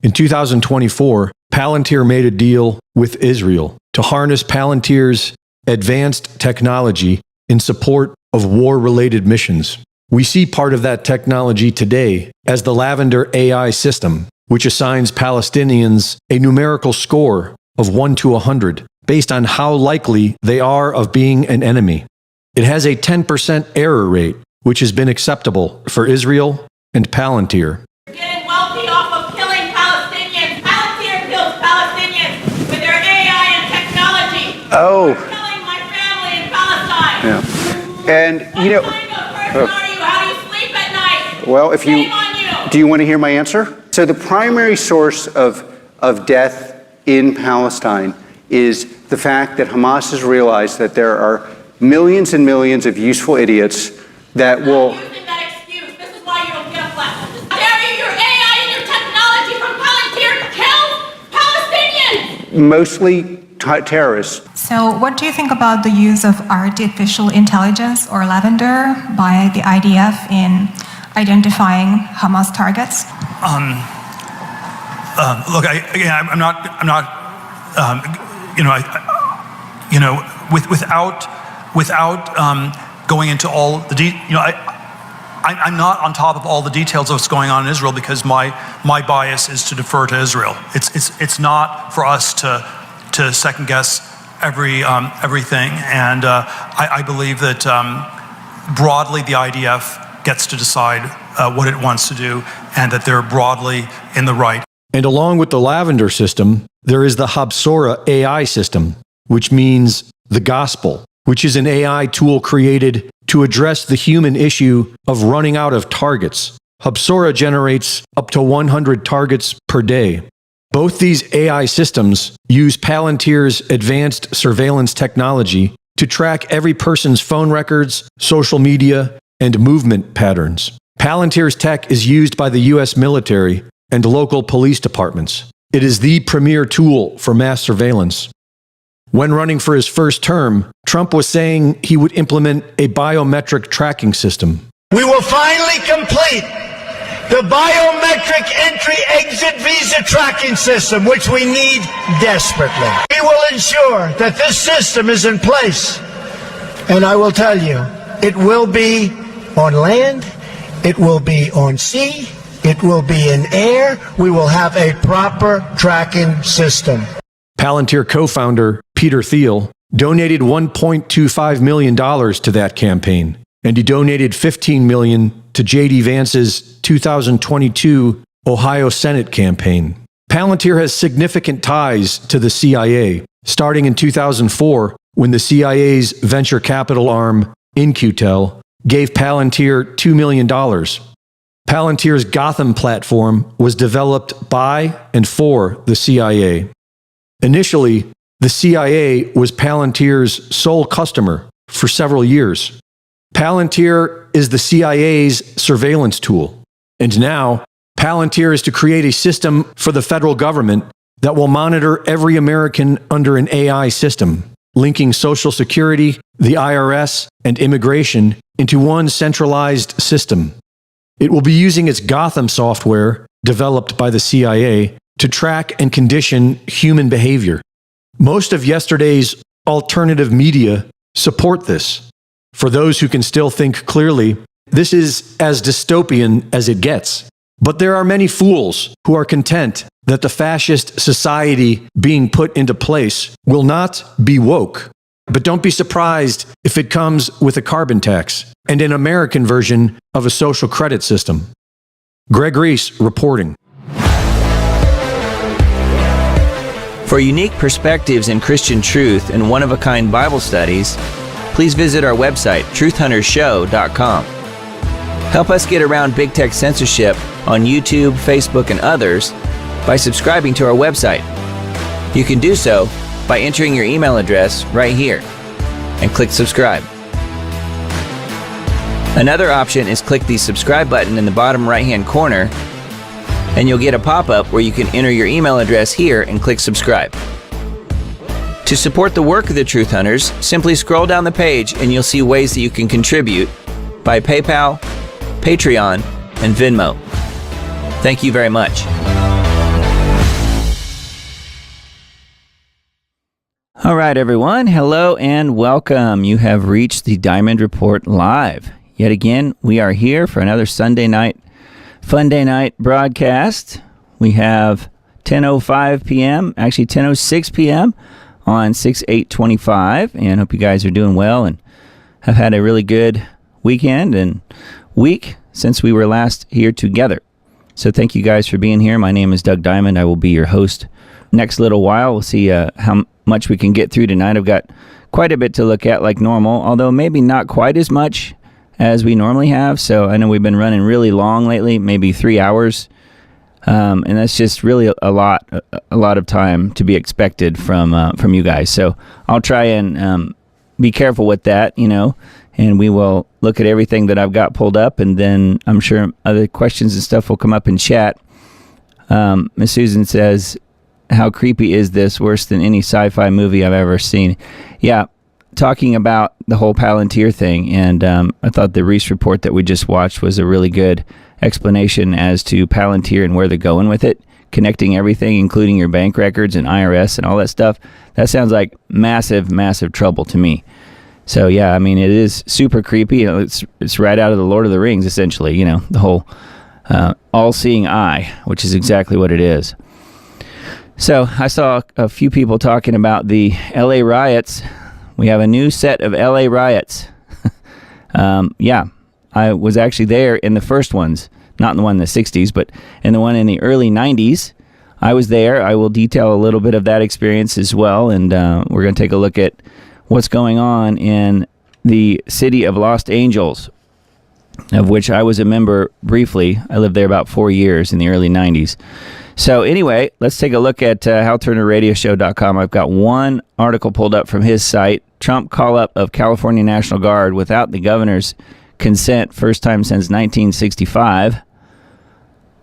In 2024, Palantir made a deal with Israel to harness Palantir's advanced technology in support of war-related missions. We see part of that technology today as the Lavender AI system, which assigns Palestinians a numerical score of 1 to 100 based on how likely they are of being an enemy. It has a 10% error rate, which has been acceptable for Israel and Palantir. You're getting wealthy off of killing Palestinians. Palantir kills Palestinians with their AI and technology. Oh. You're killing my family in Palestine. Yeah. And, you know... What kind of person are you? How do you sleep at night? Well, if you... Shame on you. Do you want to hear my answer? So the primary source of death in Palestine is the fact that Hamas has realized that there are millions and millions of useful idiots that will... Stop using that excuse. This is why you don't get a flat. How dare you, your AI and your technology from Palantir kills Palestinians? Mostly terrorists. So what do you think about the use of artificial intelligence, or Lavender, by the IDF in identifying Hamas targets? Look, I'm not. Without going into all the I'm not on top of all the details of what's going on in Israel because my bias is to defer to Israel. It's not for us to second guess everything, and I believe that broadly the IDF gets to decide what it wants to do, and that they're broadly in the right. And along with the Lavender system, there is the Habsora AI system, which means the gospel, which is an AI tool created to address the human issue of running out of targets. Habsora generates up to 100 targets per day. Both these AI systems use Palantir's advanced surveillance technology to track every person's phone records, social media, and movement patterns. Palantir's tech is used by the U.S. military and local police departments. It is the premier tool for mass surveillance. When running for his first term, Trump was saying he would implement a biometric tracking system. We will finally complete the biometric entry-exit visa tracking system, which we need desperately. We will ensure that this system is in place. And I will tell you, it will be on land, it will be on sea, it will be in air. We will have a proper tracking system. Palantir co-founder Peter Thiel donated $1.25 million to that campaign, and he donated $15 million to J.D. Vance's 2022 Ohio Senate campaign. Palantir has significant ties to the CIA, starting in 2004 when the CIA's venture capital arm, In-Q-Tel, gave Palantir $2 million. Palantir's Gotham platform was developed by and for the CIA. Initially, the CIA was Palantir's sole customer for several years. Palantir is the CIA's surveillance tool. And now, Palantir is to create a system for the federal government that will monitor every American under an AI system, linking Social Security, the IRS, and immigration into one centralized system. It will be using its Gotham software, developed by the CIA, to track and condition human behavior. Most of yesterday's alternative media support this. For those who can still think clearly, this is as dystopian as it gets. But there are many fools who are content that the fascist society being put into place will not be woke. But don't be surprised if it comes with a carbon tax and an American version of a social credit system. Greg Reese reporting. For unique perspectives in Christian truth and one-of-a-kind Bible studies, please visit our website, truthhuntershow.com. Help us get around big tech censorship on YouTube, Facebook, and others by subscribing to our website. You can do so by entering your email address right here and click subscribe. Another option is click the subscribe button in the bottom right-hand corner, and you'll get a pop-up where you can enter your email address here and click subscribe. To support the work of the Truth Hunters, simply scroll down the page and you'll see ways that you can contribute by PayPal, Patreon, and Venmo. Thank you very much. All right, everyone. Hello and welcome. You have reached the Diamond Report Live. Yet again, we are here for another Sunday night, fun day night broadcast. We have 10:05 p.m., actually 10:06 p.m. on 6/8/25, and hope you guys are doing well and have had a really good weekend and week since we were last here together. So thank you guys for being here. My name is Doug Diamond. I will be your host next little while. We'll see how much we can get through tonight. I've got quite a bit to look at like normal, although maybe not quite as much as we normally have. So I know we've been running really long lately, maybe 3 hours. And that's just really a lot of time to be expected from you guys. So I'll try and be careful with that, and we will look at everything that I've got pulled up, and then I'm sure other questions and stuff will come up in chat. Miss Susan says, how creepy is this? Worse than any sci-fi movie I've ever seen. Yeah, talking about the whole Palantir thing, and I thought the Reese report that we just watched was a really good explanation as to Palantir and where they're going with it, connecting everything, including your bank records and IRS and all that stuff. That sounds like massive, massive trouble to me. So yeah, I mean, it is super creepy. It's right out of the Lord of the Rings, essentially. The whole all-seeing eye, which is exactly what it is. So I saw a few people talking about the LA riots. We have a new set of LA riots. Yeah, I was actually there in the first ones, not in the one in the 60s, but in the one in the early 90s. I was there. I will detail a little bit of that experience as well, and we're going to take a look at what's going on in the city of Los Angeles, of which I was a member briefly. I lived there about 4 years in the early 90s. So anyway, let's take a look at HalTurnerRadioshow.com. I've got one article pulled up from his site. Trump call-up of California National Guard without the governor's consent, first time since 1965.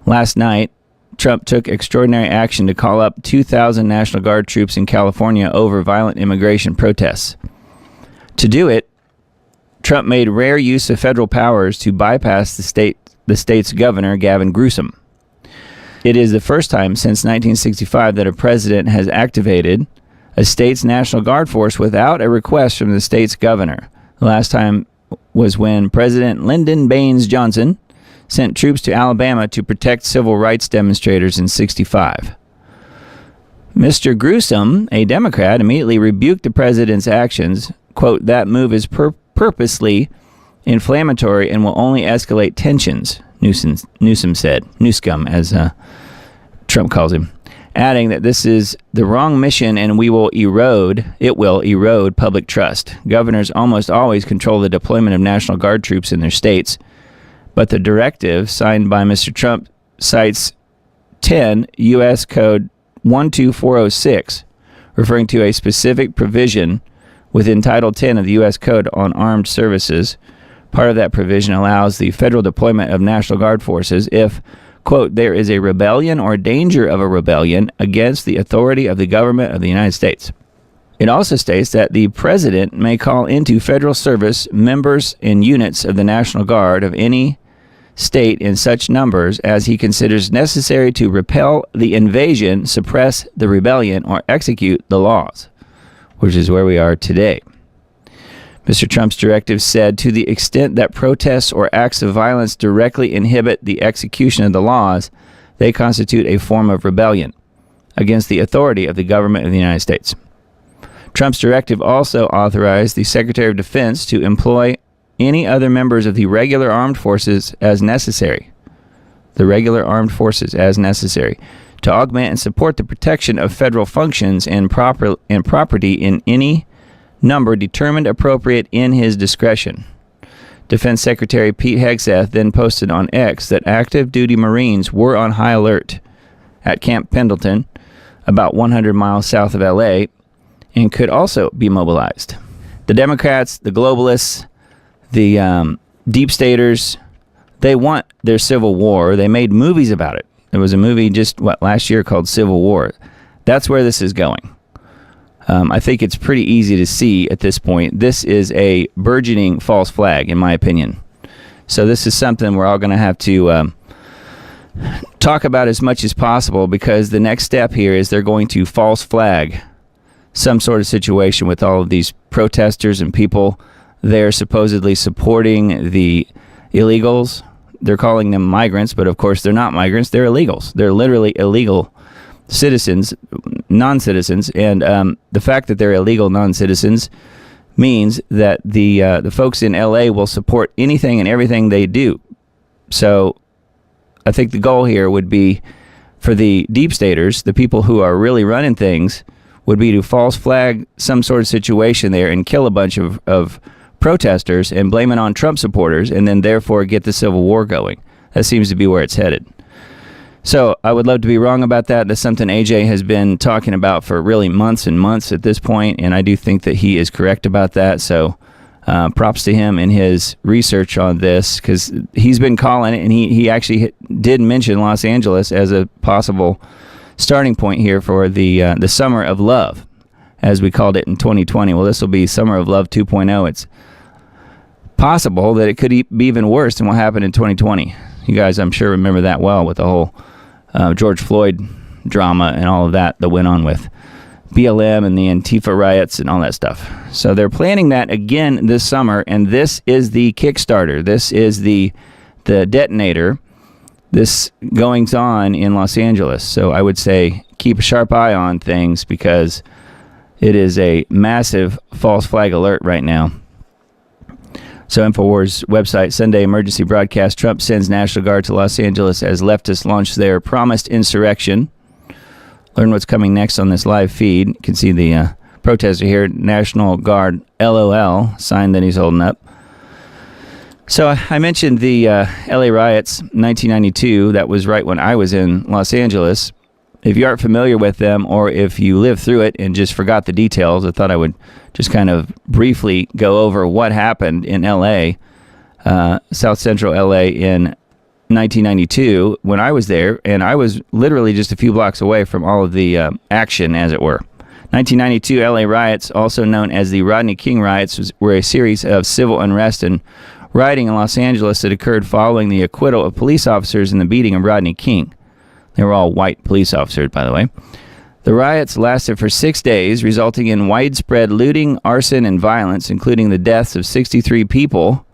Last night, Trump took extraordinary action to call up 2,000 National Guard troops in California over violent immigration protests. To do it, Trump made rare use of federal powers to bypass the state's governor, Gavin Newsom. It is the first time since 1965 that a president has activated a state's National Guard force without a request from the state's governor. The last time was when President Lyndon Baines Johnson sent troops to Alabama to protect civil rights demonstrators in '65. Mr. Newsom, a Democrat, immediately rebuked the president's actions. Quote, that move is purposely inflammatory and will only escalate tensions, Newsom said. Newscum, as Trump calls him, adding that this is the wrong mission and it will erode public trust. Governors almost always control the deployment of National Guard troops in their states, but the directive signed by Mr. Trump cites 10 U.S. Code 12406, referring to a specific provision within Title 10 of the U.S. Code on Armed Services. Part of that provision allows the federal deployment of National Guard forces if, quote, there is a rebellion or danger of a rebellion against the authority of the government of the United States. It also states that the president may call into federal service members and units of the National Guard of any state in such numbers as he considers necessary to repel the invasion, suppress the rebellion, or execute the laws, which is where we are today. Mr. Trump's directive said, to the extent that protests or acts of violence directly inhibit the execution of the laws, they constitute a form of rebellion against the authority of the government of the United States. Trump's directive also authorized the Secretary of Defense to employ any other members of the regular armed forces as necessary. The regular armed forces as necessary to augment and support the protection of federal functions and property in any number determined appropriate in his discretion. Defense Secretary Pete Hegseth then posted on X that active duty Marines were on high alert at Camp Pendleton, about 100 miles south of LA, and could also be mobilized. The Democrats, the globalists, the deep staters, they want their civil war. They made movies about it. There was a movie just last year called Civil War. That's where this is going. I think it's pretty easy to see at this point. This is a burgeoning false flag, in my opinion. So this is something we're all going to have to talk about as much as possible, because the next step here is they're going to false flag some sort of situation with all of these protesters and people there supposedly supporting the illegals. They're calling them migrants, but of course they're not migrants. They're illegals. They're literally illegal citizens, non-citizens, and the fact that they're illegal non-citizens means that the folks in LA will support anything and everything they do. So I think the goal here would be for the deep staters, the people who are really running things, would be to false flag some sort of situation there and kill a bunch of protesters and blame it on Trump supporters, and then therefore get the civil war going. That seems to be where it's headed. So I would love to be wrong about that. That's something AJ has been talking about for really months and months at this point, and I do think that he is correct about that. So props to him in his research on this, because he's been calling it, and he actually did mention Los Angeles as a possible starting point here for the Summer of Love, as we called it in 2020. Well, this will be Summer of Love 2.0. It's possible that it could be even worse than what happened in 2020. You guys, I'm sure, remember that well, with the whole George Floyd drama and all of that went on with BLM and the Antifa riots and all that stuff. So they're planning that again this summer, and this is the Kickstarter. This is the detonator. This goings on in Los Angeles. So I would say keep a sharp eye on things, because it is a massive false flag alert right now. So InfoWars website, Sunday emergency broadcast, Trump sends National Guard to Los Angeles as leftists launch their promised insurrection. Learn what's coming next on this live feed. You can see the protester here, National Guard LOL, sign that he's holding up. So I mentioned the LA riots, 1992. That was right when I was in Los Angeles. If you aren't familiar with them, or if you lived through it and just forgot the details, I thought I would just kind of briefly go over what happened in LA, South Central LA, in 1992 when I was there, and I was literally just a few blocks away from all of the action, as it were. 1992 LA riots, also known as the Rodney King riots, were a series of civil unrest and rioting in Los Angeles that occurred following the acquittal of police officers in the beating of Rodney King. They were all white police officers, by the way. The riots lasted for 6 days, resulting in widespread looting, arson, and violence, including the deaths of 63 people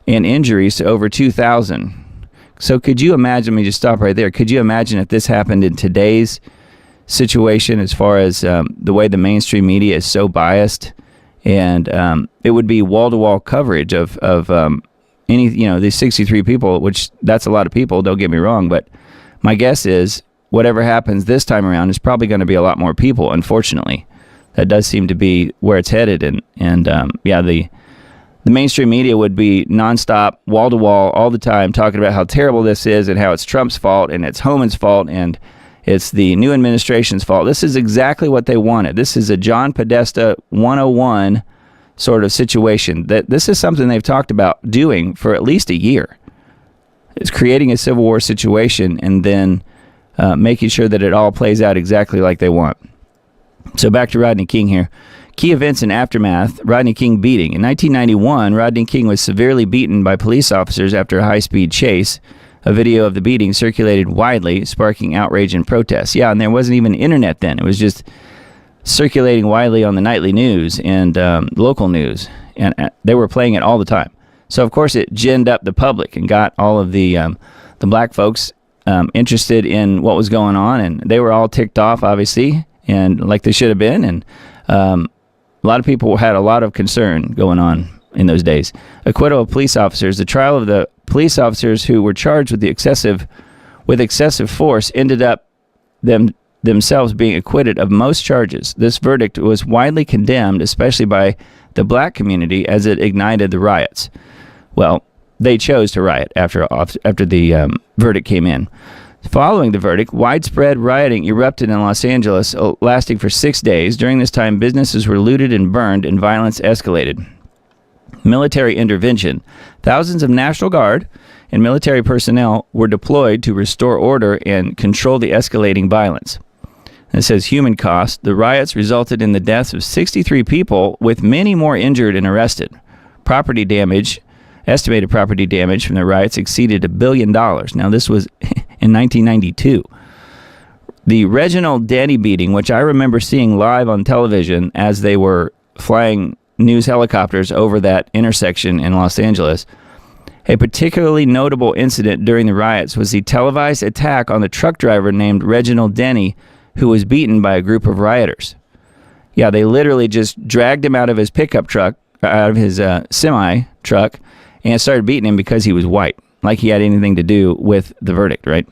and injuries to over 2,000. So could you imagine, let me just stop right there, could you imagine if this happened in today's situation, as far as the way the mainstream media is so biased? And it would be wall-to-wall coverage of any, these 63 people, which that's a lot of people, don't get me wrong, but my guess is whatever happens this time around is probably going to be a lot more people, unfortunately. That does seem to be where it's headed. And the mainstream media would be nonstop, wall-to-wall, all the time, talking about how terrible this is and how it's Trump's fault and it's Homan's fault and it's the new administration's fault. This is exactly what they wanted. This is a John Podesta 101 sort of situation. This is something they've talked about doing for at least a year. It's creating a civil war situation and then making sure that it all plays out exactly like they want. So back to Rodney King here. Key events and aftermath, Rodney King beating. In 1991, Rodney King was severely beaten by police officers after a high-speed chase. A video of the beating circulated widely, sparking outrage and protests. Yeah, and there wasn't even internet then. It was just circulating widely on the nightly news and local news. And they were playing it all the time. So, of course, it ginned up the public and got all of the black folks interested in what was going on. And they were all ticked off, obviously, and like they should have been. And a lot of people had a lot of concern going on in those days. Acquittal of police officers. The trial of the police officers who were charged with excessive force ended up themselves being acquitted of most charges. This verdict was widely condemned, especially by the black community, as it ignited the riots. Well, they chose to riot after the verdict came in. Following the verdict, widespread rioting erupted in Los Angeles, lasting for 6 days. During this time, businesses were looted and burned, and violence escalated. Military intervention. Thousands of National Guard and military personnel were deployed to restore order and control the escalating violence. And it says human cost. The riots resulted in the deaths of 63 people, with many more injured and arrested. Property damage. Estimated property damage from the riots exceeded $1 billion. Now, this was in 1992. The Reginald Denny beating, which I remember seeing live on television as they were flying news helicopters over that intersection in Los Angeles. A particularly notable incident during the riots was the televised attack on the truck driver named Reginald Denny, who was beaten by a group of rioters. Yeah, they literally just dragged him out of his pickup truck, out of his semi truck, and started beating him because he was white, like he had anything to do with the verdict, right?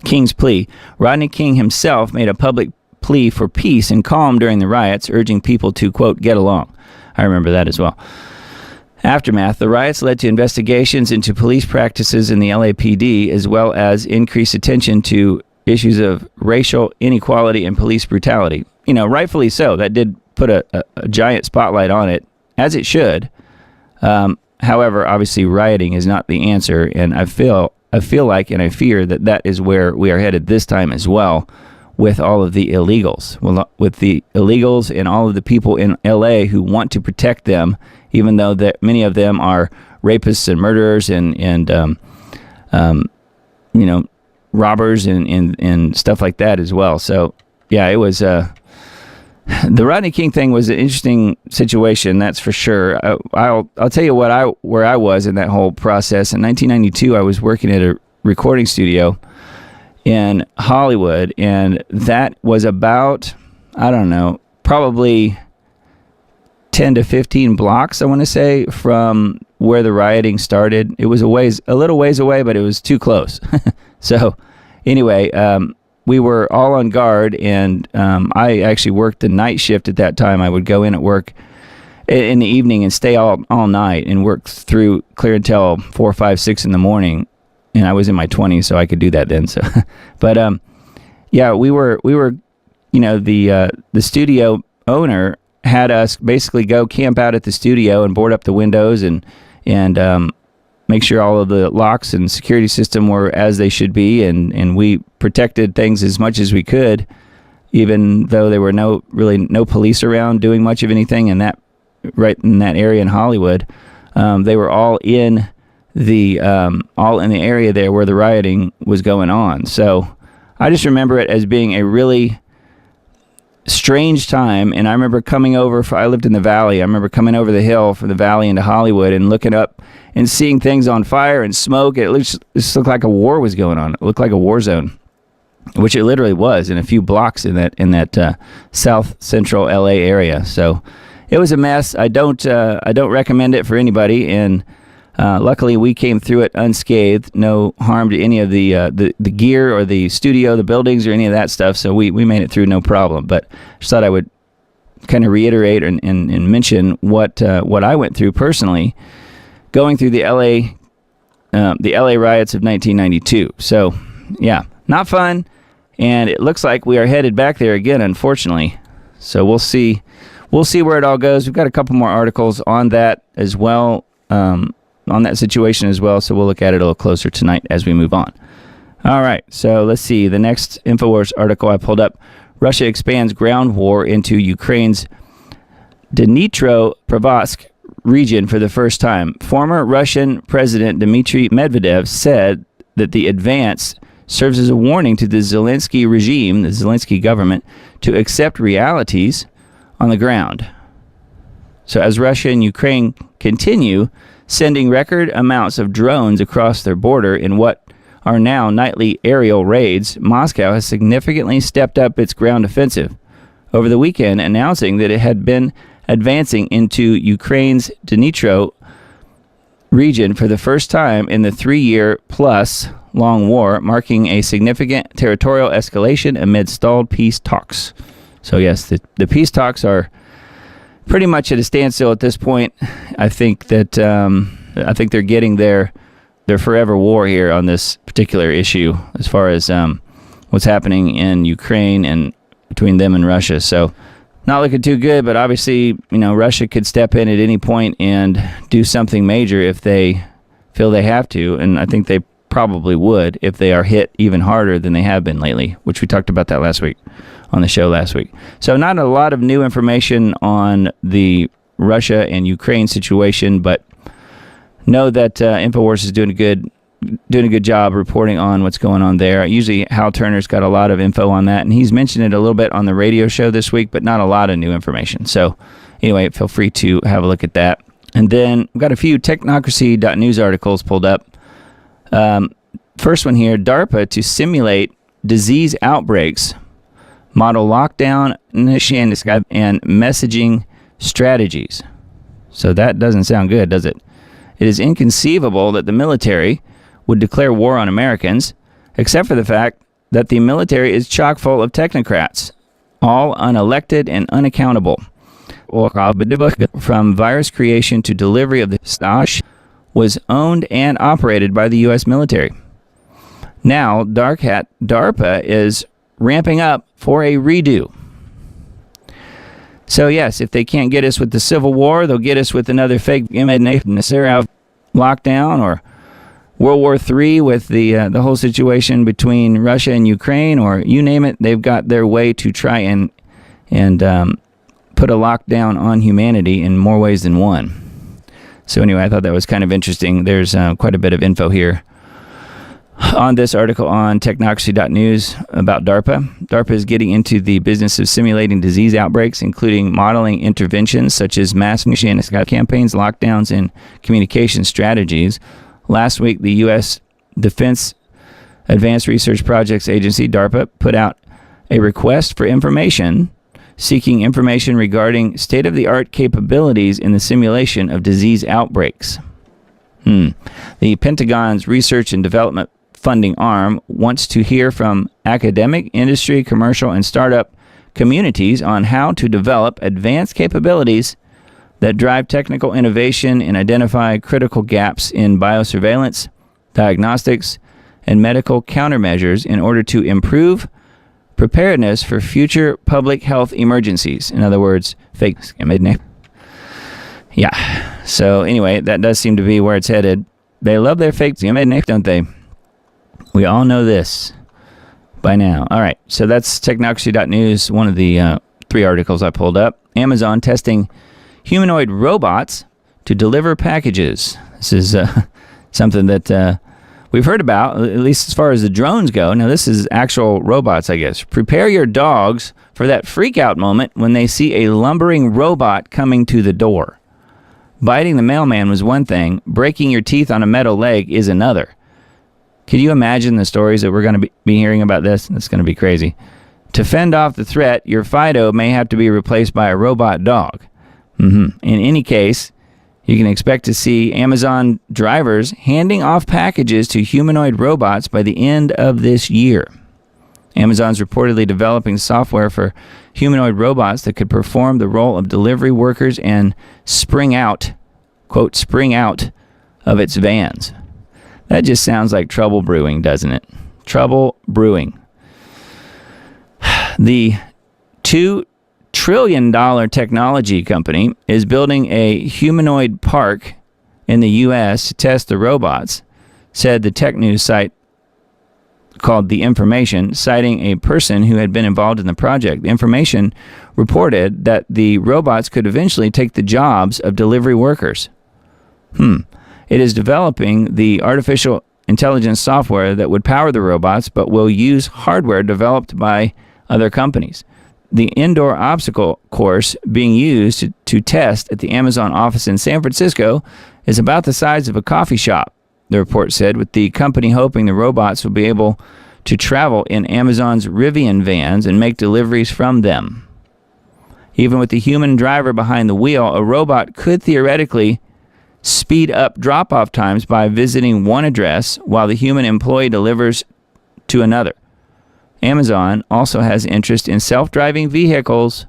King's plea. Rodney King himself made a public plea for peace and calm during the riots, urging people to, quote, get along. I remember that as well. Aftermath. The riots led to investigations into police practices in the LAPD, as well as increased attention to issues of racial inequality and police brutality. You know, rightfully so. That did put a giant spotlight on it, as it should. However, obviously, rioting is not the answer, and I feel like and I fear that that is where we are headed this time as well, with all of the illegals. Well, with the illegals and all of the people in LA who want to protect them, even though that many of them are rapists and murderers and you know, robbers and stuff like that as well. So yeah, it was the Rodney King thing was an interesting situation, that's for sure. I'll tell you where I was in that whole process. In 1992, I was working at a recording studio in Hollywood, and that was about, I don't know, probably 10 to 15 blocks, I want to say, from where the rioting started. It was a little ways away, but it was too close. So anyway, we were all on guard, and I actually worked the night shift at that time. I would go in at work in the evening and stay all night and work through clear until 4, 5, 6 in the morning. And I was in my 20s, so I could do that then. So, but yeah, we were, you know, the studio owner had us basically go camp out at the studio and board up the windows and make sure all of the locks and security system were as they should be, and we protected things as much as we could, even though there were no police around doing much of anything in that area in Hollywood. They were all in the area there where the rioting was going on. So I just remember it as being a really strange time, and I remember coming over. I lived in the valley. I remember coming over the hill from the valley into Hollywood and looking up and seeing things on fire and smoke. It looked like a war was going on. It looked like a war zone, which it literally was in a few blocks in that south central LA area. So it was a mess. I don't recommend it for anybody, and luckily we came through it unscathed. No harm to any of the gear or the studio, the buildings, or any of that stuff. So we made it through no problem. But just thought I would kind of reiterate and mention what I went through personally, going through the LA riots of 1992. So yeah, not fun, and it looks like we are headed back there again, unfortunately. So we'll see where it all goes. We've got a couple more articles on that as well, on that situation as well. So we'll look at it a little closer tonight as we move on. All right, so let's see. The next InfoWars article I pulled up: Russia expands ground war into Ukraine's Dnipropetrovsk region for the first time. Former Russian President Dmitry Medvedev said that the advance serves as a warning to the Zelensky regime, the Zelensky government, to accept realities on the ground. So as Russia and Ukraine continue sending record amounts of drones across their border in what are now nightly aerial raids, Moscow has significantly stepped up its ground offensive over the weekend, announcing that it had been advancing into Ukraine's Dnipro region for the first time in the 3-year-plus long war, marking a significant territorial escalation amid stalled peace talks. So yes, the peace talks are pretty much at a standstill at this point. I think that they're getting their forever war here on this particular issue as far as what's happening in Ukraine and between them and Russia. So not looking too good, but obviously, Russia could step in at any point and do something major if they feel they have to, and I think they probably would if they are hit even harder than they have been lately, which we talked about that last week on the show last week. So not a lot of new information on the Russia and Ukraine situation, but know that InfoWars is doing a good doing a good job reporting on what's going on there. Usually Hal Turner's got a lot of info on that, and he's mentioned it a little bit on the radio show this week, but not a lot of new information. So anyway, feel free to have a look at that. And then we've got a few technocracy.news articles pulled up. First one here, DARPA to simulate disease outbreaks, model lockdown and messaging strategies. So that doesn't sound good, does it? It is inconceivable that the military would declare war on Americans, except for the fact that the military is chock full of technocrats, all unelected and unaccountable. From virus creation to delivery of the stash was owned and operated by the U.S. military. Now, DARPA is ramping up for a redo. So yes, if they can't get us with the Civil War, they'll get us with another fake lockdown, or World War III with the whole situation between Russia and Ukraine, or you name it. They've got their way to try and put a lockdown on humanity in more ways than one. So anyway, I thought that was kind of interesting. There's quite a bit of info here on this article on technocracy.news about DARPA. DARPA is getting into the business of simulating disease outbreaks, including modeling interventions such as mass campaigns, lockdowns, and communication strategies. Last week, the U.S. Defense Advanced Research Projects Agency, DARPA, put out a request for information, seeking information regarding state-of-the-art capabilities in the simulation of disease outbreaks. The Pentagon's Research and Development funding arm wants to hear from academic, industry, commercial, and startup communities on how to develop advanced capabilities that drive technical innovation and identify critical gaps in biosurveillance, diagnostics, and medical countermeasures in order to improve preparedness for future public health emergencies. In other words, fake. Yeah. So anyway, that does seem to be where it's headed. They love their fake, don't they? We all know this by now. All right, so that's technocracy.news, one of the 3 articles I pulled up. Amazon testing humanoid robots to deliver packages. This is something that we've heard about, at least as far as the drones go. Now, this is actual robots, I guess. Prepare your dogs for that freak-out moment when they see a lumbering robot coming to the door. Biting the mailman was one thing. Breaking your teeth on a metal leg is another. Can you imagine the stories that we're going to be hearing about this? It's going to be crazy. To fend off the threat, your Fido may have to be replaced by a robot dog. In any case, you can expect to see Amazon drivers handing off packages to humanoid robots by the end of this year. Amazon's reportedly developing software for humanoid robots that could perform the role of delivery workers and spring out, quote, spring out of its vans. That just sounds like trouble brewing, doesn't it? Trouble brewing. The $2 trillion technology company is building a humanoid park in the U.S. to test the robots, said the tech news site called The Information, citing a person who had been involved in the project. The Information reported that the robots could eventually take the jobs of delivery workers. It is developing the artificial intelligence software that would power the robots, but will use hardware developed by other companies. The indoor obstacle course being used to test at the Amazon office in San Francisco is about the size of a coffee shop, the report said, with the company hoping the robots will be able to travel in Amazon's Rivian vans and make deliveries from them. Even with the human driver behind the wheel, a robot could theoretically speed up drop-off times by visiting one address while the human employee delivers to another. Amazon also has interest in self-driving vehicles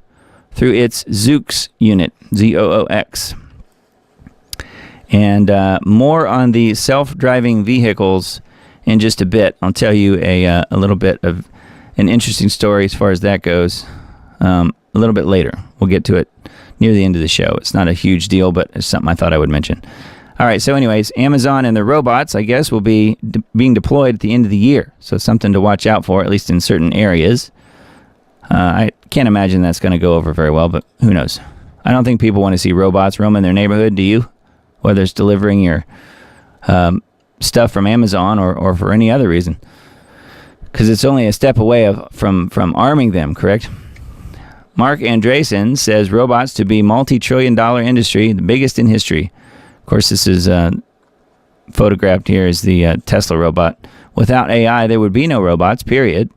through its Zoox unit, Z-O-O-X. And more on the self-driving vehicles in just a bit. I'll tell you a little bit of an interesting story as far as that goes a little bit later. We'll get to it near the end of the show. It's not a huge deal, but it's something I thought I would mention. All right, so anyways, Amazon and the robots, I guess, will be being deployed at the end of the year. So something to watch out for, at least in certain areas. I can't imagine that's going to go over very well, but who knows? I don't think people want to see robots roaming their neighborhood, do you? Whether it's delivering your stuff from Amazon or for any other reason, because it's only a step away from arming them, correct? Mark Andreessen says robots to be multi-trillion-dollar industry, the biggest in history. Of course, this is photographed here as the Tesla robot. Without AI, there would be no robots, period.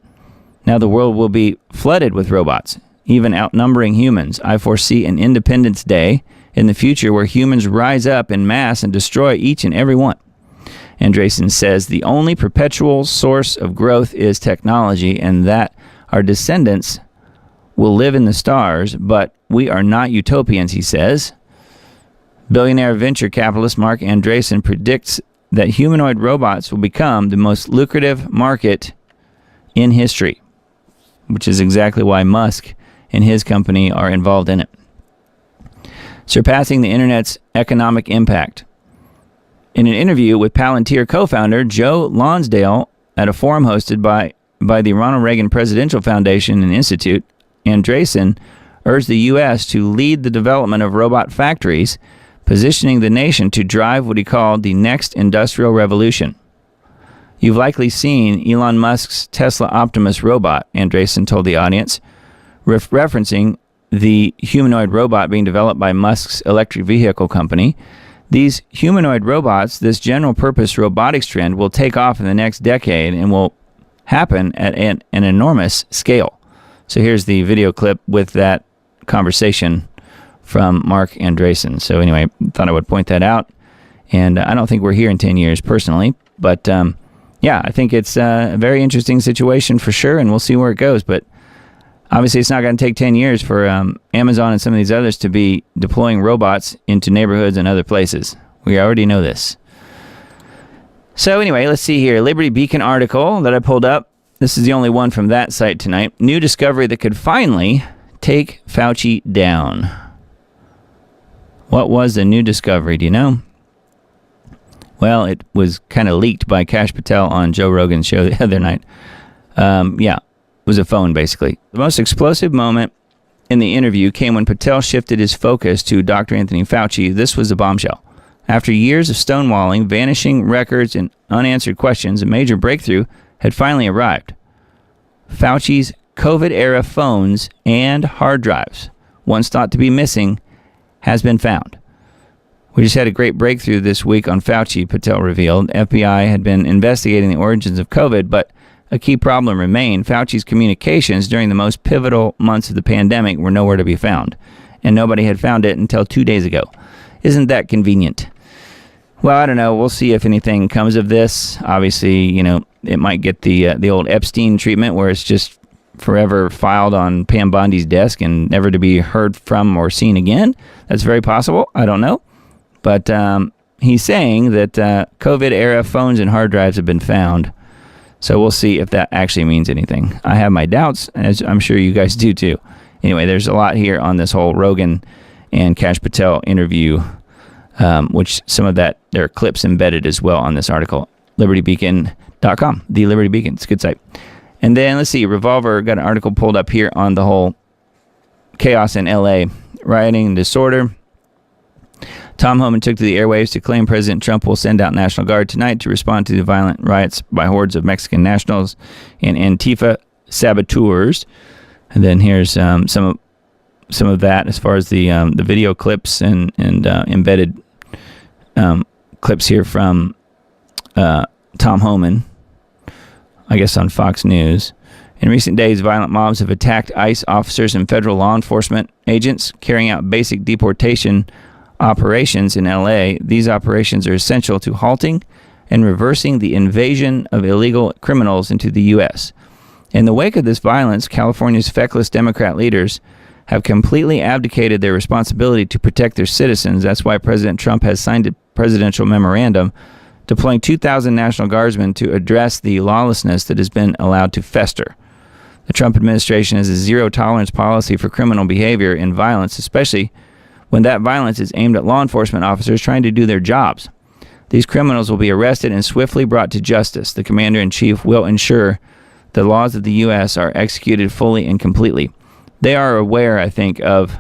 Now the world will be flooded with robots, even outnumbering humans. I foresee an Independence Day in the future where humans rise up in mass and destroy each and every one. Andreessen says the only perpetual source of growth is technology, and that our descendants will live in the stars, but we are not utopians, he says. Billionaire venture capitalist Mark Andreessen predicts that humanoid robots will become the most lucrative market in history, which is exactly why Musk and his company are involved in it. Surpassing the internet's economic impact. In an interview with Palantir co-founder Joe Lonsdale at a forum hosted by the Ronald Reagan Presidential Foundation and Institute, Andreessen urged the U.S. to lead the development of robot factories, positioning the nation to drive what he called the next industrial revolution. You've likely seen Elon Musk's Tesla Optimus robot, Andreessen told the audience, referencing the humanoid robot being developed by Musk's electric vehicle company. These humanoid robots, this general-purpose robotics trend, will take off in the next decade and will happen at an enormous scale. So here's the video clip with that conversation from Mark Andreessen. So anyway, thought I would point that out. And I don't think we're here in 10 years personally, but yeah, I think it's a very interesting situation for sure, and we'll see where it goes. But obviously it's not going to take 10 years for Amazon and some of these others to be deploying robots into neighborhoods and other places. We already know this. So anyway, let's see here. Liberty Beacon article that I pulled up. This is the only one from that site tonight. New discovery that could finally take Fauci down. What was the new discovery? Do you know? Well, it was kind of leaked by Kash Patel on Joe Rogan's show the other night. Yeah, it was a phone, basically. The most explosive moment in the interview came when Patel shifted his focus to Dr. Anthony Fauci. This was a bombshell. After years of stonewalling, vanishing records, and unanswered questions, a major breakthrough had finally arrived. Fauci's COVID-era phones and hard drives, once thought to be missing, has been found. We just had a great breakthrough this week on Fauci, Patel revealed. FBI had been investigating the origins of COVID, but a key problem remained. Fauci's communications during the most pivotal months of the pandemic were nowhere to be found, and nobody had found it until 2 days ago. Isn't that convenient? Well, I don't know. We'll see if anything comes of this. Obviously, you know, it might get the old Epstein treatment where it's just forever filed on Pam Bondi's desk and never to be heard from or seen again. That's very possible. I don't know. But he's saying that COVID-era phones and hard drives have been found. So we'll see if that actually means anything. I have my doubts, as I'm sure you guys do too. Anyway, there's a lot here on this whole Rogan and Kash Patel interview, which some of that, there are clips embedded as well on this article. LibertyBeacon.com, the Liberty Beacon. It's a good site. And then, let's see, Revolver got an article pulled up here on the whole chaos in L.A., rioting and disorder. Tom Homan took to the airwaves to claim President Trump will send out National Guard tonight to respond to the violent riots by hordes of Mexican nationals and Antifa saboteurs. And then here's some of that as far as the video clips and embedded clips here from Tom Homan, I guess on Fox News. In recent days, violent mobs have attacked ICE officers and federal law enforcement agents carrying out basic deportation operations in LA. These operations are essential to halting and reversing the invasion of illegal criminals into the U.S. In the wake of this violence, California's feckless Democrat leaders have completely abdicated their responsibility to protect their citizens. That's why President Trump has signed a presidential memorandum deploying 2,000 National Guardsmen to address the lawlessness that has been allowed to fester. The Trump administration has a zero-tolerance policy for criminal behavior and violence, especially when that violence is aimed at law enforcement officers trying to do their jobs. These criminals will be arrested and swiftly brought to justice. The commander-in-chief will ensure the laws of the U.S. are executed fully and completely. They are aware, I think, of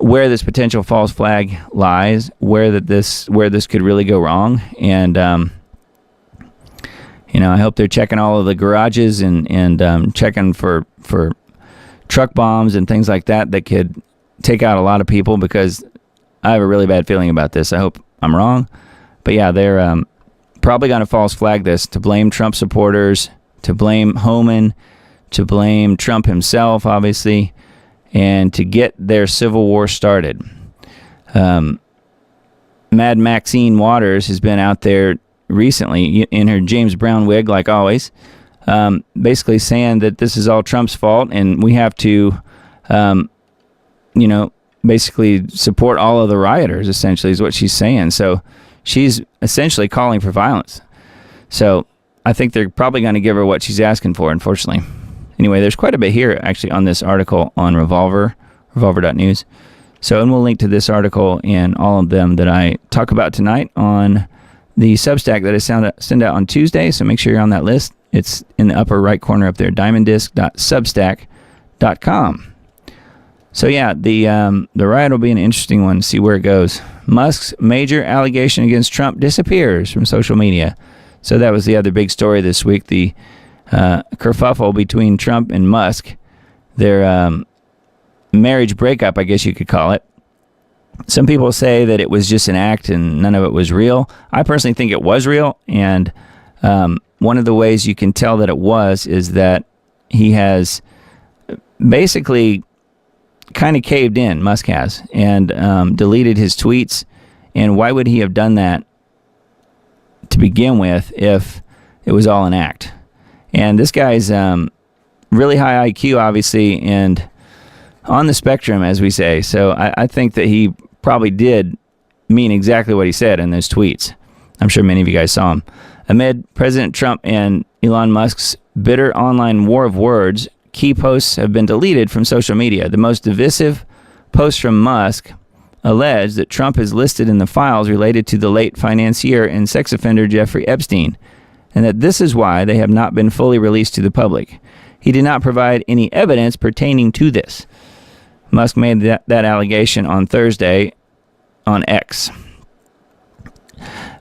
where this potential false flag lies, where this could really go wrong, and I hope they're checking all of the garages and checking for truck bombs and things like that could take out a lot of people, because I have a really bad feeling about this. I hope I'm wrong, but yeah, they're probably going to false flag this to blame Trump supporters, to blame Homan, to blame Trump himself, obviously, and to get their civil war started. Mad Maxine Waters has been out there recently in her James Brown wig, like always, basically saying that this is all Trump's fault, and we have to, basically support all of the rioters, essentially, is what she's saying. So she's essentially calling for violence. So I think they're probably going to give her what she's asking for, unfortunately. Anyway, there's quite a bit here, actually, on this article on revolver.news. So, and we'll link to this article and all of them that I talk about tonight on the Substack that I send out on Tuesday. So make sure you're on that list. It's in the upper right corner up there, diamonddisc.substack.com. So yeah, the riot will be an interesting one to see where it goes. Musk's major allegation against Trump disappears from social media. So that was the other big story this week, the kerfuffle between Trump and Musk, their marriage breakup, I guess you could call it. Some people say that it was just an act and none of it was real. I personally think it was real, and one of the ways you can tell that it was is that he has basically kind of caved in, Musk has, and deleted his tweets. And why would he have done that to begin with if it was all an act? And this guy's really high IQ, obviously, and on the spectrum, as we say. So I think that he probably did mean exactly what he said in those tweets. I'm sure many of you guys saw him. Amid President Trump and Elon Musk's bitter online war of words, key posts have been deleted from social media. The most divisive posts from Musk allege that Trump is listed in the files related to the late financier and sex offender Jeffrey Epstein, and that this is why they have not been fully released to the public. He did not provide any evidence pertaining to this. Musk made that allegation on Thursday on X.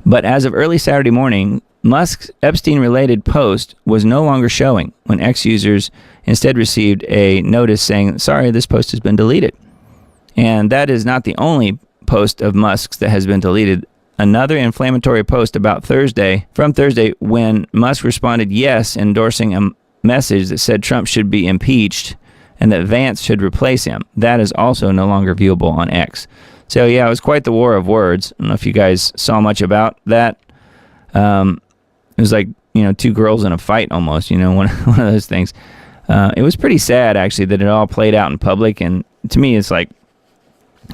But as of early Saturday morning, Musk's Epstein-related post was no longer showing when X users instead received a notice saying, sorry, this post has been deleted. And that is not the only post of Musk's that has been deleted. Another inflammatory post about from Thursday, when Musk responded yes, endorsing a message that said Trump should be impeached and that Vance should replace him. That is also no longer viewable on X. So yeah, it was quite the war of words. I don't know if you guys saw much about that. It was like, two girls in a fight almost, one of those things. It was pretty sad, actually, that it all played out in public. And to me, it's like,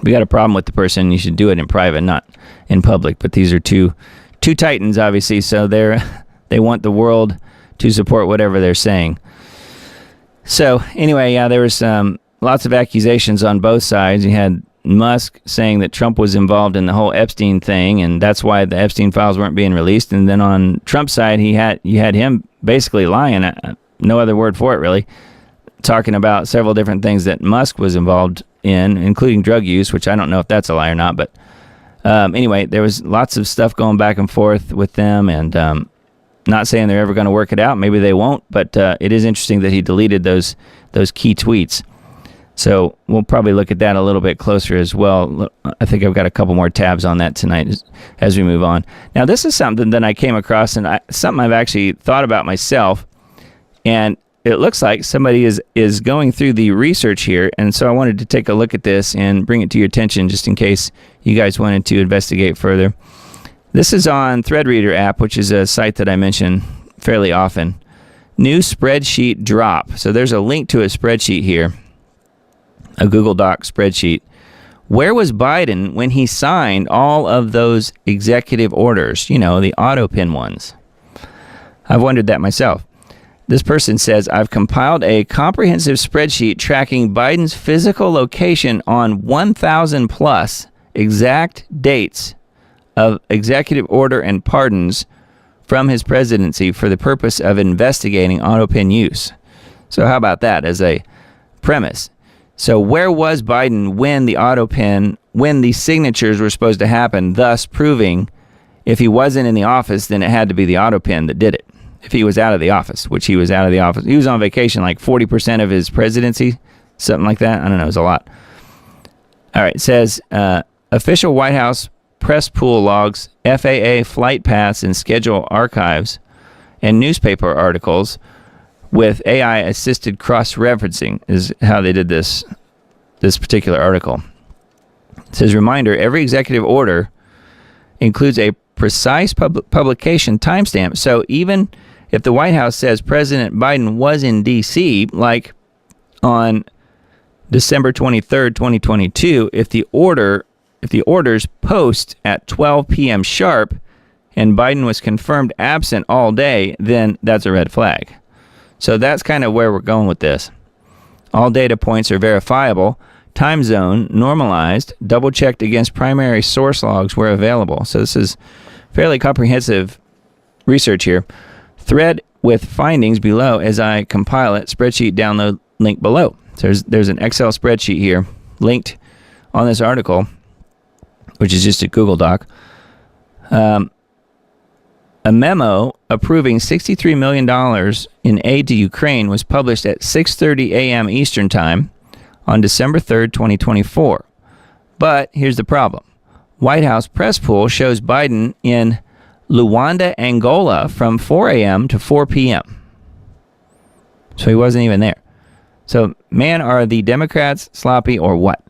we got a problem with the person, you should do it in private, not in public. But these are two titans, obviously, so they want the world to support whatever they're saying. So anyway, yeah, there was lots of accusations on both sides. You had Musk saying that Trump was involved in the whole Epstein thing, and that's why the Epstein files weren't being released. And then on Trump's side, you had him basically lying, no other word for it really, talking about several different things that Musk was involved in, including drug use, which I don't know if that's a lie or not. But anyway, there was lots of stuff going back and forth with them, and not saying they're ever going to work it out. Maybe they won't, but it is interesting that he deleted those key tweets. So we'll probably look at that a little bit closer as well. I think I've got a couple more tabs on that tonight as we move on. Now, this is something that I came across, and something I've actually thought about myself, and it looks like somebody is going through the research here, and so I wanted to take a look at this and bring it to your attention just in case you guys wanted to investigate further. This is on Threadreader app, which is a site that I mention fairly often. New spreadsheet drop. So there's a link to a spreadsheet here, a Google Doc spreadsheet. Where was Biden when he signed all of those executive orders? The auto pin ones. I've wondered that myself. This person says, I've compiled a comprehensive spreadsheet tracking Biden's physical location on 1,000 plus exact dates of executive order and pardons from his presidency for the purpose of investigating auto pin use. So how about that as a premise? So where was Biden when when the signatures were supposed to happen, thus proving if he wasn't in the office, then it had to be the auto pen that did it. If he was out of the office, which he was out of the office. He was on vacation like 40% of his presidency, something like that. I don't know, it was a lot. All right, it says official White House press pool logs, FAA flight paths and schedule archives, and newspaper articles with AI-assisted cross-referencing is how they did this particular article. It says, reminder, every executive order includes a precise publication timestamp. So even if the White House says President Biden was in D.C., like on December 23rd, 2022, if the orders post at 12 p.m. sharp and Biden was confirmed absent all day, then that's a red flag. So that's kind of where we're going with this. All data points are verifiable, time zone normalized, double-checked against primary source logs where available. So this is fairly comprehensive research here. Thread with findings below as I compile it. Spreadsheet download link below. So there's an Excel spreadsheet here linked on this article, which is just a Google Doc. A memo approving $63 million in aid to Ukraine was published at 6:30 a.m. Eastern Time on December 3rd, 2024. But here's the problem. White House press pool shows Biden in Luanda, Angola from 4 a.m. to 4 p.m. So he wasn't even there. So, man, are the Democrats sloppy or what?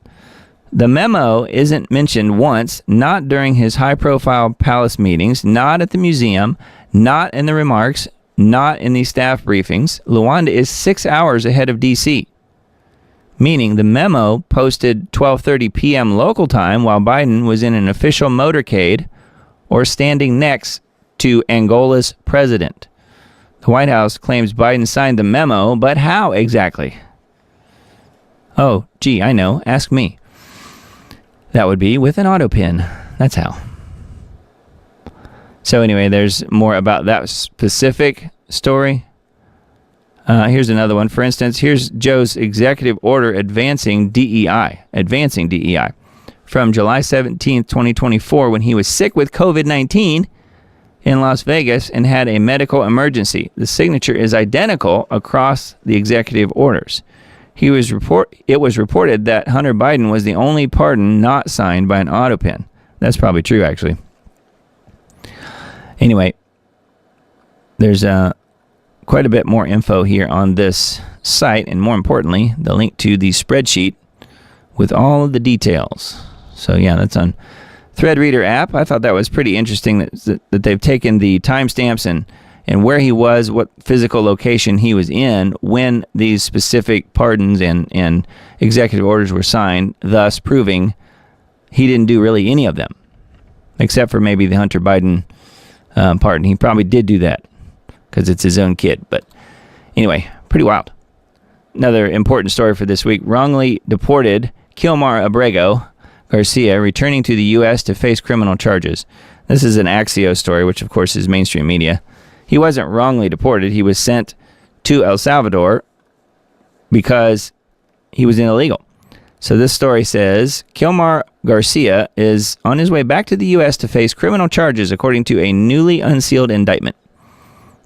The memo isn't mentioned once, not during his high-profile palace meetings, not at the museum, not in the remarks, not in the staff briefings. Luanda is 6 hours ahead of D.C., meaning the memo posted 12:30 p.m. local time while Biden was in an official motorcade or standing next to Angola's president. The White House claims Biden signed the memo, but how exactly? Oh, gee, I know. Ask me. That would be with an auto pen. That's how. So anyway, there's more about that specific story. Here's another one. For instance, here's Joe's executive order advancing DEI. From July 17th, 2024, when he was sick with COVID-19 in Las Vegas and had a medical emergency. The signature is identical across the executive orders. It was reported that Hunter Biden was the only pardon not signed by an auto pen. That's probably true, actually. Anyway, there's quite a bit more info here on this site, and more importantly, the link to the spreadsheet with all of the details. So yeah, that's on ThreadReader app. I thought that was pretty interesting that they've taken the timestamps and where he was, what physical location he was in when these specific pardons and executive orders were signed, thus proving he didn't do really any of them, except for maybe the Hunter Biden pardon. He probably did do that because it's his own kid. But anyway, pretty wild. Another important story for this week. Wrongly deported Kilmar Abrego Garcia returning to the U.S. to face criminal charges. This is an Axios story, which of course is mainstream media. He wasn't wrongly deported. He was sent to El Salvador because he was illegal. So this story says, Kilmar Garcia is on his way back to the U.S. to face criminal charges, according to a newly unsealed indictment.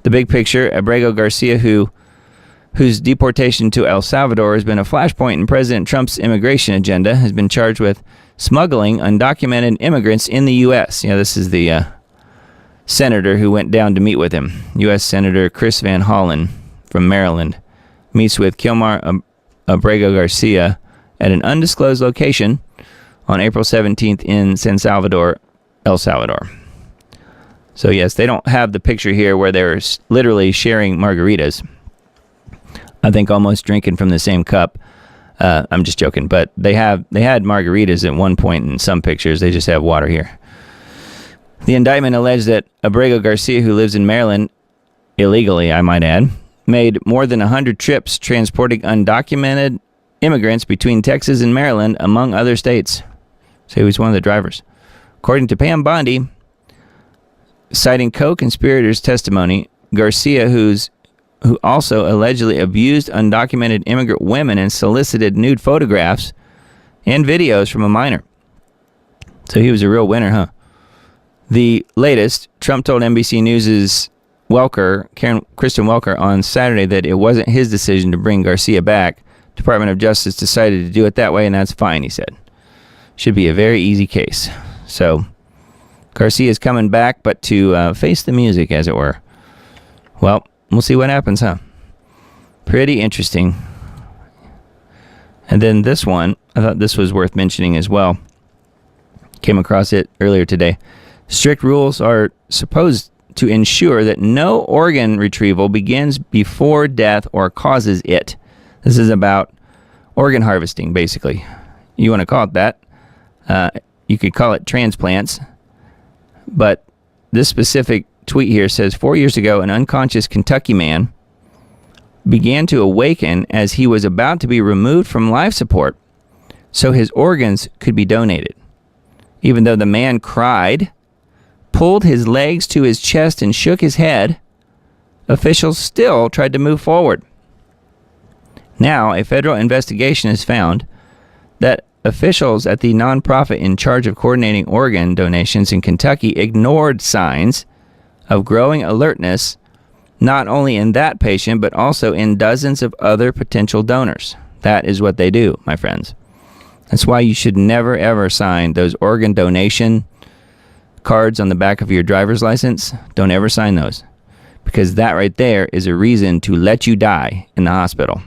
The big picture, Abrego Garcia, whose deportation to El Salvador has been a flashpoint in President Trump's immigration agenda, has been charged with smuggling undocumented immigrants in the U.S. Yeah, this is the senator who went down to meet with him. U.S. Senator Chris Van Hollen from Maryland meets with Kilmar Abrego Garcia at an undisclosed location on April 17th in San Salvador, El Salvador. So yes, they don't have the picture here where they're literally sharing margaritas. I think almost drinking from the same cup. I'm just joking, but they had margaritas at one point in some pictures. They just have water here. The indictment alleged that Abrego Garcia, who lives in Maryland, illegally, I might add, made more than 100 trips transporting undocumented immigrants between Texas and Maryland, among other states. So he was one of the drivers. According to Pam Bondi, citing co-conspirators' testimony, Garcia, who also allegedly abused undocumented immigrant women and solicited nude photographs and videos from a minor. So he was a real winner, huh? The latest, Trump told NBC News' Kristen Welker on Saturday that it wasn't his decision to bring Garcia back. Department of Justice decided to do it that way, and that's fine, he said. Should be a very easy case. So Garcia is coming back, but to face the music, as it were. Well, we'll see what happens, huh? Pretty interesting. And then this one, I thought this was worth mentioning as well. Came across it earlier today. Strict rules are supposed to ensure that no organ retrieval begins before death or causes it. This is about organ harvesting, basically. You want to call it that. You could call it transplants. But this specific tweet here says, 4 years ago, an unconscious Kentucky man began to awaken as he was about to be removed from life support so his organs could be donated. Even though the man cried, pulled his legs to his chest, and shook his head, officials still tried to move forward. Now, a federal investigation has found that officials at the nonprofit in charge of coordinating organ donations in Kentucky ignored signs of growing alertness, not only in that patient, but also in dozens of other potential donors. That is what they do, my friends. That's why you should never, ever sign those organ donation cards on the back of your driver's license. Don't ever sign those, because that right there is a reason to let you die in the hospital.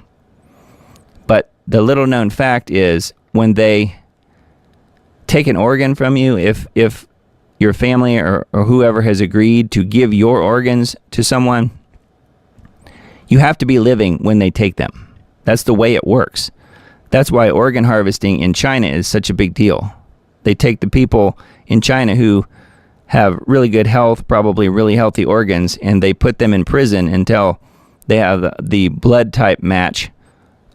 But the little known fact is, when they take an organ from you, if your family or whoever has agreed to give your organs to someone, you have to be living when they take them. That's the way it works. That's why organ harvesting in China is such a big deal. They take the people in China who have really good health, probably really healthy organs, and they put them in prison until they have the blood type match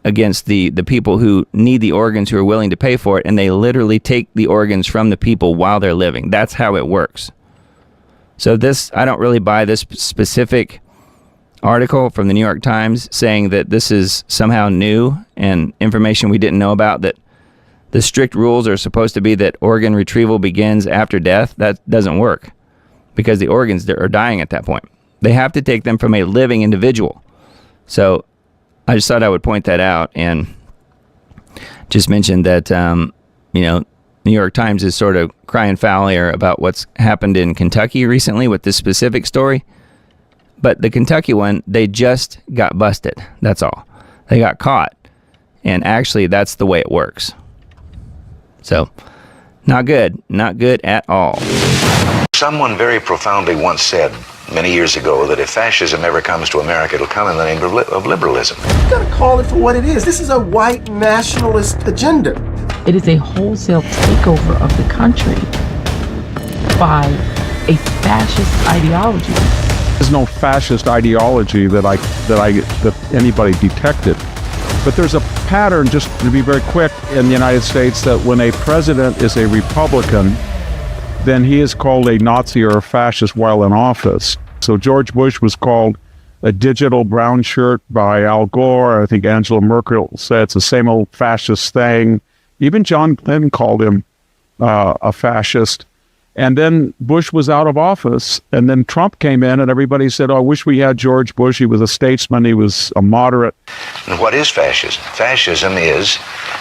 against the people who need the organs, who are willing to pay for it, and they literally take the organs from the people while they're living. That's how it works. So this, I don't really buy this specific article from the New York Times saying that this is somehow new and information we didn't know about, that the strict rules are supposed to be that organ retrieval begins after death. That doesn't work, because the organs are dying at that point. They have to take them from a living individual. So I just thought I would point that out and just mention that, New York Times is sort of crying foul here about what's happened in Kentucky recently with this specific story. But the Kentucky one, they just got busted. That's all. They got caught. And actually, that's the way it works. So, not good. Not good at all. Someone very profoundly once said many years ago that if fascism ever comes to America, it'll come in the name of liberalism. You gotta call it for what it is. This is a white nationalist agenda. It is a wholesale takeover of the country by a fascist ideology. There's no fascist ideology that anybody detected. But there's a pattern, just to be very quick, in the United States, that when a president is a Republican, then he is called a Nazi or a fascist while in office. So George Bush was called a digital brown shirt by Al Gore. I think Angela Merkel said it's the same old fascist thing. Even John Clinton called him a fascist. And then Bush was out of office, and then Trump came in, and everybody said, oh, I wish we had George Bush. He was a statesman. He was a moderate. And what is fascism? Fascism is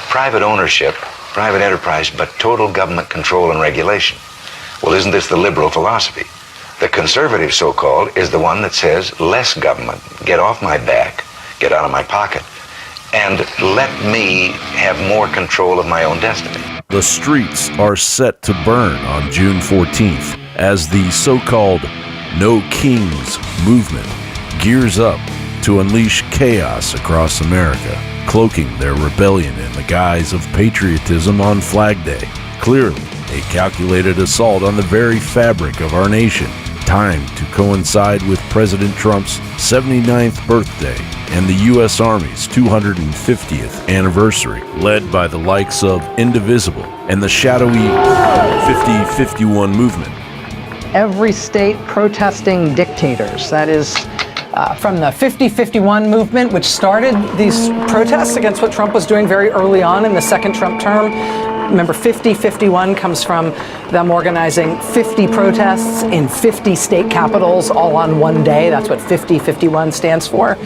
private ownership, private enterprise, but total government control and regulation. Well, isn't this the liberal philosophy? The conservative, so-called, is the one that says less government, get off my back, get out of my pocket, and let me have more control of my own destiny. The streets are set to burn on June 14th as the so-called No Kings movement gears up to unleash chaos across America, cloaking their rebellion in the guise of patriotism on Flag Day. Clearly, a calculated assault on the very fabric of our nation, timed to coincide with President Trump's 79th birthday and the U.S. Army's 250th anniversary, led by the likes of Indivisible and the shadowy 5051 movement. Every state protesting dictators, that is from the 50-51 movement, which started these protests against what Trump was doing very early on in the second Trump term. Remember, 50-51 comes from them organizing 50 protests in 50 state capitals all on one day. That's what 50-51 stands for.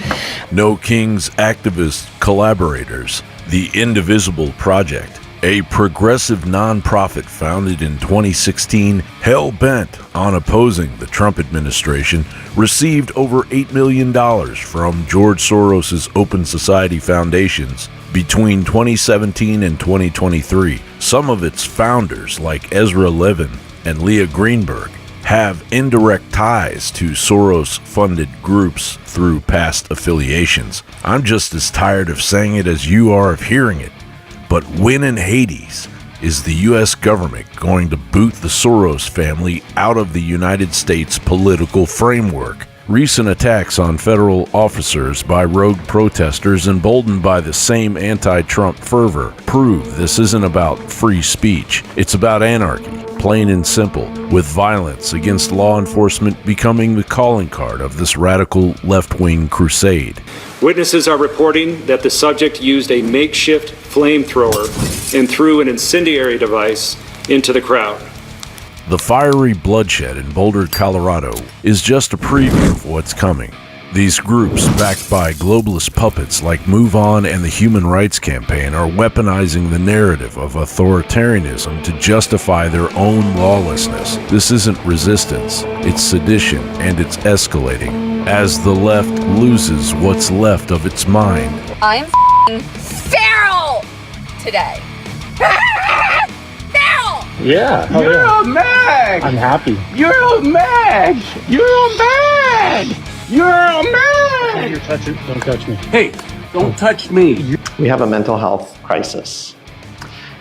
No Kings activist collaborators, the Indivisible Project, a progressive nonprofit founded in 2016, hell-bent on opposing the Trump administration, received over $8 million from George Soros's Open Society Foundations between 2017 and 2023. Some of its founders, like Ezra Levin and Leah Greenberg, have indirect ties to Soros-funded groups through past affiliations. I'm just as tired of saying it as you are of hearing it. But when in Hades is the U.S. government going to boot the Soros family out of the United States political framework? Recent attacks on federal officers by rogue protesters emboldened by the same anti-Trump fervor prove this isn't about free speech. It's about anarchy, plain and simple, with violence against law enforcement becoming the calling card of this radical left-wing crusade. Witnesses are reporting that the subject used a makeshift flamethrower and threw an incendiary device into the crowd. The fiery bloodshed in Boulder, Colorado is just a preview of what's coming. These groups, backed by globalist puppets like Move On and the Human Rights Campaign, are weaponizing the narrative of authoritarianism to justify their own lawlessness. This isn't resistance, it's sedition, and it's escalating as the left loses what's left of its mind. I'm feral today. Feral! Yeah. You're a mag! I'm happy. You're a mag! You're a mag! You're a mag! You're touching. Don't touch me. Hey, don't touch me. We have a mental health crisis.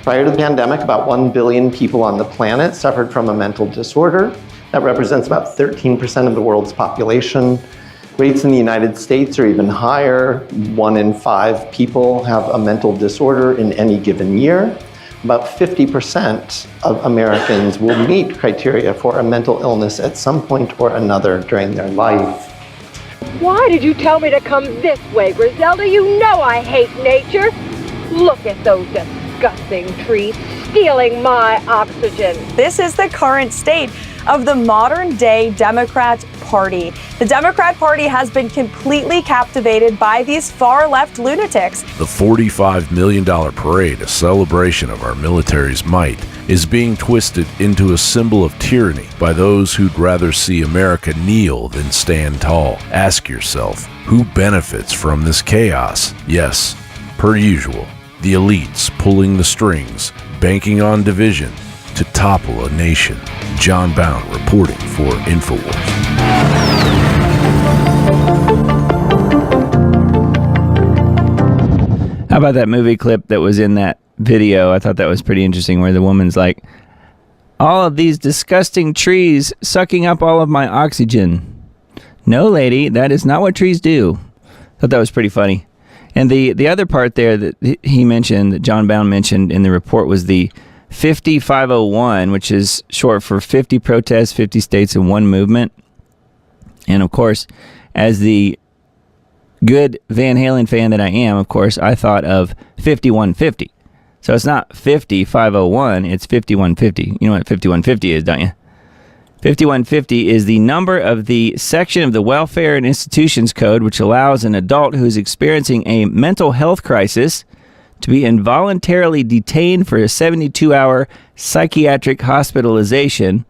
Prior to the pandemic, about 1 billion people on the planet suffered from a mental disorder. That represents about 13% of the world's population. Rates in the United States are even higher. 1 in 5 people have a mental disorder in any given year. About 50% of Americans will meet criteria for a mental illness at some point or another during their life. Why did you tell me to come this way, Griselda? You know I hate nature. Look at those disgusting trees stealing my oxygen. This is the current state of the modern-day Democrat Party. The Democrat Party has been completely captivated by these far-left lunatics. The $45 million parade, a celebration of our military's might, is being twisted into a symbol of tyranny by those who'd rather see America kneel than stand tall. Ask yourself, who benefits from this chaos? Yes, per usual, the elites pulling the strings, banking on division to topple a nation. John Bound reporting for InfoWars. How about that movie clip that was in that video? I thought that was pretty interesting, where the woman's like, all of these disgusting trees sucking up all of my oxygen. No, lady, that is not what trees do. I thought that was pretty funny. And the other part there that he mentioned, that John Bound mentioned in the report, was the 50-501, which is short for 50 protests, 50 states, and one movement. And of course, as the good Van Halen fan that I am, of course, I thought of 5150. So it's not 50-501, it's 5150. You know what 5150 is, don't you? 5150 is the number of the section of the Welfare and Institutions Code which allows an adult who is experiencing a mental health crisis to be involuntarily detained for a 72-hour psychiatric hospitalization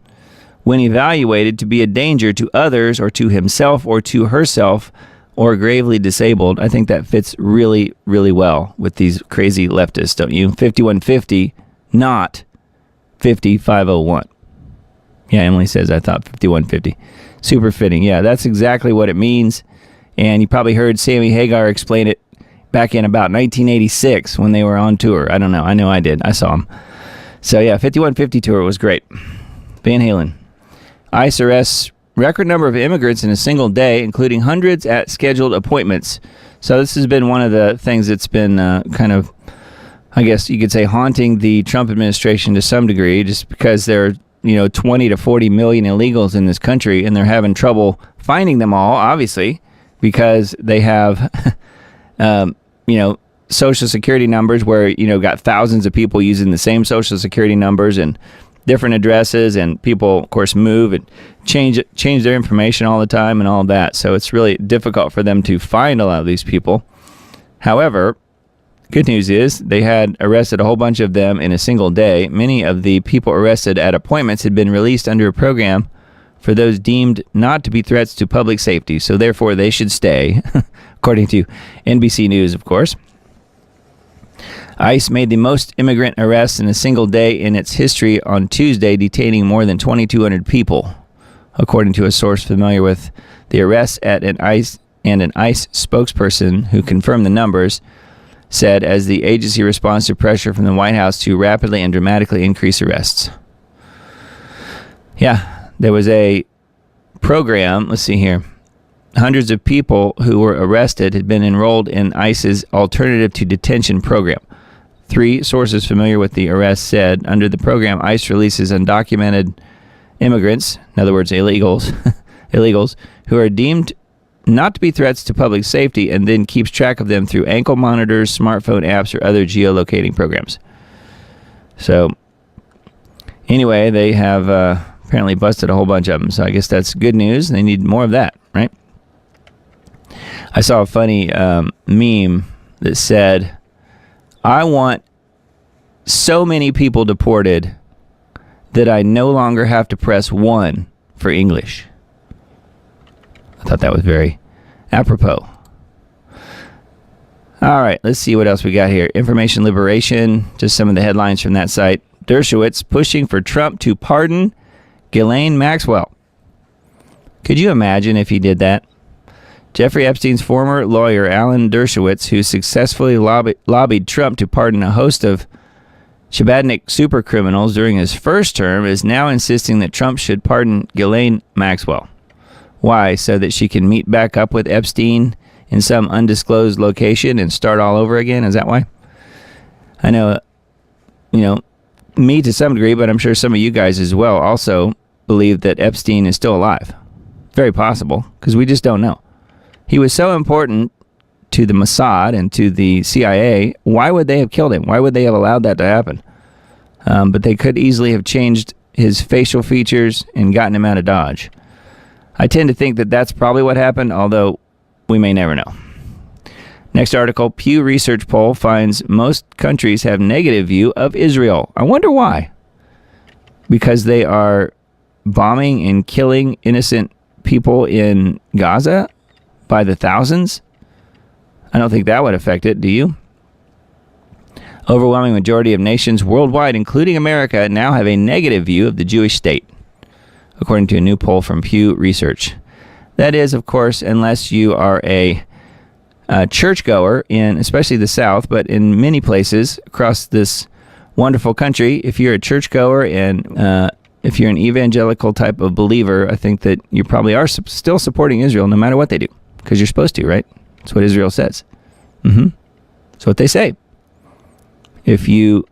when evaluated to be a danger to others or to himself or to herself or gravely disabled. I think that fits really, really well with these crazy leftists, don't you? 5150, not 50-501. Yeah, Emily says, I thought 5150. Super fitting. Yeah, that's exactly what it means. And you probably heard Sammy Hagar explain it back in about 1986 when they were on tour. I don't know. I know I did. I saw them. So yeah, 5150 tour was great. Van Halen. ICE arrests record number of immigrants in a single day, including hundreds at scheduled appointments. So this has been one of the things that's been kind of, I guess you could say, haunting the Trump administration to some degree, just because there are 20 to 40 million illegals in this country, and they're having trouble finding them all, obviously, because they have, social security numbers where, got thousands of people using the same social security numbers and different addresses, and people, of course, move and change their information all the time and all of that. So it's really difficult for them to find a lot of these people. However, good news is they had arrested a whole bunch of them in a single day. Many of the people arrested at appointments had been released under a program for those deemed not to be threats to public safety. So therefore, they should stay, according to NBC News, of course. ICE made the most immigrant arrests in a single day in its history on Tuesday, detaining more than 2,200 people, according to a source familiar with the arrests at an ICE spokesperson who confirmed the numbers, said as the agency responds to pressure from the White House to rapidly and dramatically increase arrests. Yeah, there was a program, let's see here. Hundreds of people who were arrested had been enrolled in ICE's Alternative to Detention program. 3 sources familiar with the arrest said, under the program, ICE releases undocumented immigrants, in other words, illegals, who are deemed not to be threats to public safety, and then keeps track of them through ankle monitors, smartphone apps, or other geolocating programs. So, anyway, they have apparently busted a whole bunch of them. So I guess that's good news. They need more of that, right? I saw a funny meme that said, I want so many people deported that I no longer have to press 1 for English. I thought that was very apropos. All right, let's see what else we got here. Information Liberation, just some of the headlines from that site. Dershowitz pushing for Trump to pardon Ghislaine Maxwell. Could you imagine if he did that? Jeffrey Epstein's former lawyer, Alan Dershowitz, who successfully lobbied Trump to pardon a host of Shabbatnik supercriminals during his first term, is now insisting that Trump should pardon Ghislaine Maxwell. Why? So that she can meet back up with Epstein in some undisclosed location and start all over again? Is that why? I know, me to some degree, but I'm sure some of you guys as well also believe that Epstein is still alive. Very possible, because we just don't know. He was so important to the Mossad and to the CIA. Why would they have killed him? Why would they have allowed that to happen? But they could easily have changed his facial features and gotten him out of Dodge. I tend to think that that's probably what happened, although we may never know. Next article, Pew Research poll finds most countries have negative view of Israel. I wonder why. Because they are bombing and killing innocent people in Gaza by the thousands? I don't think that would affect it, do you? Overwhelming majority of nations worldwide, including America, now have a negative view of the Jewish state, according to a new poll from Pew Research. That is, of course, unless you are a churchgoer in especially the South, but in many places across this wonderful country, if you're a churchgoer and if you're an evangelical type of believer, I think that you probably are still supporting Israel no matter what they do, because you're supposed to, right? That's what Israel says. That's what they say. If you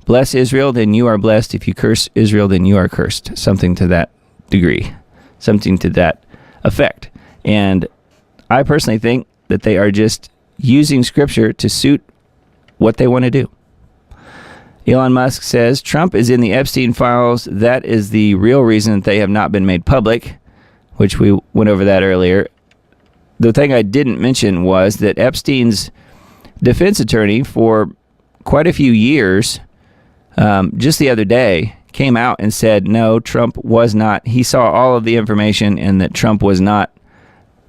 bless Israel, then you are blessed. If you curse Israel, then you are cursed. Something to that degree. Something to that effect. And I personally think that they are just using Scripture to suit what they want to do. Elon Musk says Trump is in the Epstein files. That is the real reason that they have not been made public, which we went over that earlier. The thing I didn't mention was that Epstein's defense attorney for quite a few years, just the other day, came out and said, no, Trump was not. He saw all of the information and that Trump was not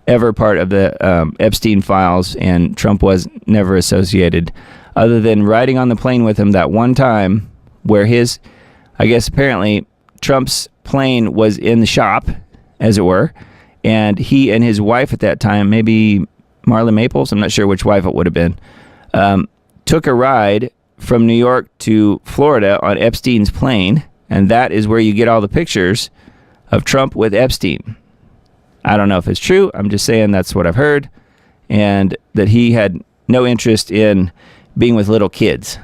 ever part of the Epstein files, and Trump was never associated, other than riding on the plane with him that one time where I guess apparently Trump's plane was in the shop, as it were, and he and his wife at that time, maybe Marla Maples, I'm not sure which wife it would have been, took a ride from New York to Florida on Epstein's plane, and that is where you get all the pictures of Trump with Epstein. I don't know if it's true. I'm just saying that's what I've heard, and that he had no interest in being with little kids.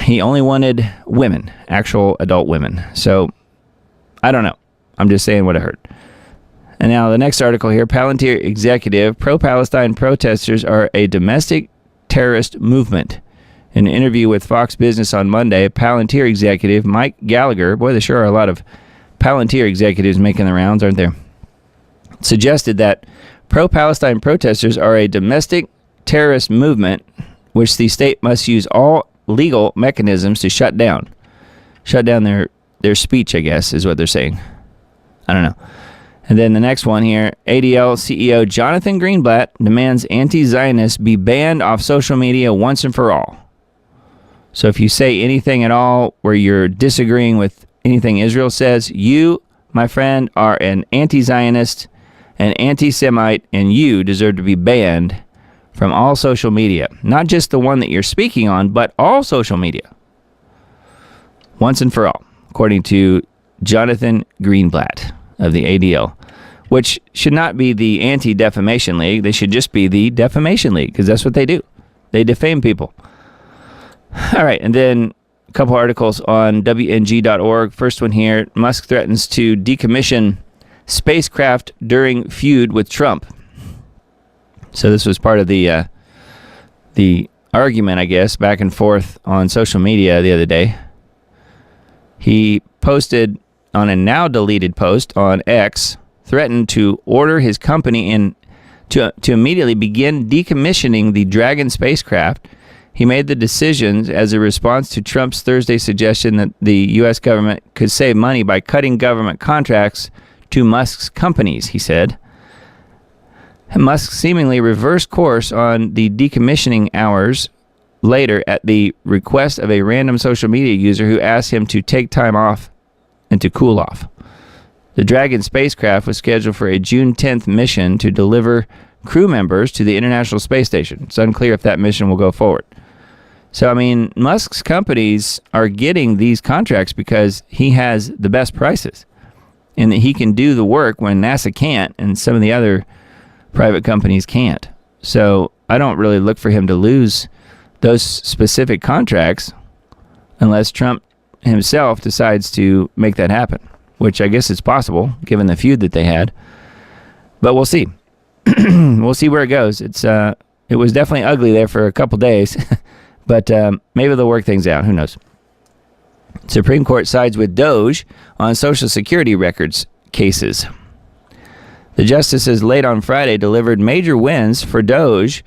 He only wanted women, actual adult women. So I don't know. I'm just saying what I heard. And now the next article here, Palantir executive, pro-Palestine protesters are a domestic terrorist movement. In an interview with Fox Business on Monday, Palantir executive Mike Gallagher, boy, there sure are a lot of Palantir executives making the rounds, aren't there? Suggested that pro-Palestine protesters are a domestic terrorist movement which the state must use all legal mechanisms to shut down. Shut down their speech, I guess, is what they're saying. I don't know. And then the next one here, ADL CEO Jonathan Greenblatt demands anti-Zionists be banned off social media once and for all. So if you say anything at all where you're disagreeing with anything Israel says, you, my friend, are an anti-Zionist, an anti-Semite, and you deserve to be banned from all social media. Not just the one that you're speaking on, but all social media. Once and for all, according to Jonathan Greenblatt of the ADL, which should not be the Anti-Defamation League. They should just be the Defamation League, because that's what they do. They defame people. All right, and then a couple articles on WNG.org. First one here, Musk threatens to decommission spacecraft during feud with Trump. So this was part of the argument, I guess, back and forth on social media the other day. He posted on a now deleted post on X, threatened to order his company to immediately begin decommissioning the Dragon spacecraft. He made the decisions as a response to Trump's Thursday suggestion that the U.S. government could save money by cutting government contracts to Musk's companies, he said. Musk seemingly reversed course on the decommissioning hours later at the request of a random social media user who asked him to take time off and to cool off. The Dragon spacecraft was scheduled for a June 10th mission to deliver crew members to the International Space Station. It's unclear if that mission will go forward. So, I mean, Musk's companies are getting these contracts because he has the best prices and that he can do the work when NASA can't and some of the other private companies can't. So I don't really look for him to lose those specific contracts unless Trump himself decides to make that happen, which I guess is possible given the feud that they had. But we'll see. We'll see where it goes. It was definitely ugly there for a couple days, but maybe they'll work things out. Who knows? Supreme Court sides with Doge on Social Security records cases. The justices late on Friday delivered major wins for Doge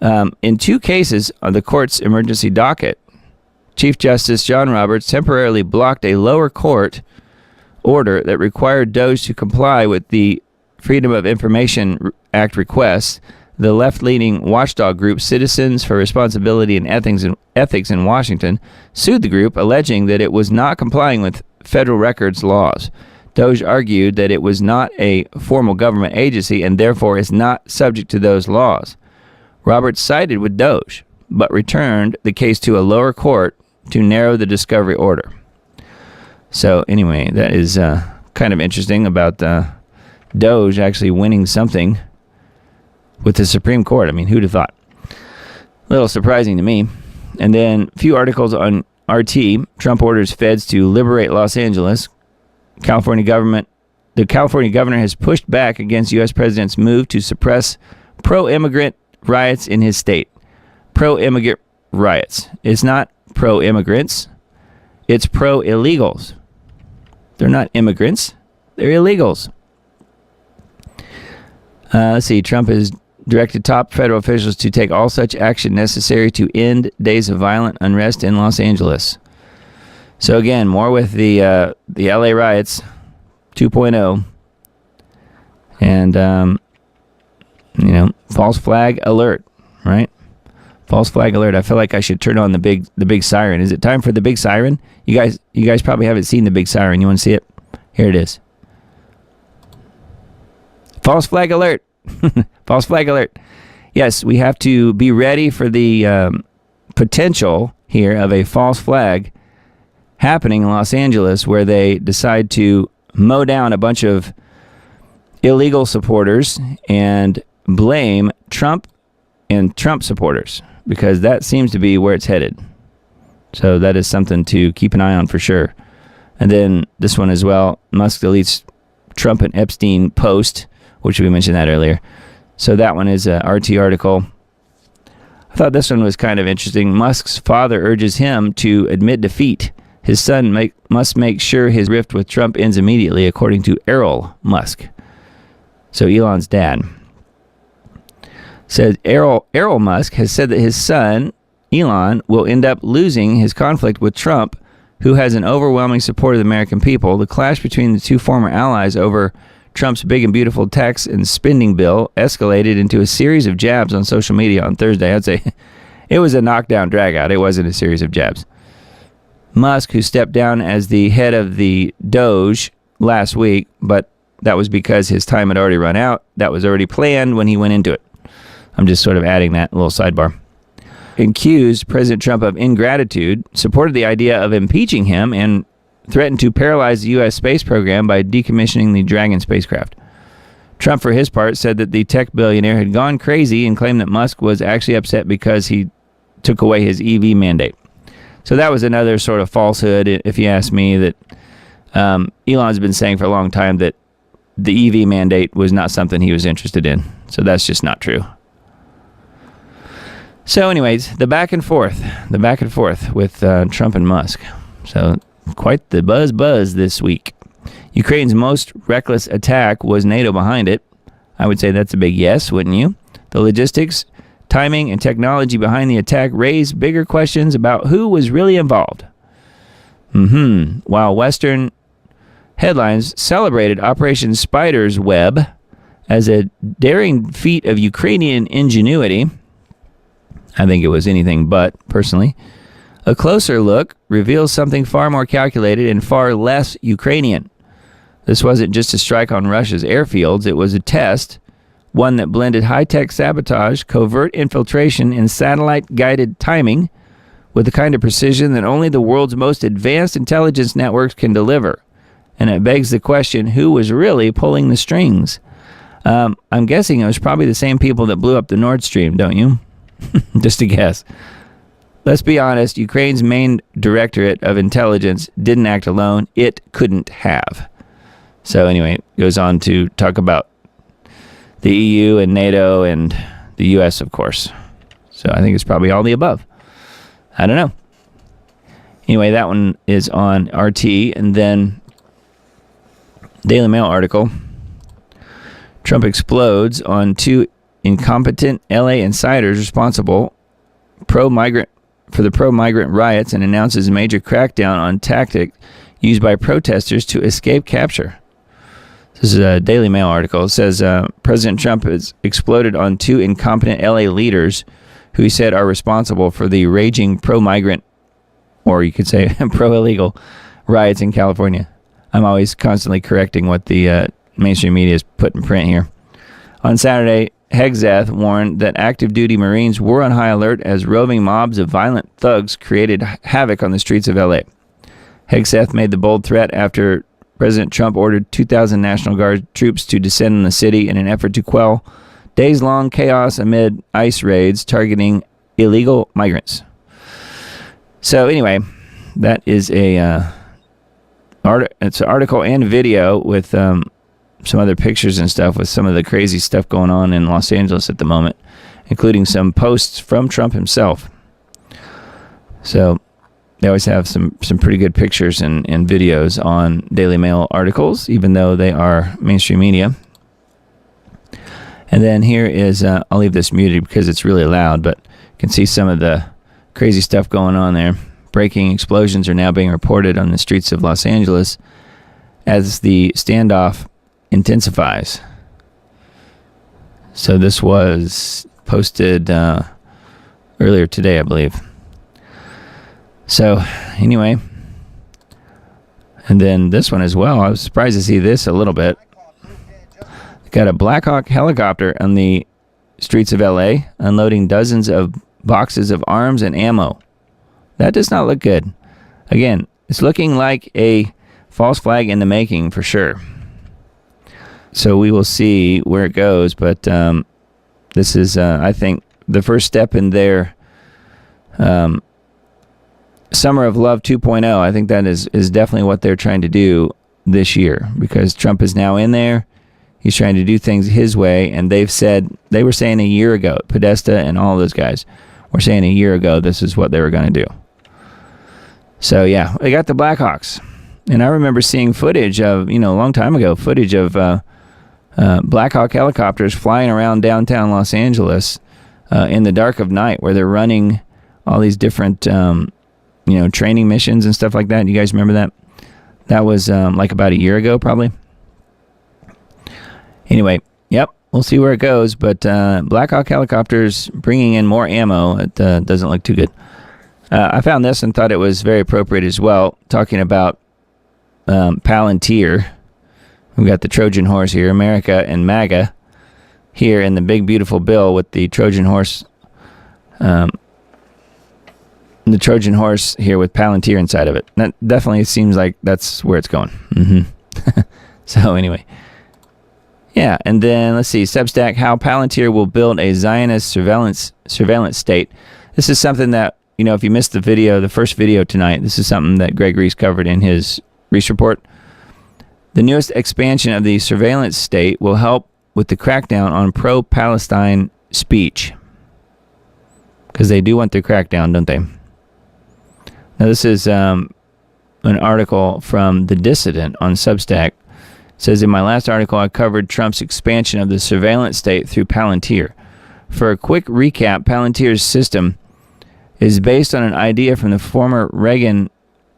in two cases on the court's emergency docket. Chief Justice John Roberts temporarily blocked a lower court order that required Doge to comply with the Freedom of Information Act requests. The left-leaning watchdog group Citizens for Responsibility and Ethics in Washington sued the group, alleging that it was not complying with federal records laws. Doge argued that it was not a formal government agency and therefore is not subject to those laws. Roberts sided with Doge, but returned the case to a lower court to narrow the discovery order. So anyway, that is kind of interesting about Doge actually winning something with the Supreme Court. I mean, who'd have thought? A little surprising to me. And then a few articles on RT. Trump orders feds to liberate Los Angeles. The California governor has pushed back against U.S. president's move to suppress pro-immigrant riots in his state. Pro-immigrant riots. It's not pro-immigrants. It's pro-illegals. They're not immigrants. They're illegals. Let's see. Trump has directed top federal officials to take all such action necessary to end days of violent unrest in Los Angeles. So again, more with the LA riots 2.0. And, false flag alert, right? False flag alert. I feel like I should turn on the big siren. Is it time for the big siren? You guys probably haven't seen the big siren. You want to see it? Here it is. False flag alert. False flag alert. Yes, we have to be ready for the potential here of a false flag happening in Los Angeles where they decide to mow down a bunch of illegal supporters and blame Trump and Trump supporters, because that seems to be where it's headed. So that is something to keep an eye on for sure. And then this one as well, Musk deletes Trump and Epstein post, which we mentioned that earlier. So that one is a RT article. I thought this one was kind of interesting. Musk's father urges him to admit defeat. His son must make sure his rift with Trump ends immediately, according to Errol Musk. So Elon's dad. Said Errol Musk has said that his son, Elon, will end up losing his conflict with Trump, who has an overwhelming support of the American people. The clash between the two former allies over Trump's big and beautiful tax and spending bill escalated into a series of jabs on social media on Thursday. I'd say it was a knockdown dragout. It wasn't a series of jabs. Musk, who stepped down as the head of the Doge last week, but that was because his time had already run out. That was already planned when he went into it. I'm just sort of adding that little sidebar. Accused President Trump of ingratitude, supported the idea of impeaching him, and threatened to paralyze the U.S. space program by decommissioning the Dragon spacecraft. Trump, for his part, said that the tech billionaire had gone crazy and claimed that Musk was actually upset because he took away his EV mandate. So that was another sort of falsehood, if you ask me, that Elon's been saying for a long time that the EV mandate was not something he was interested in. So that's just not true. So anyways, the back and forth with Trump and Musk. So quite the buzz this week. Ukraine's most reckless attack, was NATO behind it? I would say that's a big yes, wouldn't you? The logistics, timing, and technology behind the attack raise bigger questions about who was really involved. While Western headlines celebrated Operation Spider's Web as a daring feat of Ukrainian ingenuity, I think it was anything but, personally. A closer look reveals something far more calculated and far less Ukrainian. This wasn't just a strike on Russia's airfields, it was a test, one that blended high-tech sabotage, covert infiltration, and satellite-guided timing with the kind of precision that only the world's most advanced intelligence networks can deliver. And it begs the question, who was really pulling the strings? I'm guessing it was probably the same people that blew up the Nord Stream, don't you? Just a guess. Let's be honest, Ukraine's main directorate of intelligence didn't act alone. It couldn't have. So anyway, it goes on to talk about the EU and NATO and the US, of course. So I think it's probably all the above. I don't know. Anyway, that one is on RT. And then Daily Mail article. Trump explodes on two incompetent LA insiders responsible for the pro-migrant riots and announces a major crackdown on tactic used by protesters to escape capture. This is a Daily Mail article. It says President Trump has exploded on two incompetent LA leaders who he said are responsible for the raging pro-migrant, or you could say pro-illegal, riots in California. I'm always constantly correcting what the mainstream media has put in print here. On Saturday, Hegseth warned that active duty Marines were on high alert as roving mobs of violent thugs created havoc on the streets of LA. Hegseth made the bold threat after President Trump ordered 2,000 National Guard troops to descend on the city in an effort to quell days-long chaos amid ICE raids targeting illegal migrants. So anyway, that is it's an article and video with some other pictures and stuff with some of the crazy stuff going on in Los Angeles at the moment, including some posts from Trump himself. So they always have some pretty good pictures and videos on Daily Mail articles, even though they are mainstream media. And then here is, I'll leave this muted because it's really loud, but you can see some of the crazy stuff going on there. Breaking explosions are now being reported on the streets of Los Angeles as the standoff intensifies. So this was posted earlier today, I believe. So anyway, and then this one as well. I was surprised to see this a little bit. Got a Black Hawk helicopter on the streets of LA unloading dozens of boxes of arms and ammo. That does not look good. Again, it's looking like a false flag in the making for sure. So we will see where it goes, but this is, I think, the first step in their Summer of Love 2.0. I think that is definitely what they're trying to do. this year because Trump is now in there. He's trying to do things his way, and they were saying a year ago, Podesta and all those guys were saying a year ago this is what they were going to do. So yeah, they got the Blackhawks. And I remember seeing footage of, a long time ago, footage of Black Hawk helicopters flying around downtown Los Angeles in the dark of night where they're running all these different, training missions and stuff like that. You guys remember that? That was like about a year ago, probably. Anyway, yep, we'll see where it goes. But Black Hawk helicopters bringing in more ammo, it doesn't look too good. I found this and thought it was very appropriate as well, talking about Palantir. We've got the Trojan horse here, America and MAGA here in the big beautiful bill with the Trojan horse here with Palantir inside of it. That definitely seems like that's where it's going. So anyway, yeah, and then let's see, Substack, how Palantir will build a Zionist surveillance state. This is something that, if you missed the first video tonight, this is something that Greg Reese covered in his Reese report. The newest expansion of the surveillance state will help with the crackdown on pro-Palestine speech. Because they do want their crackdown, don't they? Now this is an article from The Dissident on Substack. It says, in my last article, I covered Trump's expansion of the surveillance state through Palantir. For a quick recap, Palantir's system is based on an idea from the former Reagan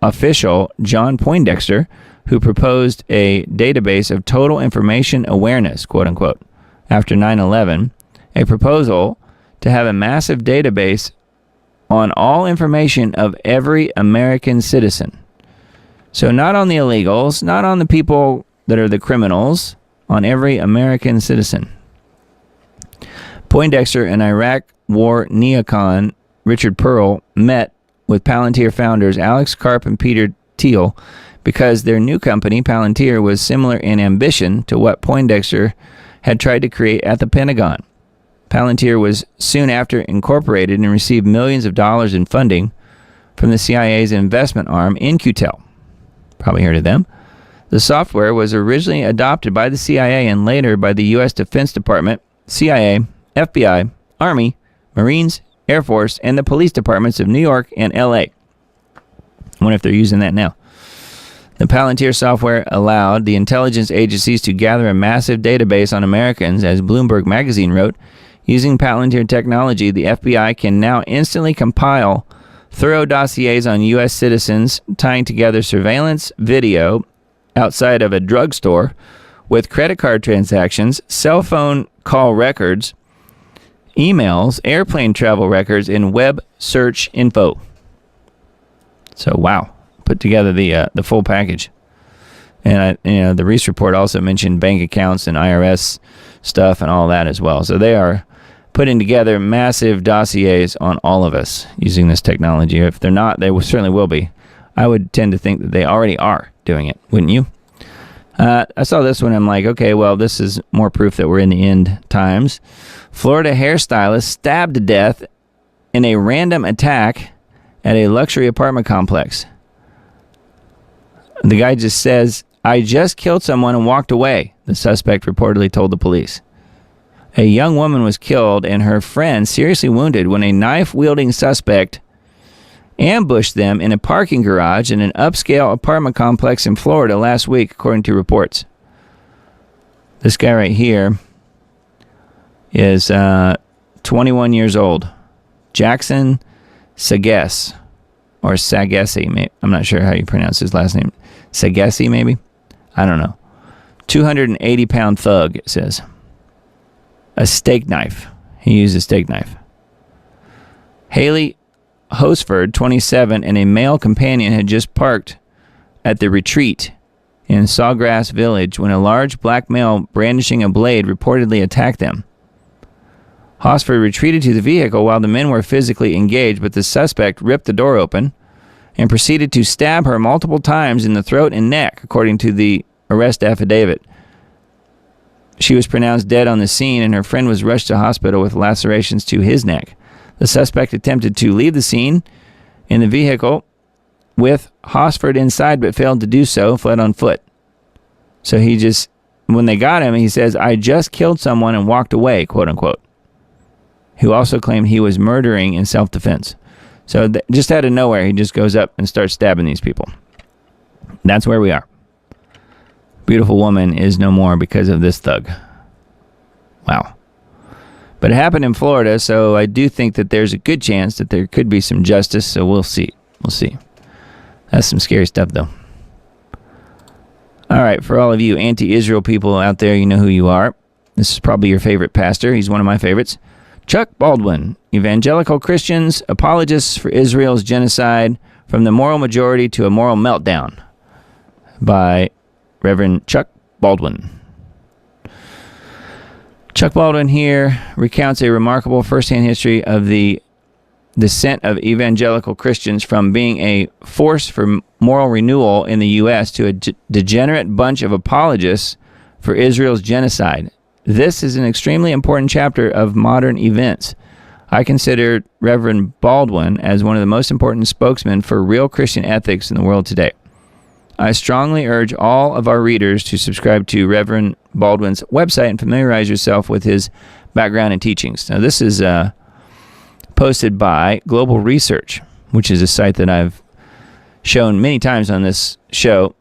official John Poindexter, who proposed a database of total information awareness, quote unquote, after 9/11, a proposal to have a massive database on all information of every American citizen. So not on the illegals, not on the people that are the criminals, on every American citizen. Poindexter and Iraq War neocon Richard Pearl met with Palantir founders Alex Karp and Peter Thiel because their new company, Palantir, was similar in ambition to what Poindexter had tried to create at the Pentagon. Palantir was soon after incorporated and received millions of dollars in funding from the CIA's investment arm, InQtel. Probably heard of them. The software was originally adopted by the CIA and later by the U.S. Defense Department, CIA, FBI, Army, Marines, Air Force, and the police departments of New York and L.A. I wonder if they're using that now. The Palantir software allowed the intelligence agencies to gather a massive database on Americans, as Bloomberg magazine wrote. Using Palantir technology, the FBI can now instantly compile thorough dossiers on U.S. citizens, tying together surveillance video outside of a drugstore with credit card transactions, cell phone call records, emails, airplane travel records, and web search info. So, wow. Put together the full package. And the Reese report also mentioned bank accounts and IRS stuff and all that as well. So they are putting together massive dossiers on all of us using this technology. If they're not, they certainly will be. I would tend to think that they already are doing it, wouldn't you? I saw this one. I'm like, okay, well, this is more proof that we're in the end times. Florida hairstylist stabbed to death in a random attack at a luxury apartment complex. The guy just says, I just killed someone and walked away, the suspect reportedly told the police. A young woman was killed and her friend seriously wounded when a knife-wielding suspect ambushed them in a parking garage in an upscale apartment complex in Florida last week, according to reports. This guy right here is 21 years old. Jackson Sagesse, or Sagesse. I'm not sure how you pronounce his last name. Sagesse, maybe? I don't know. 280-pound thug, it says. A steak knife. He used a steak knife. Haley Hosford, 27, and a male companion had just parked at the retreat in Sawgrass Village when a large black male brandishing a blade reportedly attacked them. Hosford retreated to the vehicle while the men were physically engaged, but the suspect ripped the door open and proceeded to stab her multiple times in the throat and neck, according to the arrest affidavit. She was pronounced dead on the scene, and her friend was rushed to hospital with lacerations to his neck. The suspect attempted to leave the scene in the vehicle with Hosford inside, but failed to do so, fled on foot. So he just, when they got him, he says, I just killed someone and walked away, quote unquote. Who also claimed he was murdering in self-defense. So just out of nowhere, he just goes up and starts stabbing these people. That's where we are. Beautiful woman is no more because of this thug. Wow. But it happened in Florida, so I do think that there's a good chance that there could be some justice, so we'll see. We'll see. That's some scary stuff, though. All right, for all of you anti-Israel people out there, you know who you are. This is probably your favorite pastor. He's one of my favorites. Chuck Baldwin, Evangelical Christians, Apologists for Israel's Genocide, From the Moral Majority to a Moral Meltdown, by Reverend Chuck Baldwin. Chuck Baldwin here recounts a remarkable firsthand history of the descent of evangelical Christians from being a force for moral renewal in the U.S. to a degenerate bunch of apologists for Israel's genocide. This is an extremely important chapter of modern events. I consider Reverend Baldwin as one of the most important spokesmen for real Christian ethics in the world today. I strongly urge all of our readers to subscribe to Reverend Baldwin's website and familiarize yourself with his background and teachings. Now, this is posted by Global Research, which is a site that I've shown many times on this show.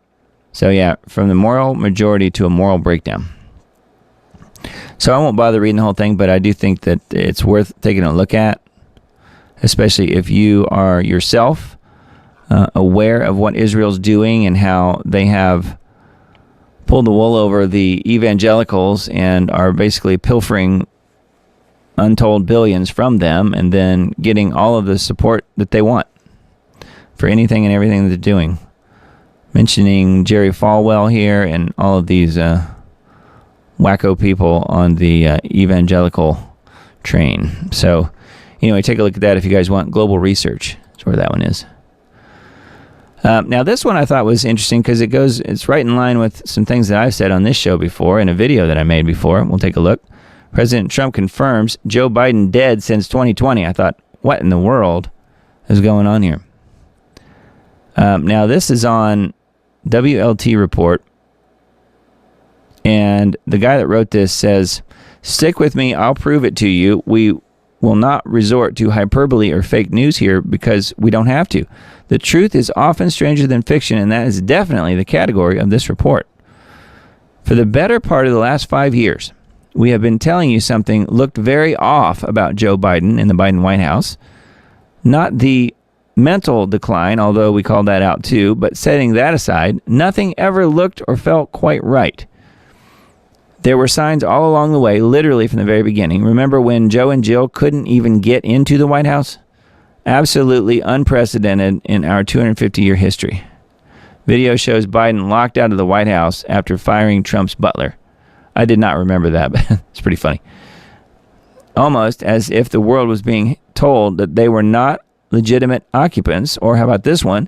So, yeah, from the moral majority to a moral breakdown. So I won't bother reading the whole thing, but I do think that it's worth taking a look at, especially if you are yourself aware of what Israel's doing and how they have pulled the wool over the evangelicals and are basically pilfering untold billions from them and then getting all of the support that they want for anything and everything that they're doing. Mentioning Jerry Falwell here and all of these wacko people on the evangelical train. So, anyway, take a look at that if you guys want. Global Research is where that one is. Now, this one I thought was interesting because it's right in line with some things that I've said on this show before in a video that I made before. We'll take a look. President Trump confirms Joe Biden dead since 2020. I thought, what in the world is going on here? Now, this is on WLT Report. And the guy that wrote this says, stick with me, I'll prove it to you. We will not resort to hyperbole or fake news here because we don't have to. The truth is often stranger than fiction, and that is definitely the category of this report. For the better part of the last 5 years, we have been telling you something looked very off about Joe Biden in the Biden White House. Not the mental decline, although we called that out too, but setting that aside, nothing ever looked or felt quite right. There were signs all along the way, literally from the very beginning. Remember when Joe and Jill couldn't even get into the White House? Absolutely unprecedented in our 250-year history. Video shows Biden locked out of the White House after firing Trump's butler. I did not remember that, but it's pretty funny. Almost as if the world was being told that they were not legitimate occupants, or how about this one?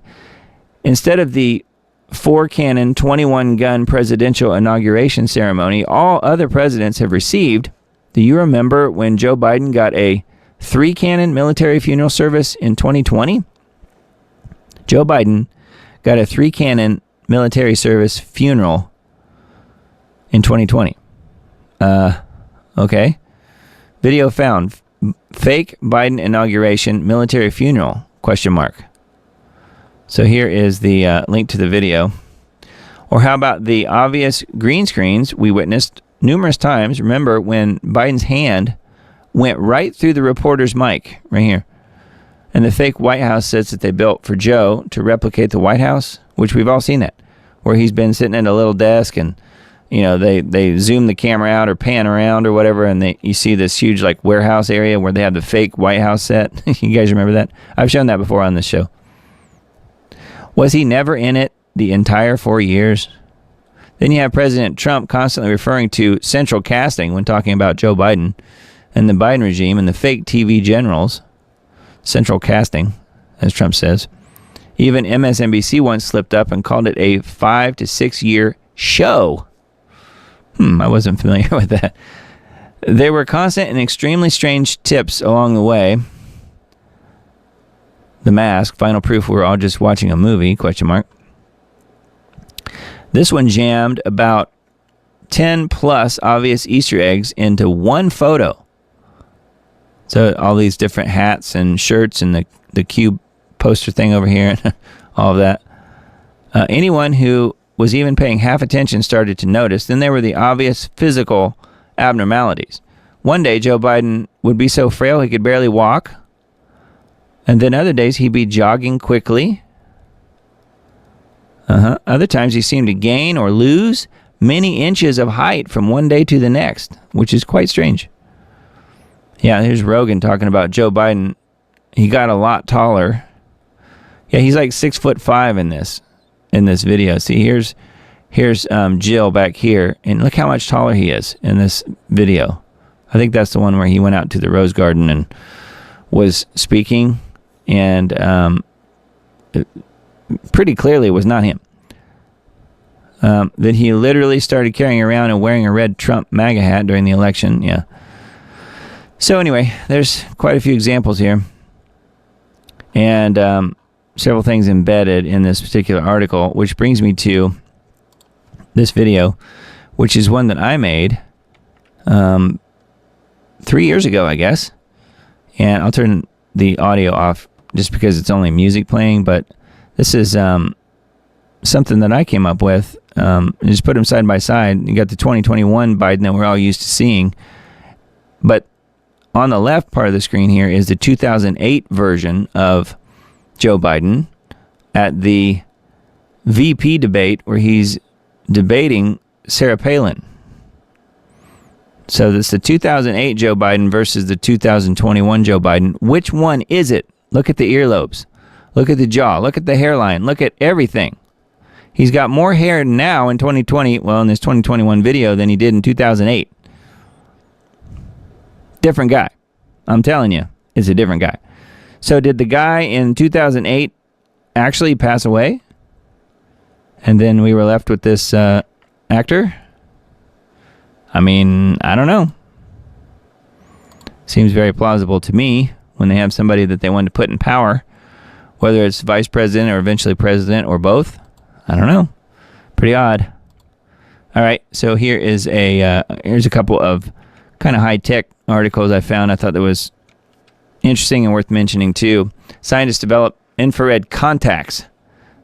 Instead of the 4-cannon, 21-gun presidential inauguration ceremony all other presidents have received, do you remember when Joe Biden got a 3-cannon military funeral service in 2020? Joe Biden got a 3-cannon military service funeral in 2020. Okay. Video found. Fake Biden inauguration military funeral, ? So here is the link to the video. Or how about the obvious green screens we witnessed numerous times? Remember when Biden's hand went right through the reporter's mic, right here. And the fake White House sets that they built for Joe to replicate the White House, which we've all seen that, where he's been sitting at a little desk and, you know, they zoom the camera out or pan around or whatever, and you see this huge like warehouse area where they have the fake White House set. You guys remember that? I've shown that before on this show. Was he never in it the entire 4 years? Then you have President Trump constantly referring to central casting when talking about Joe Biden and the Biden regime and the fake TV generals. Central casting, as Trump says. Even MSNBC once slipped up and called it a 5 to 6 year show. I wasn't familiar with that. There were constant and extremely strange tips along the way. The Mask, final proof we're all just watching a movie, ? This one jammed about 10 plus obvious Easter eggs into one photo. So all these different hats and shirts and the cube poster thing over here, all of that. Anyone who was even paying half attention started to notice. Then there were the obvious physical abnormalities. One day, Joe Biden would be so frail he could barely walk. And then other days, he'd be jogging quickly. Other times, he seemed to gain or lose many inches of height from one day to the next, which is quite strange. Yeah, here's Rogan talking about Joe Biden. He got a lot taller. Yeah, he's like 6'5" in this video. See, here's Jill back here, and look how much taller he is in this video. I think that's the one where he went out to the Rose Garden and was speaking, and pretty clearly it was not him. Then he literally started carrying around and wearing a red Trump MAGA hat during the election. Yeah. So anyway, there's quite a few examples here, and several things embedded in this particular article, which brings me to this video, which is one that I made 3 years ago, I guess. And I'll turn the audio off just because it's only music playing, but this is something that I came up with. Just put them side by side. You got the 2021 Biden that we're all used to seeing, but on the left part of the screen here is the 2008 version of Joe Biden at the VP debate where he's debating Sarah Palin. So this is the 2008 Joe Biden versus the 2021 Joe Biden. Which one is it? Look at the earlobes. Look at the jaw. Look at the hairline. Look at everything. He's got more hair now in 2020, well, in this 2021 video than he did in 2008. Different guy. I'm telling you, it's a different guy. So did the guy in 2008 actually pass away? And then we were left with this actor? I mean, I don't know. Seems very plausible to me when they have somebody that they want to put in power, whether it's vice president or eventually president or both. I don't know. Pretty odd. All right, so here's a couple of kind of high-tech articles I found. I thought that was interesting and worth mentioning too. Scientists develop infrared contacts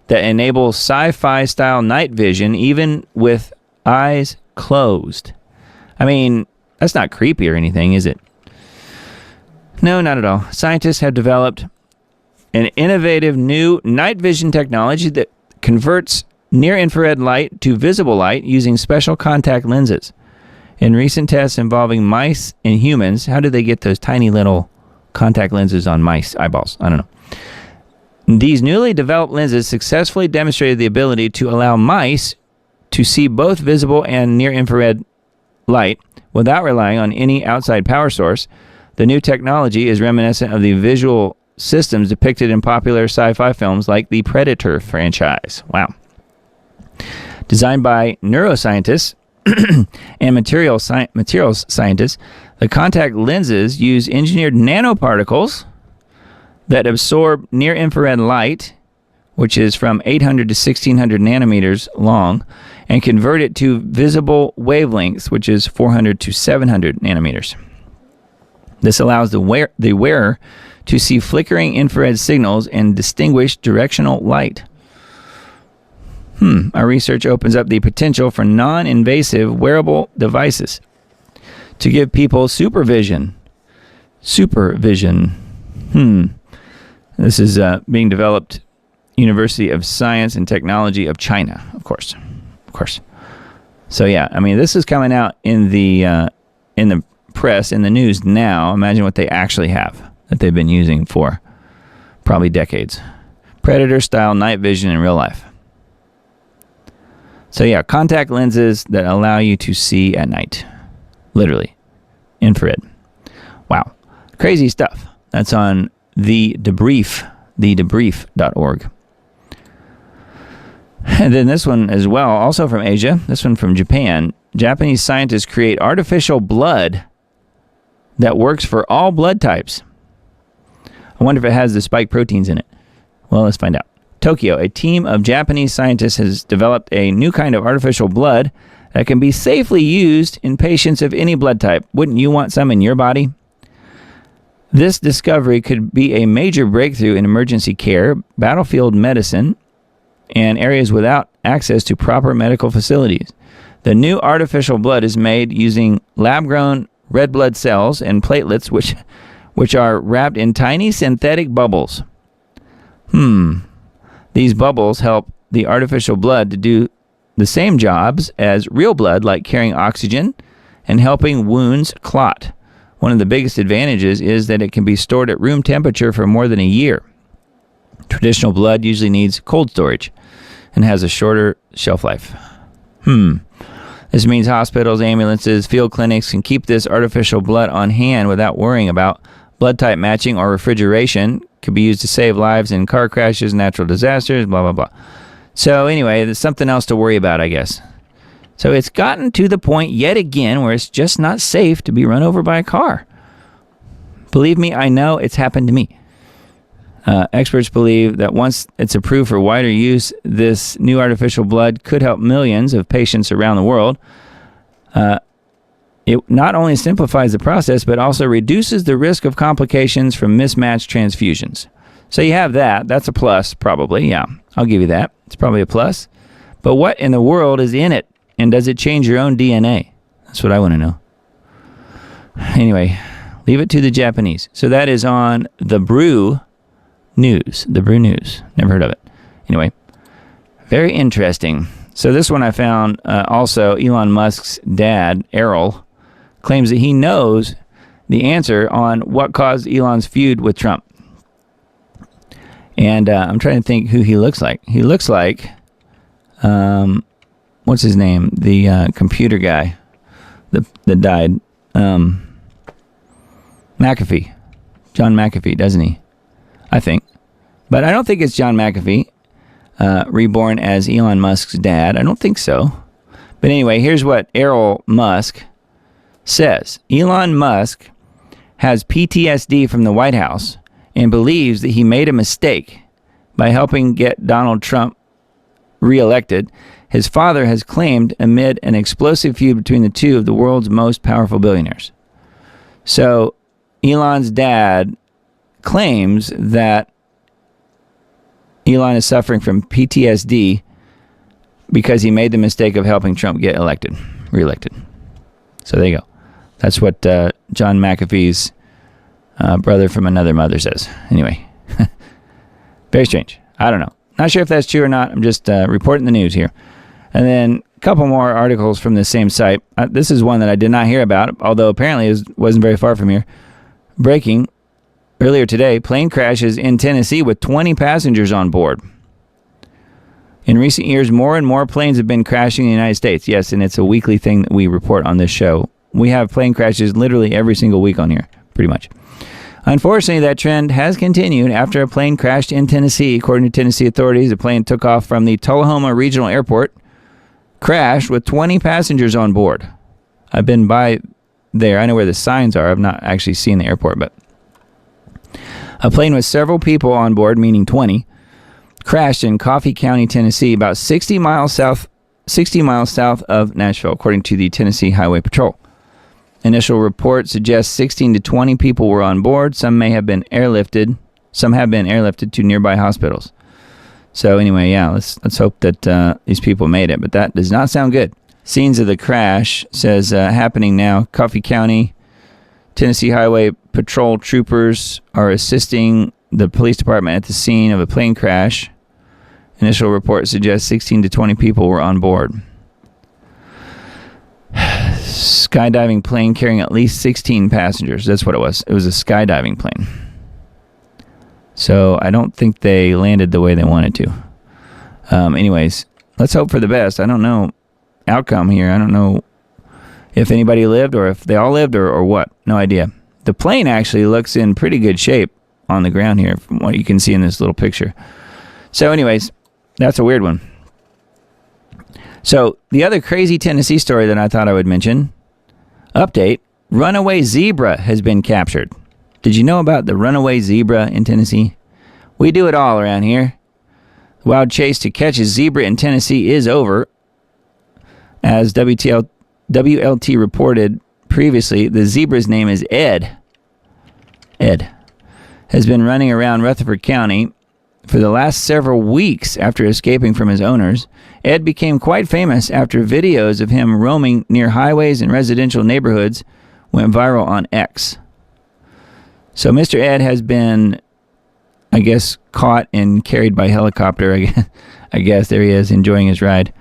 that enable sci-fi style night vision even with eyes closed. I mean, that's not creepy or anything, is it? No, not at all. Scientists have developed an innovative new night vision technology that converts near-infrared light to visible light using special contact lenses. In recent tests involving mice and humans, how did they get those tiny little contact lenses on mice eyeballs? I don't know. These newly developed lenses successfully demonstrated the ability to allow mice to see both visible and near-infrared light without relying on any outside power source. The new technology is reminiscent of the visual systems depicted in popular sci-fi films like the Predator franchise. Wow. Designed by neuroscientists and materials scientists, the contact lenses use engineered nanoparticles that absorb near-infrared light, which is from 800 to 1600 nanometers long, and convert it to visible wavelengths, which is 400 to 700 nanometers. This allows the wearer to see flickering infrared signals and distinguish directional light. Our research opens up the potential for non-invasive wearable devices to give people supervision. This is being developed University of Science and Technology of China, of course. So yeah, I mean, this is coming out in the press, in the news now. Imagine what they actually have that they've been using for probably decades. Predator-style night vision in real life. So yeah, contact lenses that allow you to see at night. Literally. Infrared. Wow. Crazy stuff. That's on thedebrief.org. And then this one as well, also from Asia. This one from Japan. Japanese scientists create artificial blood that works for all blood types. I wonder if it has the spike proteins in it. Well, let's find out. Tokyo, a team of Japanese scientists has developed a new kind of artificial blood that can be safely used in patients of any blood type. Wouldn't you want some in your body? This discovery could be a major breakthrough in emergency care, battlefield medicine, and areas without access to proper medical facilities. The new artificial blood is made using lab-grown red blood cells and platelets, which are wrapped in tiny synthetic bubbles. These bubbles help the artificial blood to do the same jobs as real blood, like carrying oxygen and helping wounds clot. One of the biggest advantages is that it can be stored at room temperature for more than a year. Traditional blood usually needs cold storage and has a shorter shelf life. This means hospitals, ambulances, field clinics can keep this artificial blood on hand without worrying about blood type matching or refrigeration. Could be used to save lives in car crashes, natural disasters, blah, blah, blah. So anyway, there's something else to worry about, I guess. So it's gotten to the point yet again where it's just not safe to be run over by a car. Believe me, I know it's happened to me. Experts believe that once it's approved for wider use, this new artificial blood could help millions of patients around the world. It not only simplifies the process, but also reduces the risk of complications from mismatched transfusions. So you have that. That's a plus, probably. Yeah, I'll give you that. It's probably a plus. But what in the world is in it? And does it change your own DNA? That's what I want to know. Anyway, leave it to the Japanese. So that is on the Brew News. The Brew News. Never heard of it. Anyway, very interesting. So this one I found also, Elon Musk's dad, Errol, claims that he knows the answer on what caused Elon's feud with Trump. And I'm trying to think who he looks like. He looks like, what's his name? The computer guy that died. McAfee. John McAfee, doesn't he? I think. But I don't think it's John McAfee, reborn as Elon Musk's dad. I don't think so. But anyway, here's what Errol Musk says. Elon Musk has PTSD from the White House and believes that he made a mistake by helping get Donald Trump reelected. His father has claimed amid an explosive feud between the two of the world's most powerful billionaires. So Elon's dad claims that Elon is suffering from PTSD because he made the mistake of helping Trump get reelected. So there you go. That's what John McAfee's brother from another mother says. Anyway, very strange. I don't know. Not sure if that's true or not. I'm just reporting the news here. And then a couple more articles from the same site. This is one that I did not hear about, although apparently it wasn't very far from here. Breaking. Earlier today, plane crashes in Tennessee with 20 passengers on board. In recent years, more and more planes have been crashing in the United States. Yes, and it's a weekly thing that we report on this show. We have plane crashes literally every single week on here, pretty much. Unfortunately, that trend has continued after a plane crashed in Tennessee. According to Tennessee authorities, the plane took off from the Tullahoma Regional Airport, crashed with 20 passengers on board. I've been by there. I know where the signs are. I've not actually seen the airport, but a plane with several people on board, meaning 20, crashed in Coffee County, Tennessee, about 60 miles south of Nashville, according to the Tennessee Highway Patrol. Initial reports suggest 16 to 20 people were on board. Some have been airlifted to nearby hospitals. So anyway, yeah, let's hope that these people made it, but that does not sound good. Scenes of the crash says happening now. Coffee County, Tennessee Highway Patrol troopers are assisting the police department at the scene of a plane crash. Initial reports suggest 16 to 20 people were on board. Skydiving plane carrying at least 16 passengers. That's what it was. It was a skydiving plane. So I don't think they landed the way they wanted to. Anyways, let's hope for the best. I don't know outcome here. I don't know if anybody lived or if they all lived or what. No idea. The plane actually looks in pretty good shape on the ground here from what you can see in this little picture. So anyways, that's a weird one. So the other crazy Tennessee story that I thought I would mention, update, runaway zebra has been captured. Did you know about the runaway zebra in Tennessee? We do it all around here. wild chase to catch a zebra in Tennessee is over. As WLT reported previously, the zebra's name is Ed. Ed has been running around Rutherford County for the last several weeks after escaping from his owners. Ed became quite famous after videos of him roaming near highways and residential neighborhoods went viral on X. So Mr. Ed has been, I guess, caught and carried by helicopter. I guess there he is, enjoying his ride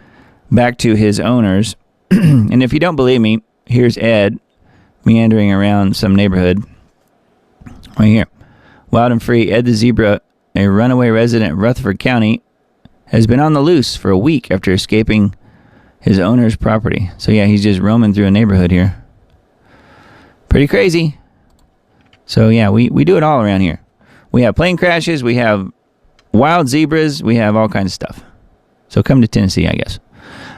back to his owners. And if you don't believe me, here's Ed meandering around some neighborhood. Right here. Wild and free, Ed the zebra, a runaway resident of Rutherford County, has been on the loose for a week after escaping his owner's property. So yeah, he's just roaming through a neighborhood here. Pretty crazy. So yeah, we do it all around here. We have plane crashes, we have wild zebras, we have all kinds of stuff. So come to Tennessee, I guess.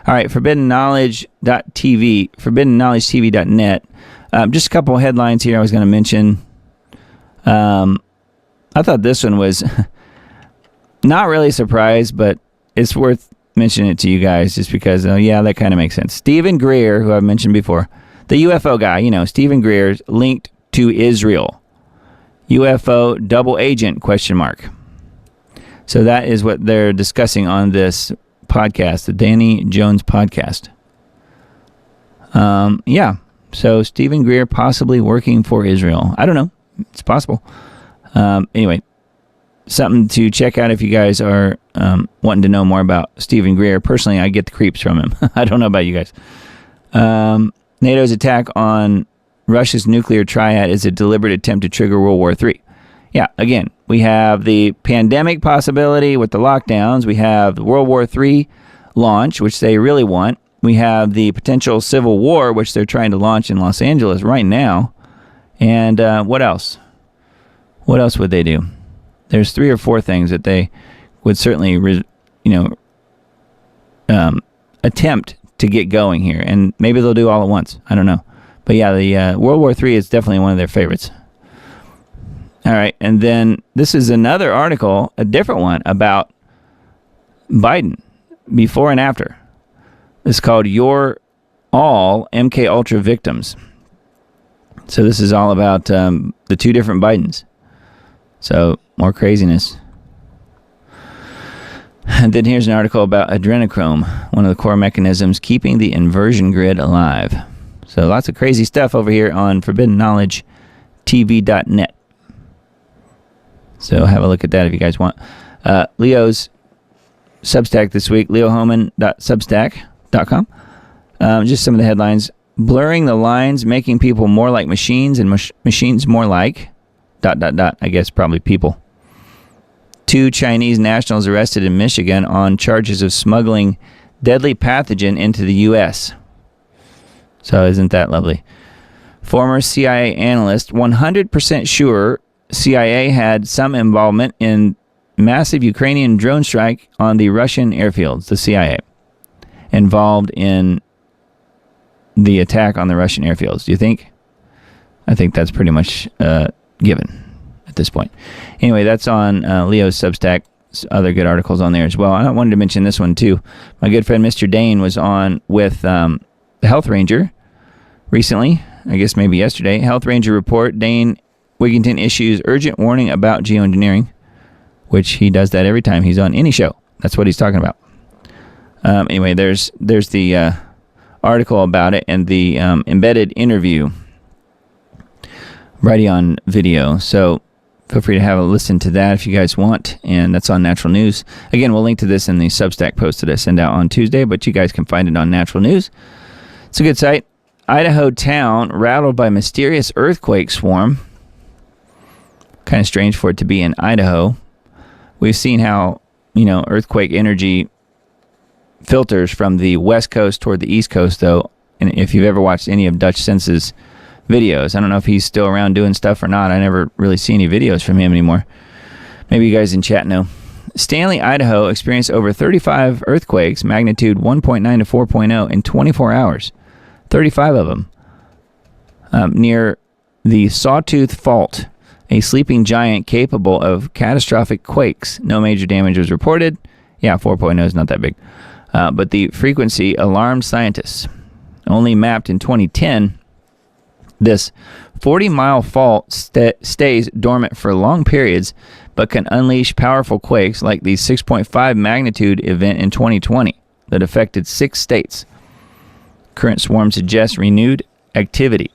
All right, ForbiddenKnowledge.tv, ForbiddenKnowledgeTV.net. Just a couple of headlines here I was going to mention. I thought this one was not really surprised, but it's worth mentioning it to you guys just because, yeah, that kind of makes sense. Stephen Greer, who I've mentioned before, the UFO guy, Stephen Greer, linked to Israel. UFO double agent, ? So that is what they're discussing on this podcast, the Danny Jones podcast. Yeah. So Stephen Greer possibly working for Israel. I don't know. It's possible. Anyway, something to check out if you guys are wanting to know more about Stephen Greer. Personally, I get the creeps from him. I don't know about you guys. NATO's attack on Russia's nuclear triad is a deliberate attempt to trigger World War III. Yeah, again, we have the pandemic possibility with the lockdowns. We have the World War III launch, which they really want. We have the potential civil war, which they're trying to launch in Los Angeles right now. And what else? What else would they do? There's 3 or 4 things that they would certainly, attempt to get going here. And maybe they'll do all at once. I don't know. But yeah, the World War III is definitely one of their favorites. All right, and then this is another article, a different one, about Biden, before and after. It's called You're All MK Ultra Victims. So this is all about the 2 different Bidens. So more craziness. And then here's an article about adrenochrome, one of the core mechanisms keeping the inversion grid alive. So lots of crazy stuff over here on ForbiddenKnowledgeTV.net. So have a look at that if you guys want. Leo's Substack this week, leohoman.substack.com. Just some of the headlines. Blurring the lines, making people more like machines and machines more like... ... I guess probably people. 2 Chinese nationals arrested in Michigan on charges of smuggling deadly pathogen into the U.S. So isn't that lovely? Former CIA analyst, 100% sure CIA had some involvement in massive Ukrainian drone strike on the Russian airfields. The CIA involved in the attack on the Russian airfields. Do you think? I think that's pretty much given at this point. Anyway, that's on Leo's Substack. Other good articles on there as well. I wanted to mention this one too. My good friend Mr. Dane was on with the Health Ranger recently. I guess maybe yesterday. Health Ranger report. Dane Wigington issues urgent warning about geoengineering, which he does that every time he's on any show. That's what he's talking about. Anyway, there's the article about it and the embedded interview right on video. So feel free to have a listen to that if you guys want. And that's on Natural News. Again, we'll link to this in the Substack post that I send out on Tuesday, but you guys can find it on Natural News. It's a good site. Idaho town rattled by mysterious earthquake swarm. Kind of strange for it to be in Idaho. We've seen how, earthquake energy filters from the west coast toward the east coast, though. And if you've ever watched any of Dutch Sense's videos, I don't know if he's still around doing stuff or not. I never really see any videos from him anymore. Maybe you guys in chat know. Stanley, Idaho experienced over 35 earthquakes, magnitude 1.9 to 4.0 in 24 hours. 35 of them. Near the Sawtooth Fault, a sleeping giant capable of catastrophic quakes. No major damage was reported, Yeah, 4.0 is not that big. But the frequency alarmed scientists. Only mapped in 2010, this 40-mile fault stays dormant for long periods, but can unleash powerful quakes like the 6.5 magnitude event in 2020 that affected 6 states. Current swarm suggests renewed activity.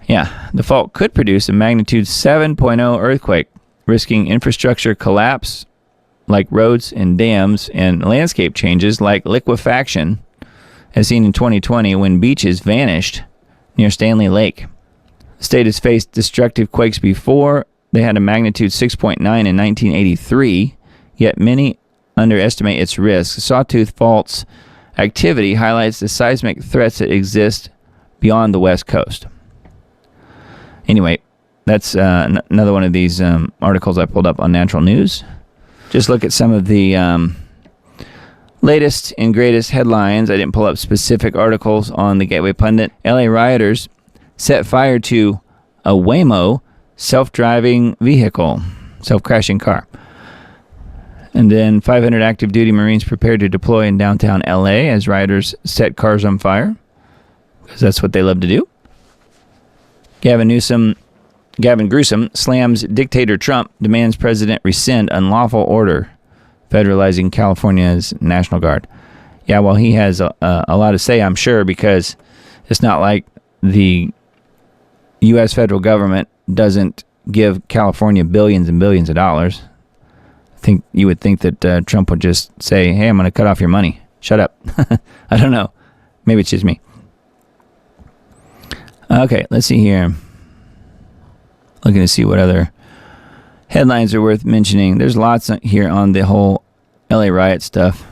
Yeah, the fault could produce a magnitude 7.0 earthquake, risking infrastructure collapse like roads and dams, and landscape changes like liquefaction, as seen in 2020 when beaches vanished near Stanley Lake. The state has faced destructive quakes before. They had a magnitude 6.9 in 1983, yet many underestimate its risk. Sawtooth Fault's activity highlights the seismic threats that exist beyond the West Coast. Anyway, that's another one of these articles I pulled up on Natural News. Just look at some of the latest and greatest headlines. I didn't pull up specific articles on the Gateway Pundit. LA rioters set fire to a Waymo self-driving vehicle, self-crashing car. And then 500 active duty Marines prepared to deploy in downtown LA as rioters set cars on fire, because that's what they love to do. Gavin Newsom slams dictator Trump, demands president rescind unlawful order federalizing California's National Guard. Yeah, well, he has a lot to say, I'm sure, because it's not like the U.S. federal government doesn't give California billions and billions of dollars. You would think that Trump would just say, hey, I'm going to cut off your money. Shut up. I don't know. Maybe it's just me. Okay, let's see here. Looking to see what other headlines are worth mentioning. There's lots here on the whole LA riot stuff.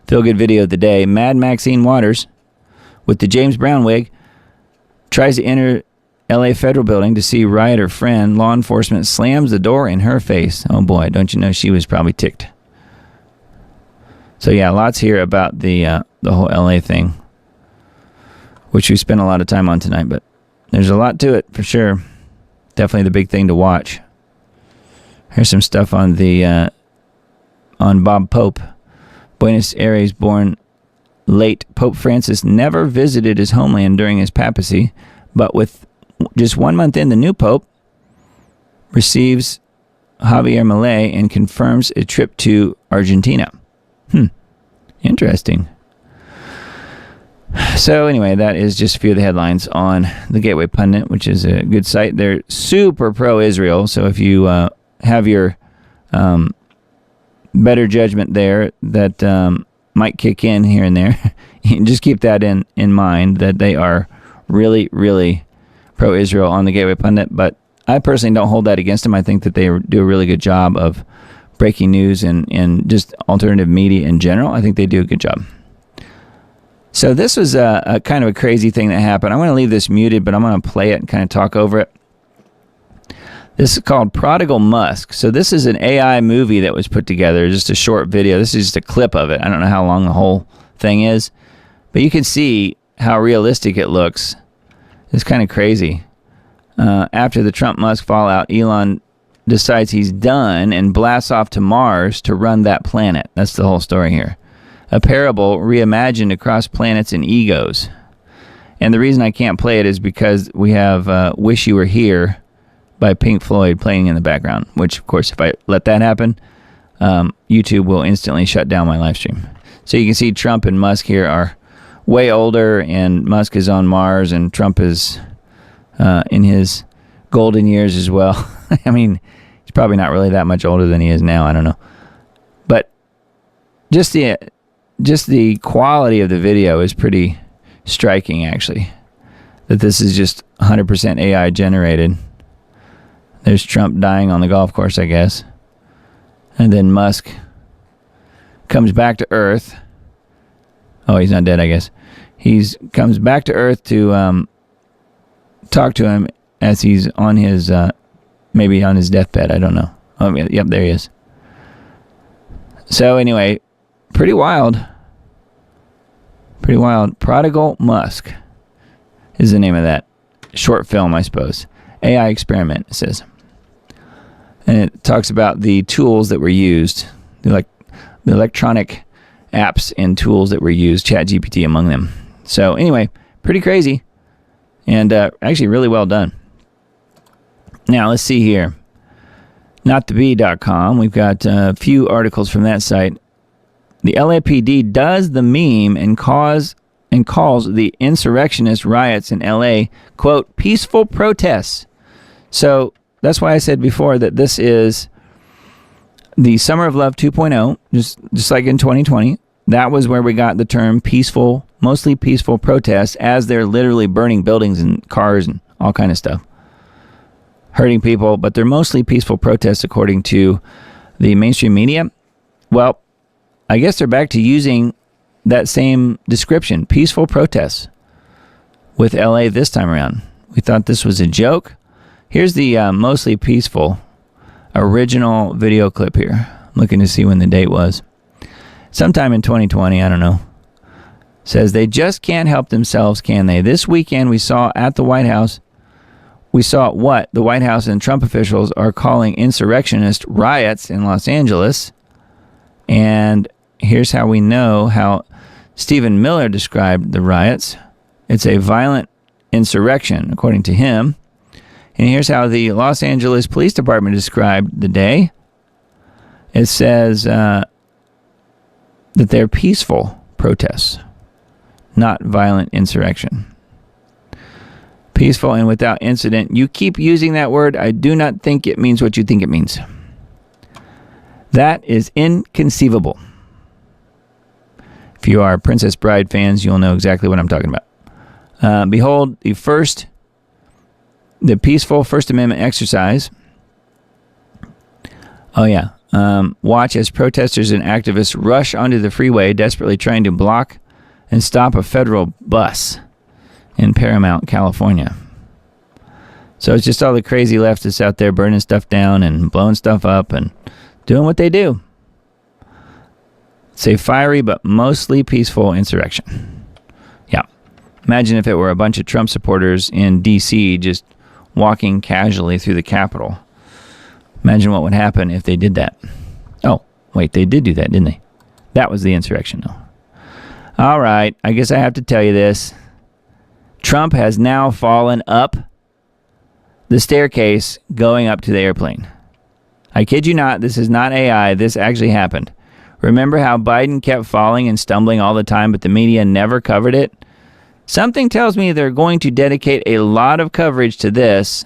Feel good video of the day. Mad Maxine Waters with the James Brown wig tries to enter LA Federal Building to see rioter friend. Law enforcement slams the door in her face. Oh boy, don't you know she was probably ticked. So yeah, lots here about the whole LA thing, which we spent a lot of time on tonight, but there's a lot to it for sure. Definitely the big thing to watch. Here's some stuff on the on Bob Pope. Buenos Aires born late Pope Francis never visited his homeland during his papacy, but with just 1 month in, the new Pope receives Javier Milei and confirms a trip to Argentina. Interesting. So anyway, that is just a few of the headlines on the Gateway Pundit, which is a good site. They're super pro-Israel, so if you have your better judgment there that might kick in here and there, just keep that in mind, that they are really, really pro-Israel on the Gateway Pundit. But I personally don't hold that against them. I think that they do a really good job of breaking news and just alternative media in general. I think they do a good job. So this was a kind of a crazy thing that happened. I'm going to leave this muted, but I'm going to play it and kind of talk over it. This is called Prodigal Musk. So this is an AI movie that was put together, just a short video. This is just a clip of it. I don't know how long the whole thing is, but you can see how realistic it looks. It's kind of crazy. After the Trump-Musk fallout, Elon decides he's done and blasts off to Mars to run that planet. That's the whole story here. A parable reimagined across planets and egos. And the reason I can't play it is because we have Wish You Were Here by Pink Floyd playing in the background, which, of course, if I let that happen, YouTube will instantly shut down my live stream. So you can see Trump and Musk here are way older, and Musk is on Mars, and Trump is in his golden years as well. I mean, he's probably not really that much older than he is now. I don't know. But just the quality of the video is pretty striking, actually. That this is just 100% AI generated. There's Trump dying on the golf course, I guess. And then Musk comes back to Earth. Oh, he's not dead, I guess. Comes back to Earth to talk to him as he's on his, maybe on his deathbed. I don't know. Oh, yep, there he is. So anyway, pretty wild. Pretty wild. Prodigal Musk is the name of that short film, I suppose. AI experiment, it says. And it talks about the tools that were used. Like the electronic apps and tools that were used, ChatGPT among them. So anyway, pretty crazy, and actually really well done. Now let's see here. NotTheBee.com. We've got a few articles from that site. The LAPD does the meme and calls the insurrectionist riots in LA, quote, peaceful protests. So that's why I said before that this is the Summer of Love 2.0, just like in 2020. That was where we got the term peaceful, mostly peaceful protests, as they're literally burning buildings and cars and all kind of stuff, hurting people, but they're mostly peaceful protests according to the mainstream media. Well, I guess they're back to using that same description, peaceful protests, with LA this time around. We thought this was a joke. Here's the mostly peaceful original video clip here. I'm looking to see when the date was. Sometime in 2020, I don't know. Says they just can't help themselves, can they? This weekend we saw at the White House, what the White House and Trump officials are calling insurrectionist riots in Los Angeles. And here's how we know how Stephen Miller described the riots. It's a violent insurrection, according to him. And here's how the Los Angeles Police Department described the day. It says that they're peaceful protests, not violent insurrection. Peaceful and without incident. You keep using that word. I do not think it means what you think it means. That is inconceivable. If you are Princess Bride fans, you'll know exactly what I'm talking about. Behold, the peaceful First Amendment exercise. Oh, yeah. Watch as protesters and activists rush onto the freeway, desperately trying to block and stop a federal bus in Paramount, California. So it's just all the crazy leftists out there burning stuff down and blowing stuff up and doing what they do. It's a fiery but mostly peaceful insurrection. Yeah. Imagine if it were a bunch of Trump supporters in D.C. just walking casually through the Capitol. Imagine what would happen if they did that. Oh, wait, they did do that, didn't they? That was the insurrection, though. All right, I guess I have to tell you this. Trump has now fallen up the staircase going up to the airplane. I kid you not, this is not AI. This actually happened. Remember how Biden kept falling and stumbling all the time, but the media never covered it? Something tells me they're going to dedicate a lot of coverage to this.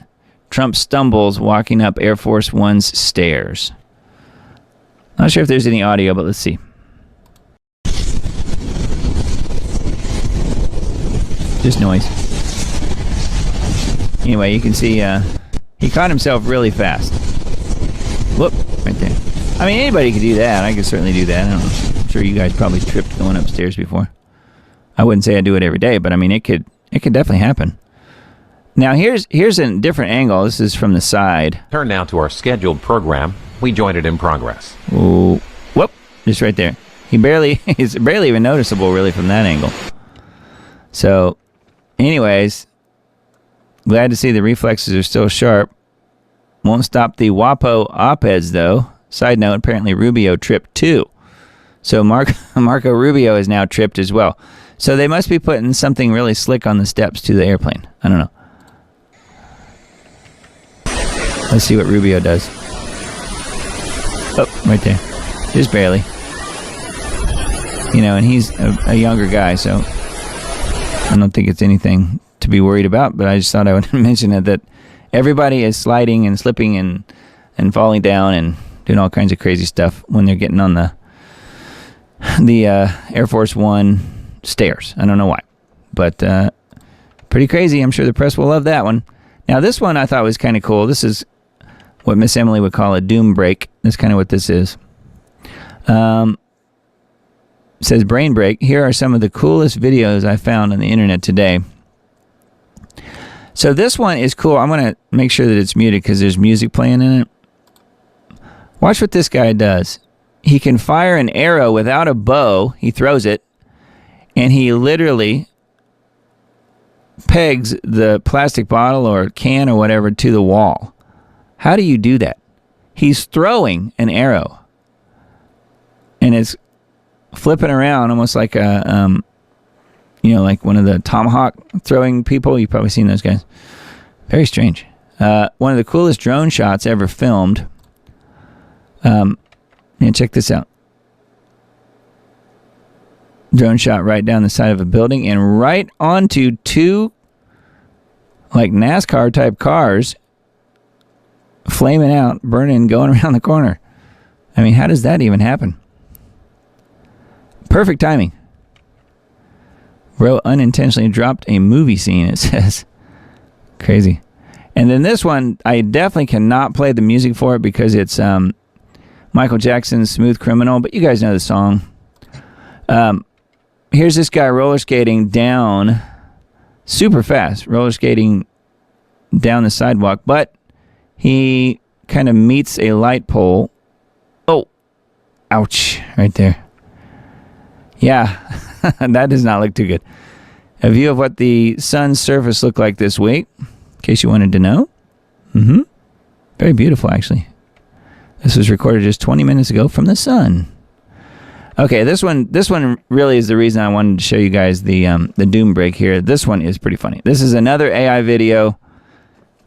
Trump stumbles walking up Air Force One's stairs. Not sure if there's any audio, but let's see. Just noise. Anyway, you can see he caught himself really fast. Whoop, right there. I mean, anybody could do that. I could certainly do that. I don't know. I'm sure you guys probably tripped going upstairs before. I wouldn't say I do it every day, but I mean, it could definitely happen. Now, here's a different angle. This is from the side. Turn now to our scheduled program. We joined it in progress. Ooh, whoop, just right there. He's barely even noticeable, really, from that angle. So, anyways, glad to see the reflexes are still sharp. Won't stop the WAPO op-eds, though. Side note, apparently Rubio tripped too. So Marco Rubio is now tripped as well. So they must be putting something really slick on the steps to the airplane. I don't know. Let's see what Rubio does. Oh, right there. Just barely. You know, and he's a younger guy, so I don't think it's anything to be worried about, but I just thought I would mention it, that everybody is sliding and slipping and falling down and doing all kinds of crazy stuff when they're getting on the Air Force One stairs. I don't know why, but pretty crazy. I'm sure the press will love that one. Now, this one I thought was kind of cool. This is what Miss Emily would call a doom break. That's kind of what this is. It says, Brain Break. Here are some of the coolest videos I found on the internet today. So this one is cool. I'm going to make sure that it's muted because there's music playing in it. Watch what this guy does. He can fire an arrow without a bow. He throws it, and he literally pegs the plastic bottle or can or whatever to the wall. How do you do that? He's throwing an arrow, and it's flipping around almost like a, like one of the tomahawk throwing people. You've probably seen those guys. Very strange. One of the coolest drone shots ever filmed. And check this out. Drone shot right down the side of a building and right onto two like NASCAR type cars flaming out, burning, going around the corner. I mean, how does that even happen? Perfect timing. Bro unintentionally dropped a movie scene, it says. Crazy. And then this one, I definitely cannot play the music for it because it's Michael Jackson's Smooth Criminal, but you guys know the song. Here's this guy roller skating down super fast, roller skating down the sidewalk, but he kind of meets a light pole. Oh, ouch, right there. Yeah, that does not look too good. A view of what the sun's surface looked like this week, in case you wanted to know. Very beautiful, actually. This was recorded just 20 minutes ago from the sun. Okay, this one really is the reason I wanted to show you guys the doom break here. This one is pretty funny. This is another AI video,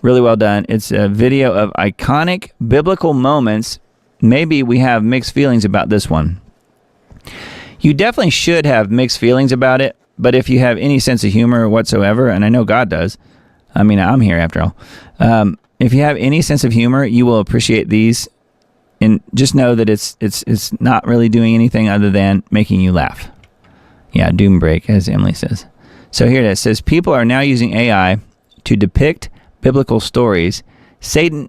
really well done. It's a video of iconic biblical moments. Maybe we have mixed feelings about this one. You definitely should have mixed feelings about it, but if you have any sense of humor whatsoever, and I know God does, I mean, I'm here after all. If you have any sense of humor, you will appreciate these. And just know that it's not really doing anything other than making you laugh. Yeah, doom break, as Emily says. So here it is. It says, people are now using AI to depict biblical stories. Satan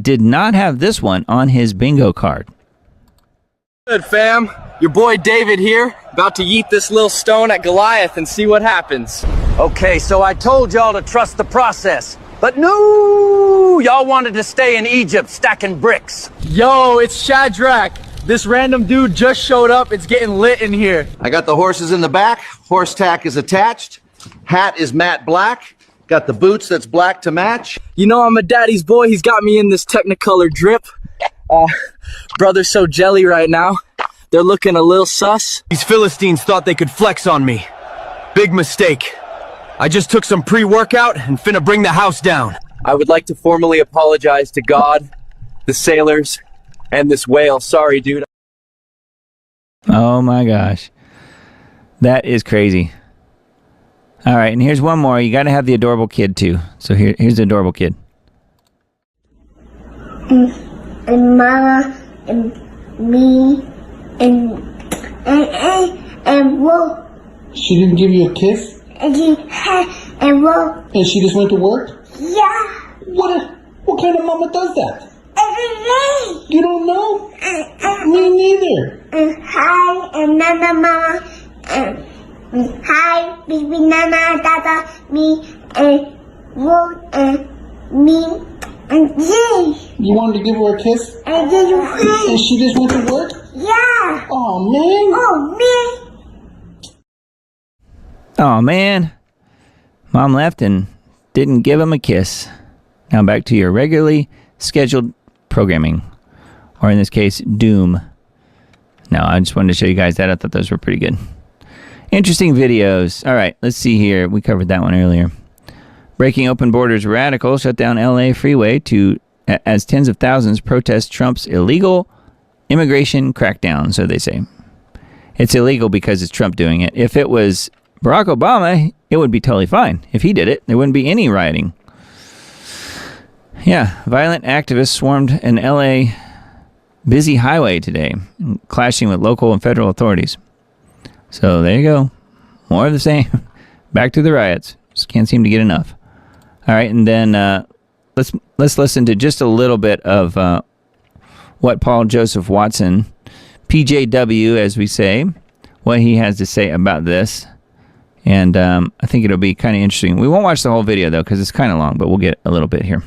did not have this one on his bingo card. Good, fam. Your boy David here, about to yeet this little stone at Goliath and see what happens. Okay, so I told y'all to trust the process. But no, y'all wanted to stay in Egypt stacking bricks. Yo, it's Shadrach. This random dude just showed up. It's getting lit in here. I got the horses in the back. Horse tack is attached. Hat is matte black. Got the boots that's black to match. You know I'm a daddy's boy. He's got me in this Technicolor drip. Brother's so jelly right now. They're looking a little sus. These Philistines thought they could flex on me. Big mistake. I just took some pre-workout and finna bring the house down. I would like to formally apologize to God, the sailors, and this whale. Sorry, dude. Oh my gosh. That is crazy. All right, and here's one more. You got to have the adorable kid too. So here's the adorable kid. And Mama and me and Wolf. She didn't give you a kiss? And Wolf. And she just went to work? Yeah. What kind of mama does that? Every day. You don't know? Me neither. Hi, and Mama. Hi, baby Nana, Dada, me, and Wolf, and me, and Jay. You wanted to give her a kiss? And then you hi. And she just went to work? Yeah. Oh, man. Oh, man. Oh, man. Mom left and didn't give him a kiss. Now back to your regularly scheduled programming. Or in this case, Doom. No, I just wanted to show you guys that. I thought those were pretty good. Interesting videos. All right, let's see here. We covered that one earlier. Breaking open borders radical shut down LA freeway as tens of thousands protest Trump's illegal immigration crackdown, so they say. It's illegal because it's Trump doing it. If it was Barack Obama, it would be totally fine. If he did it, there wouldn't be any rioting. Yeah, violent activists swarmed an LA busy highway today, clashing with local and federal authorities. So there you go. More of the same. Back to the riots. Just can't seem to get enough. All right, and then let's listen to just a little bit of what Paul Joseph Watson, PJW as we say, what he has to say about this. And I think it'll be kind of interesting. We won't watch the whole video, though, because it's kind of long, but we'll get a little bit here.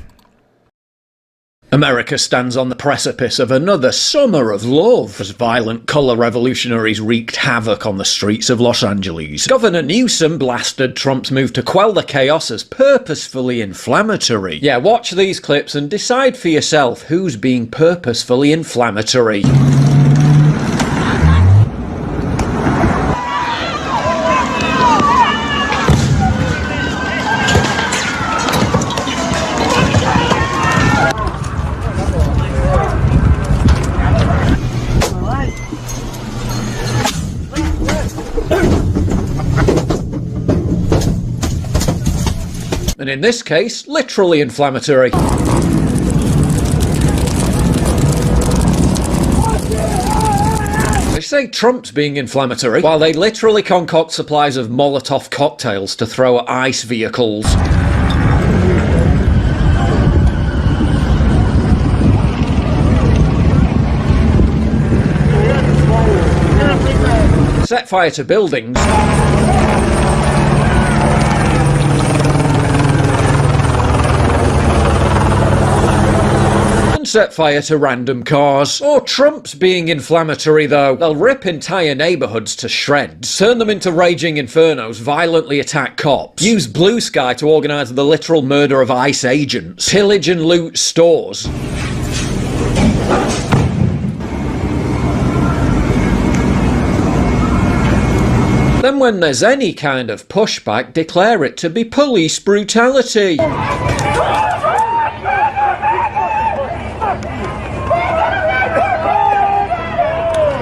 America stands on the precipice of another summer of love as violent colour revolutionaries wreaked havoc on the streets of Los Angeles. Governor Newsom blasted Trump's move to quell the chaos as purposefully inflammatory. Yeah, watch these clips and decide for yourself who's being purposefully inflammatory. and in this case, literally inflammatory. They say Trump's being inflammatory, while they literally concoct supplies of Molotov cocktails to throw at ICE vehicles. Set fire to buildings. And set fire to random cars. Or Trump's being inflammatory though. They'll rip entire neighborhoods to shreds, turn them into raging infernos, violently attack cops, use Blue Sky to organize the literal murder of ICE agents, pillage and loot stores. Then when there's any kind of pushback, declare it to be police brutality.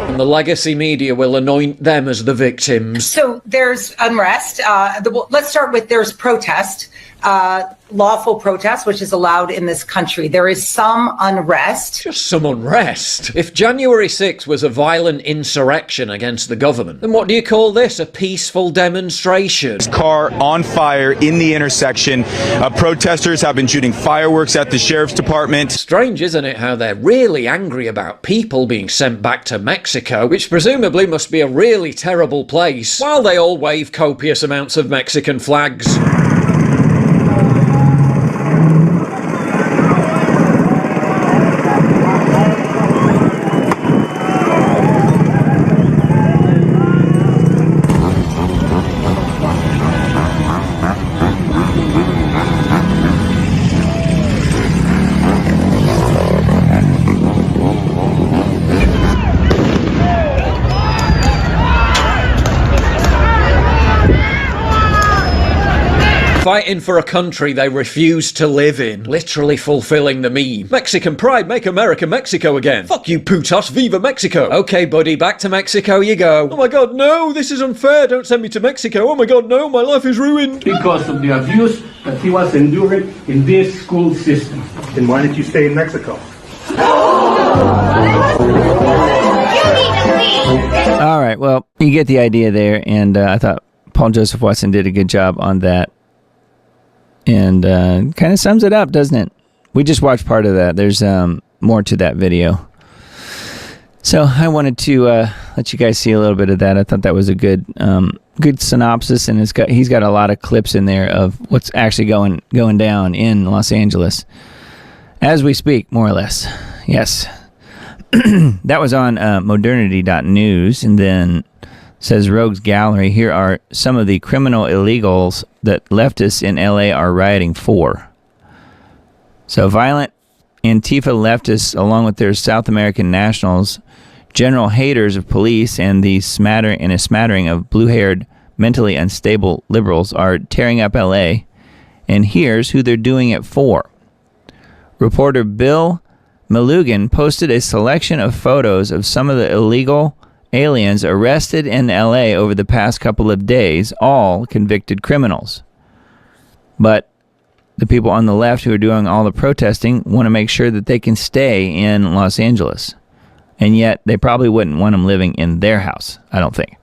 And the legacy media will anoint them as the victims. So there's unrest. Let's start with there's protest. Lawful protest, which is allowed in this country. There is some unrest. Just some unrest. If January 6th was a violent insurrection against the government, then what do you call this? A peaceful demonstration? Car on fire in the intersection. Protesters have been shooting fireworks at the sheriff's department. Strange, isn't it, how they're really angry about people being sent back to Mexico, which presumably must be a really terrible place, while they all wave copious amounts of Mexican flags. Fighting for a country they refuse to live in. Literally fulfilling the meme. Mexican pride, make America Mexico again. Fuck you, putos, viva Mexico. Okay, buddy, back to Mexico you go. Oh my god, no, this is unfair, don't send me to Mexico. Oh my god, no, my life is ruined. Because of the abuse that he was enduring in this school system. Then why did you stay in Mexico? All right, well, you get the idea there, and I thought Paul Joseph Watson did a good job on that. And kind of sums it up, doesn't it? We just watched part of that. There's more to that video. So I wanted to let you guys see a little bit of that. I thought that was a good synopsis, and he's got a lot of clips in there of what's actually going down in Los Angeles as we speak, more or less. Yes. That was on modernity.news, and then says Rogues Gallery, here are some of the criminal illegals that leftists in LA are rioting for. So violent Antifa leftists, along with their South American nationals, general haters of police, and a smattering of blue-haired, mentally unstable liberals are tearing up LA, and here's who they're doing it for. Reporter Bill Malugan posted a selection of photos of some of the illegal aliens arrested in LA over the past couple of days, all convicted criminals. But the people on the left who are doing all the protesting want to make sure that they can stay in Los Angeles. And yet they probably wouldn't want them living in their house, I don't think.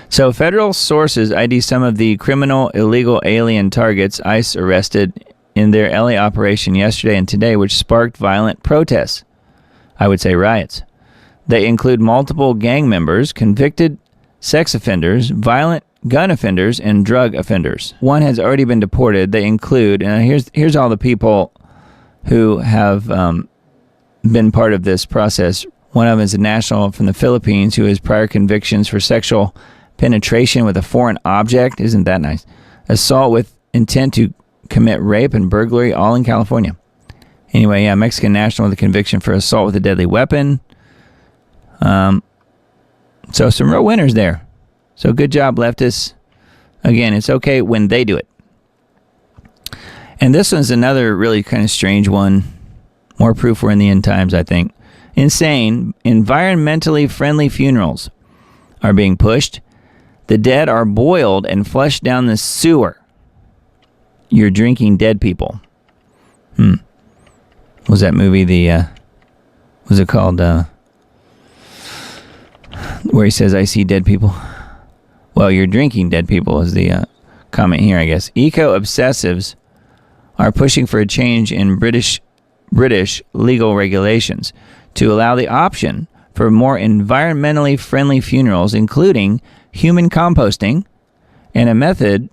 So federal sources ID some of the criminal illegal alien targets ICE arrested in their LA operation yesterday and today, which sparked violent protests. I would say riots. They include multiple gang members, convicted sex offenders, violent gun offenders, and drug offenders. One has already been deported. They include, and here's all the people who have been part of this process. One of them is a national from the Philippines who has prior convictions for sexual penetration with a foreign object. Isn't that nice? Assault with intent to commit rape and burglary, all in California. Anyway, yeah, Mexican national with a conviction for assault with a deadly weapon. So some real winners there. So good job, leftists. Again, it's okay when they do it. And this one's another really kind of strange one. More proof we're in the end times, I think. Insane. Environmentally friendly funerals are being pushed. The dead are boiled and flushed down the sewer. You're drinking dead people. Was that movie was it called, where he says, I see dead people? Well, you're drinking dead people is the comment here, I guess. Eco-obsessives are pushing for a change in British legal regulations to allow the option for more environmentally friendly funerals, including human composting and a method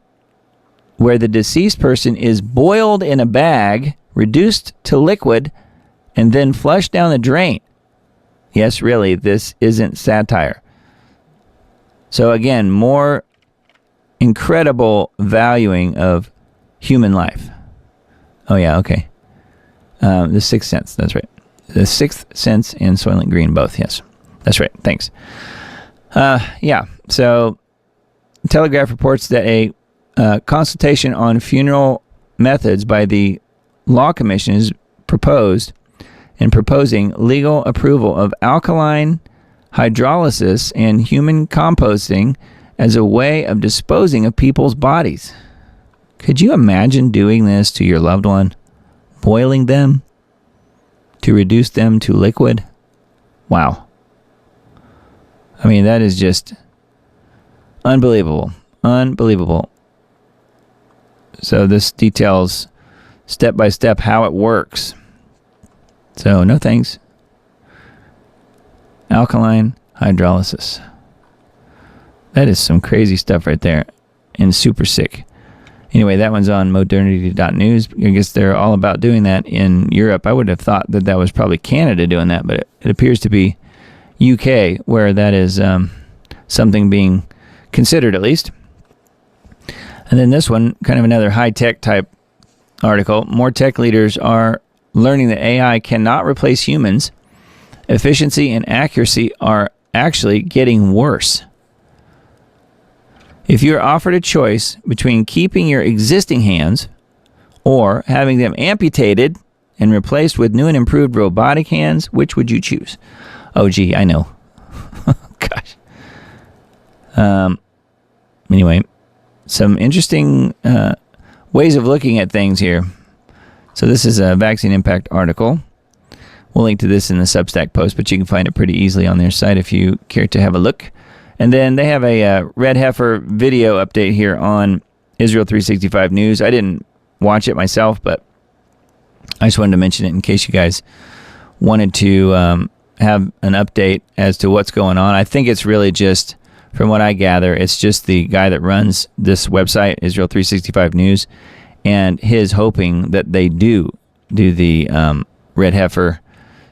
where the deceased person is boiled in a bag, reduced to liquid, and then flushed down the drain. Yes, really, this isn't satire. So again, more incredible valuing of human life. Oh yeah, okay. The Sixth Sense, that's right. The Sixth Sense and Soylent Green, both, yes. That's right, thanks. Yeah, so Telegraph reports that a consultation on funeral methods by the Law Commission is proposing legal approval of alkaline hydrolysis and human composting as a way of disposing of people's bodies. Could you imagine doing this to your loved one? Boiling them to reduce them to liquid? Wow. I mean, that is just unbelievable. Unbelievable. So this details step by step how it works. So no thanks. Alkaline hydrolysis. That is some crazy stuff right there. And super sick. Anyway, that one's on modernity.news. I guess they're all about doing that in Europe. I would have thought that that was probably Canada doing that, but it appears to be UK where that is something being considered at least. And then this one, kind of another high-tech type article. More tech leaders are learning that AI cannot replace humans. Efficiency and accuracy are actually getting worse. If you're offered a choice between keeping your existing hands or having them amputated and replaced with new and improved robotic hands, which would you choose? Oh, gee, I know. Gosh. Anyway, some interesting ways of looking at things here. So this is a Vaccine Impact article. We'll link to this in the Substack post, but you can find it pretty easily on their site if you care to have a look. And then they have a Red Heifer video update here on Israel 365 News. I didn't watch it myself, but I just wanted to mention it in case you guys wanted to have an update as to what's going on. I think it's really just, from what I gather, it's just the guy that runs this website, Israel 365 News, and his hoping that they do the Red Heifer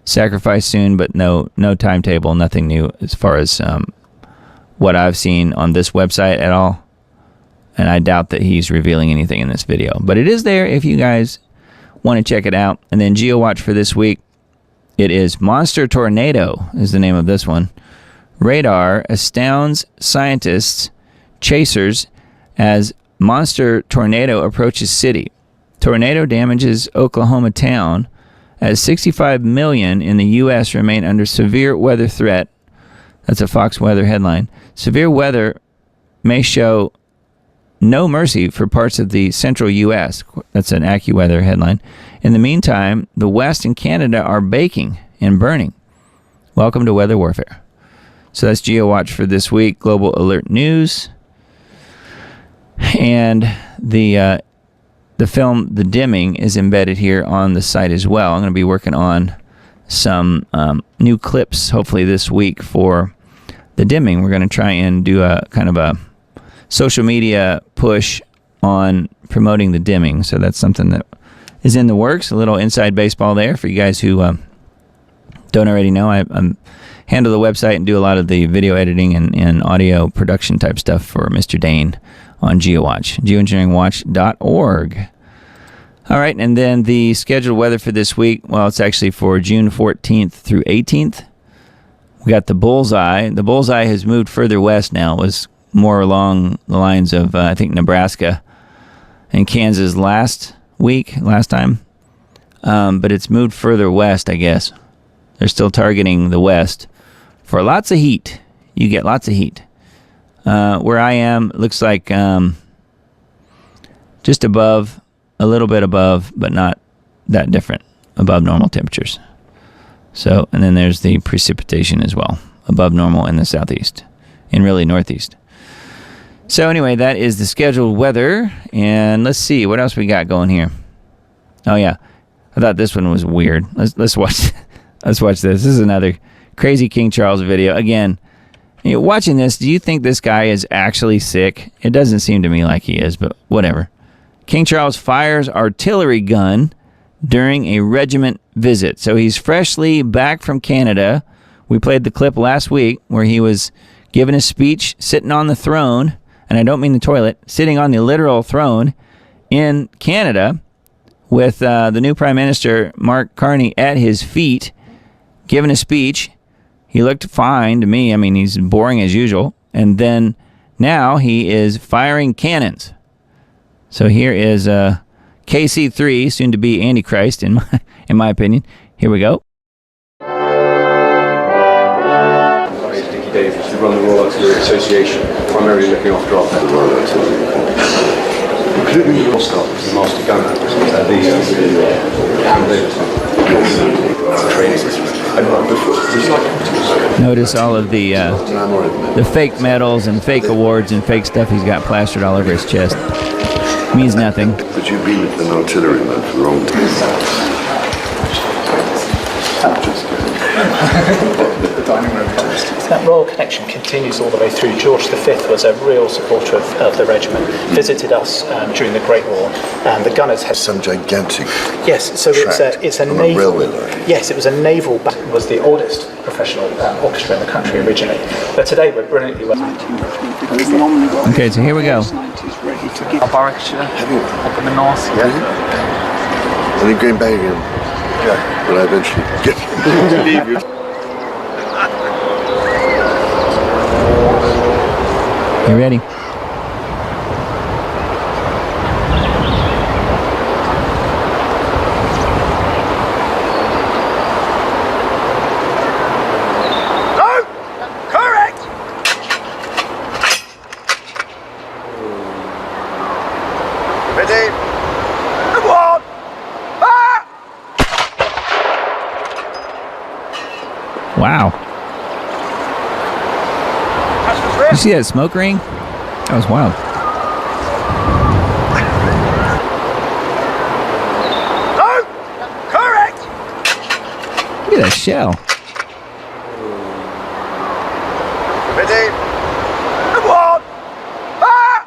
sacrifice soon, but no timetable, nothing new as far as what I've seen on this website at all. And I doubt that he's revealing anything in this video. But it is there if you guys want to check it out. And then GeoWatch for this week, it is Monster Tornado is the name of this one. Radar astounds scientists, chasers, as monster tornado approaches city. Tornado damages Oklahoma town as 65 million in the U.S. remain under severe weather threat. That's a Fox Weather headline. Severe weather may show no mercy for parts of the central U.S. That's an AccuWeather headline. In the meantime, the West and Canada are baking and burning. Welcome to weather warfare. So that's GeoWatch for this week. Global Alert News. And the film The Dimming is embedded here on the site as well. I'm going to be working on some new clips hopefully this week for The Dimming. We're going to try and do a kind of a social media push on promoting The Dimming. So that's something that is in the works. A little inside baseball there for you guys who don't already know. I handle the website and do a lot of the video editing and audio production type stuff for Mr. Dane on GeoWatch, geoengineeringwatch.org. All right, and then the scheduled weather for this week, well, it's actually for June 14th through 18th. We got the bullseye. The bullseye has moved further west now. It was more along the lines of, I think, Nebraska and Kansas last time. But it's moved further west, I guess. They're still targeting the west for lots of heat. You get lots of heat. Where I am, it looks like just above a little bit above, but not that different, above normal temperatures. So, and then there's the precipitation as well, above normal in the southeast and really northeast. So anyway, that is the scheduled weather. And let's see, what else we got going here? Oh yeah, I thought this one was weird. Let's watch. Let's watch this. This is another crazy King Charles video. Again, watching this, do you think this guy is actually sick? It doesn't seem to me like he is, but whatever. King Charles fires artillery gun during a regiment visit. So he's freshly back from Canada. We played the clip last week where he was giving a speech sitting on the throne, and I don't mean the toilet, sitting on the literal throne in Canada with the new Prime Minister, Mark Carney, at his feet, giving a speech. He looked fine to me. I mean, he's boring as usual. And then now he is firing cannons. So here is KC3, soon to be Antichrist, in my opinion. Here we go. Nicky Davis, you run the Royal Artillery Association, primarily looking after our the Royal Artillery, including the staff, the Master Gunner, Notice all of the fake medals and fake awards and fake stuff he's got plastered all over his chest. Means nothing. But you've been an artilleryman for a long time. That royal connection continues all the way through. George V was a real supporter of the regiment, visited us during the Great War, and the gunners had some gigantic. Yes, so it's a naval railway line. Yes, it was a naval. Was the oldest professional orchestra in the country originally, but today we're brilliantly well. Okay, so here we go. Warwickshire, up in the north. Yeah. And then going back again. Yeah. When I eventually get to leave you. You ready? No! Correct! Ready? Come on! Ah! Wow. You see that smoke ring? That was wild. No! Correct! Look at that shell. Ready? Come on! Ah!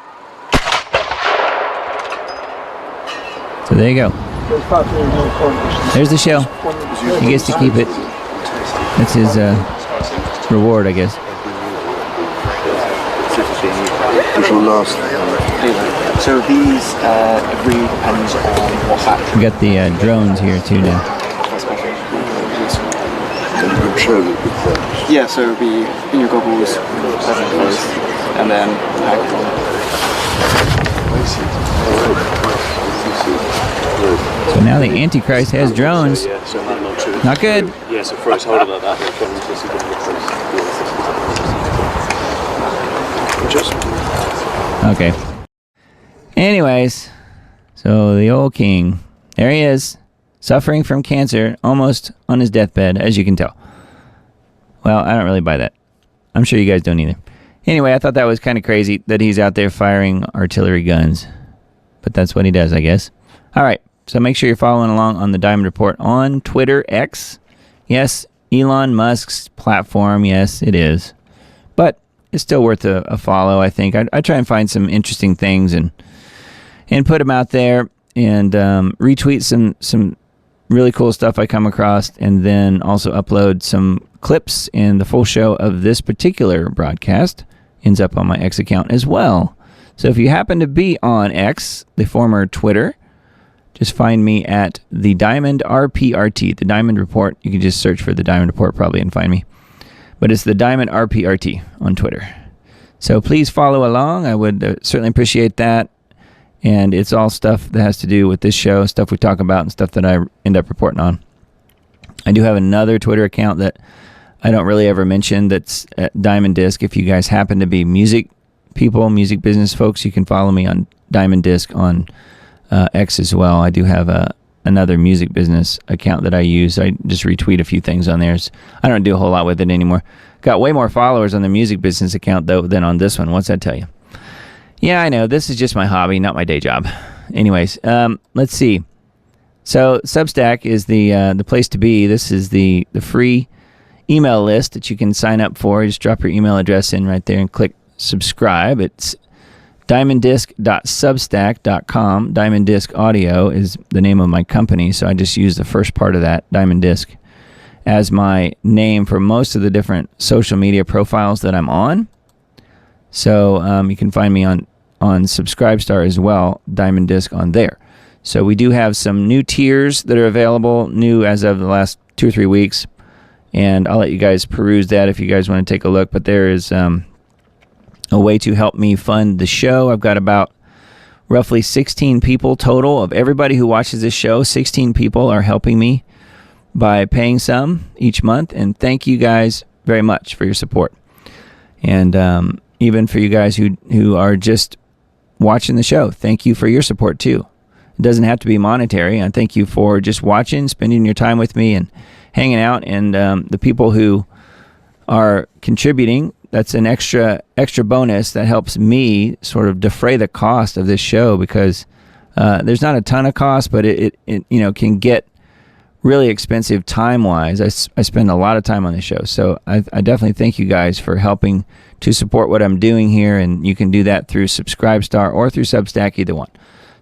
So there you go. There's the shell. He gets to keep it. That's his reward, I guess. So these really depends on what factory. We got the drones here too now. Yeah, so it'll be in your goggles, and then So now the Antichrist has drones. Not good. Yeah, so throw his hold like that. Okay. Anyways, so the old king, there he is, suffering from cancer, almost on his deathbed, as you can tell. Well, I don't really buy that. I'm sure you guys don't either. Anyway, I thought that was kind of crazy that he's out there firing artillery guns. But that's what he does, I guess. All right, so make sure you're following along on the Diamond Report on Twitter, X. Yes, Elon Musk's platform, yes, it is. But it's still worth a follow, I think. I try and find some interesting things and put them out there and retweet some really cool stuff I come across, and then also upload some clips, and the full show of this particular broadcast ends up on my X account as well. So if you happen to be on X, the former Twitter, just find me at the Diamond RPRT, the Diamond Report. You can just search for the Diamond Report probably and find me. But it's the Diamond RPRT on Twitter. So please follow along. I would certainly appreciate that. And it's all stuff that has to do with this show, stuff we talk about and stuff that I end up reporting on. I do have another Twitter account that I don't really ever mention, that's at Diamond Disc. If you guys happen to be music people, music business folks, you can follow me on Diamond Disc on X as well. I do have another music business account that I use. I just retweet a few things on there. I don't do a whole lot with it anymore. Got way more followers on the music business account, though, than on this one. What's that tell you? Yeah, I know. This is just my hobby, not my day job. Anyways, let's see. So Substack is the place to be. This is the free email list that you can sign up for. You just drop your email address in right there and click subscribe. It's diamonddisc.substack.com. Diamond Disc Audio is the name of my company, so I just use the first part of that, Diamond Disc, as my name for most of the different social media profiles that I'm on. So you can find me on Subscribestar as well, Diamond Disc on there. So we do have some new tiers that are available, new as of the last 2 or 3 weeks, and I'll let you guys peruse that if you guys want to take a look. But there is a way to help me fund the show. I've got about roughly 16 people total of everybody who watches this show. 16 people are helping me by paying some each month, and thank you guys very much for your support. And even for you guys who are just watching the show, thank you for your support too. It doesn't have to be monetary. And thank you for just watching, spending your time with me and hanging out. And the people who are contributing, that's an extra bonus that helps me sort of defray the cost of this show, because there's not a ton of cost, but it can get really expensive time-wise. I spend a lot of time on this show, so I definitely thank you guys for helping to support what I'm doing here, and you can do that through Subscribestar or through Substack, either one.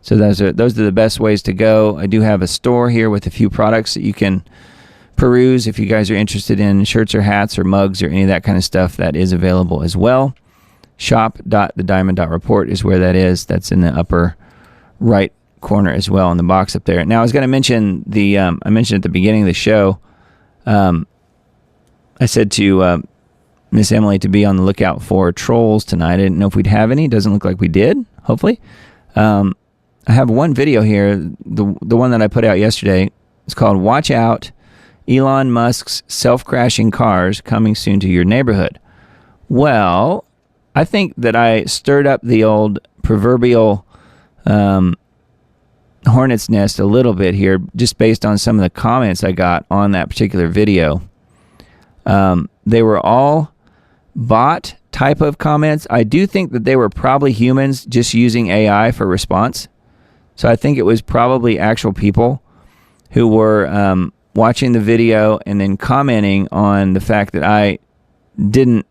So those are the best ways to go. I do have a store here with a few products that you can peruse if you guys are interested in shirts or hats or mugs or any of that kind of stuff. That is available as well. Shop.thediamond.report is where that is. That's in the upper right corner as well in the box up there. Now I was going to mention I mentioned at the beginning of the show, I said to Miss Emily to be on the lookout for trolls tonight. I didn't know if we'd have any. Doesn't look like we did, hopefully. I have one video here, the one that I put out yesterday. It's called Watch Out, Elon Musk's Self-Crashing Cars Coming Soon to Your Neighborhood. Well, I think that I stirred up the old proverbial hornet's nest a little bit here, just based on some of the comments I got on that particular video. They were all bot type of comments. I do think that they were probably humans just using AI for response. So I think it was probably actual people who were watching the video and then commenting on the fact that I didn't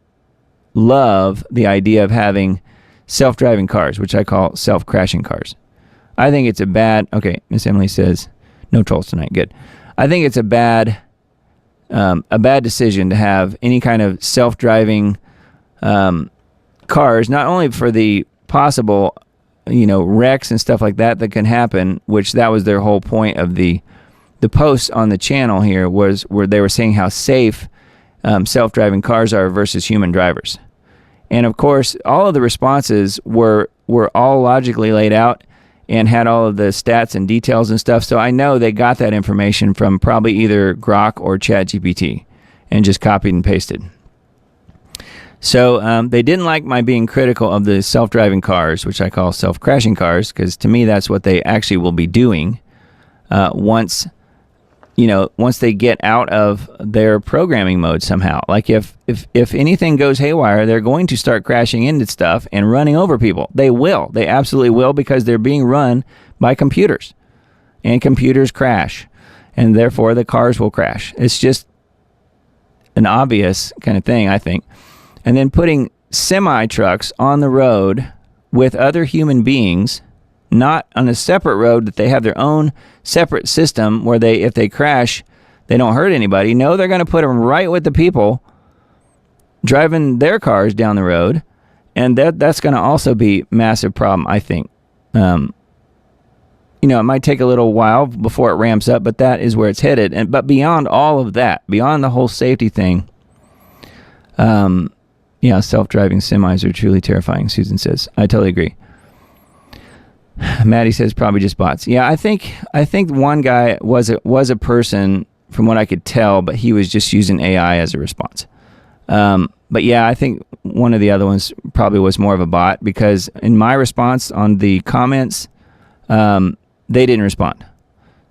love the idea of having self-driving cars, which I call self-crashing cars. I think it's okay, Miss Emily says, no trolls tonight, good. I think it's a bad decision to have any kind of self-driving cars, not only for the possible, wrecks and stuff like that can happen, which that was their whole point of the posts on the channel here, was where they were saying how safe self-driving cars are versus human drivers. And of course, all of the responses were all logically laid out and had all of the stats and details and stuff. So I know they got that information from probably either Grok or ChatGPT and just copied and pasted. So they didn't like my being critical of the self-driving cars, which I call self-crashing cars, because to me that's what they actually will be doing once they get out of their programming mode somehow. Like if anything goes haywire, they're going to start crashing into stuff and running over people. They will. They absolutely will, because they're being run by computers. And computers crash. And therefore the cars will crash. It's just an obvious kind of thing, I think. And then putting semi-trucks on the road with other human beings, not on a separate road that they have their own separate system where if they crash, they don't hurt anybody. No, they're going to put them right with the people driving their cars down the road. And that's going to also be a massive problem, I think. It might take a little while before it ramps up, but that is where it's headed. But beyond all of that, beyond the whole safety thing, self-driving semis are truly terrifying, Susan says. I totally agree. Maddie says probably just bots. Yeah, I think one guy was a person from what I could tell, but he was just using AI as a response. But yeah, I think one of the other ones probably was more of a bot, because in my response on the comments, they didn't respond.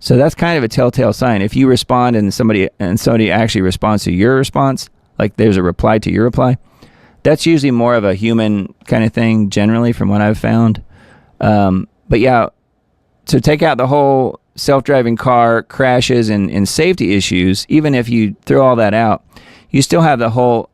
So that's kind of a telltale sign. If you respond and somebody actually responds to your response, like there's a reply to your reply, that's usually more of a human kind of thing, generally, from what I've found. But yeah, to take out the whole self-driving car crashes and safety issues, even if you throw all that out, you still have the whole,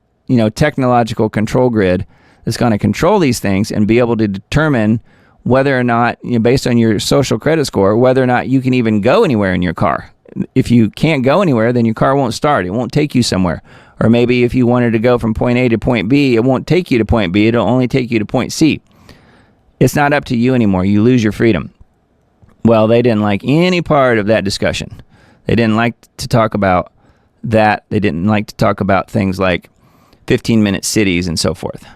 technological control grid that's going to control these things and be able to determine whether or not, based on your social credit score, whether or not you can even go anywhere in your car. If you can't go anywhere, then your car won't start. It won't take you somewhere. Or maybe if you wanted to go from point A to point B, it won't take you to point B. It'll only take you to point C. It's not up to you anymore. You lose your freedom. Well, they didn't like any part of that discussion. They didn't like to talk about that. They didn't like to talk about things like 15-minute cities and so forth.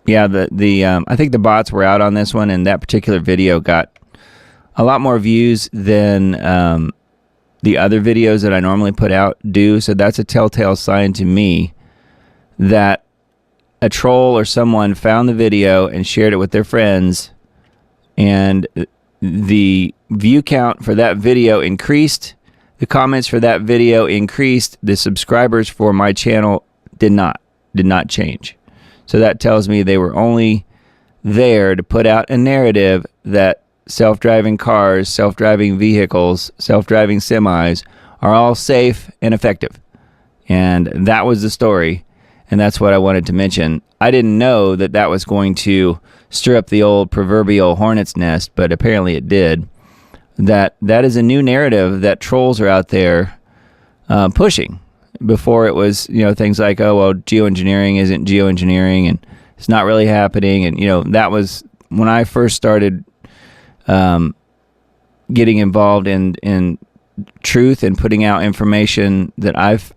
Yeah, I think the bots were out on this one, and that particular video got a lot more views than the other videos that I normally put out do. So that's a telltale sign to me that a troll or someone found the video and shared it with their friends, and the view count for that video increased, the comments for that video increased, the subscribers for my channel did not change. So that tells me they were only there to put out a narrative that self-driving cars, self-driving vehicles, self-driving semis are all safe and effective. And that was the story, and that's what I wanted to mention. I didn't know that that was going to stir up the old proverbial hornet's nest, but apparently it did. That is a new narrative that trolls are out there pushing. Before it was, things like, oh, well, geoengineering isn't geoengineering, and it's not really happening. And, that was when I first started getting involved in truth and putting out information that I've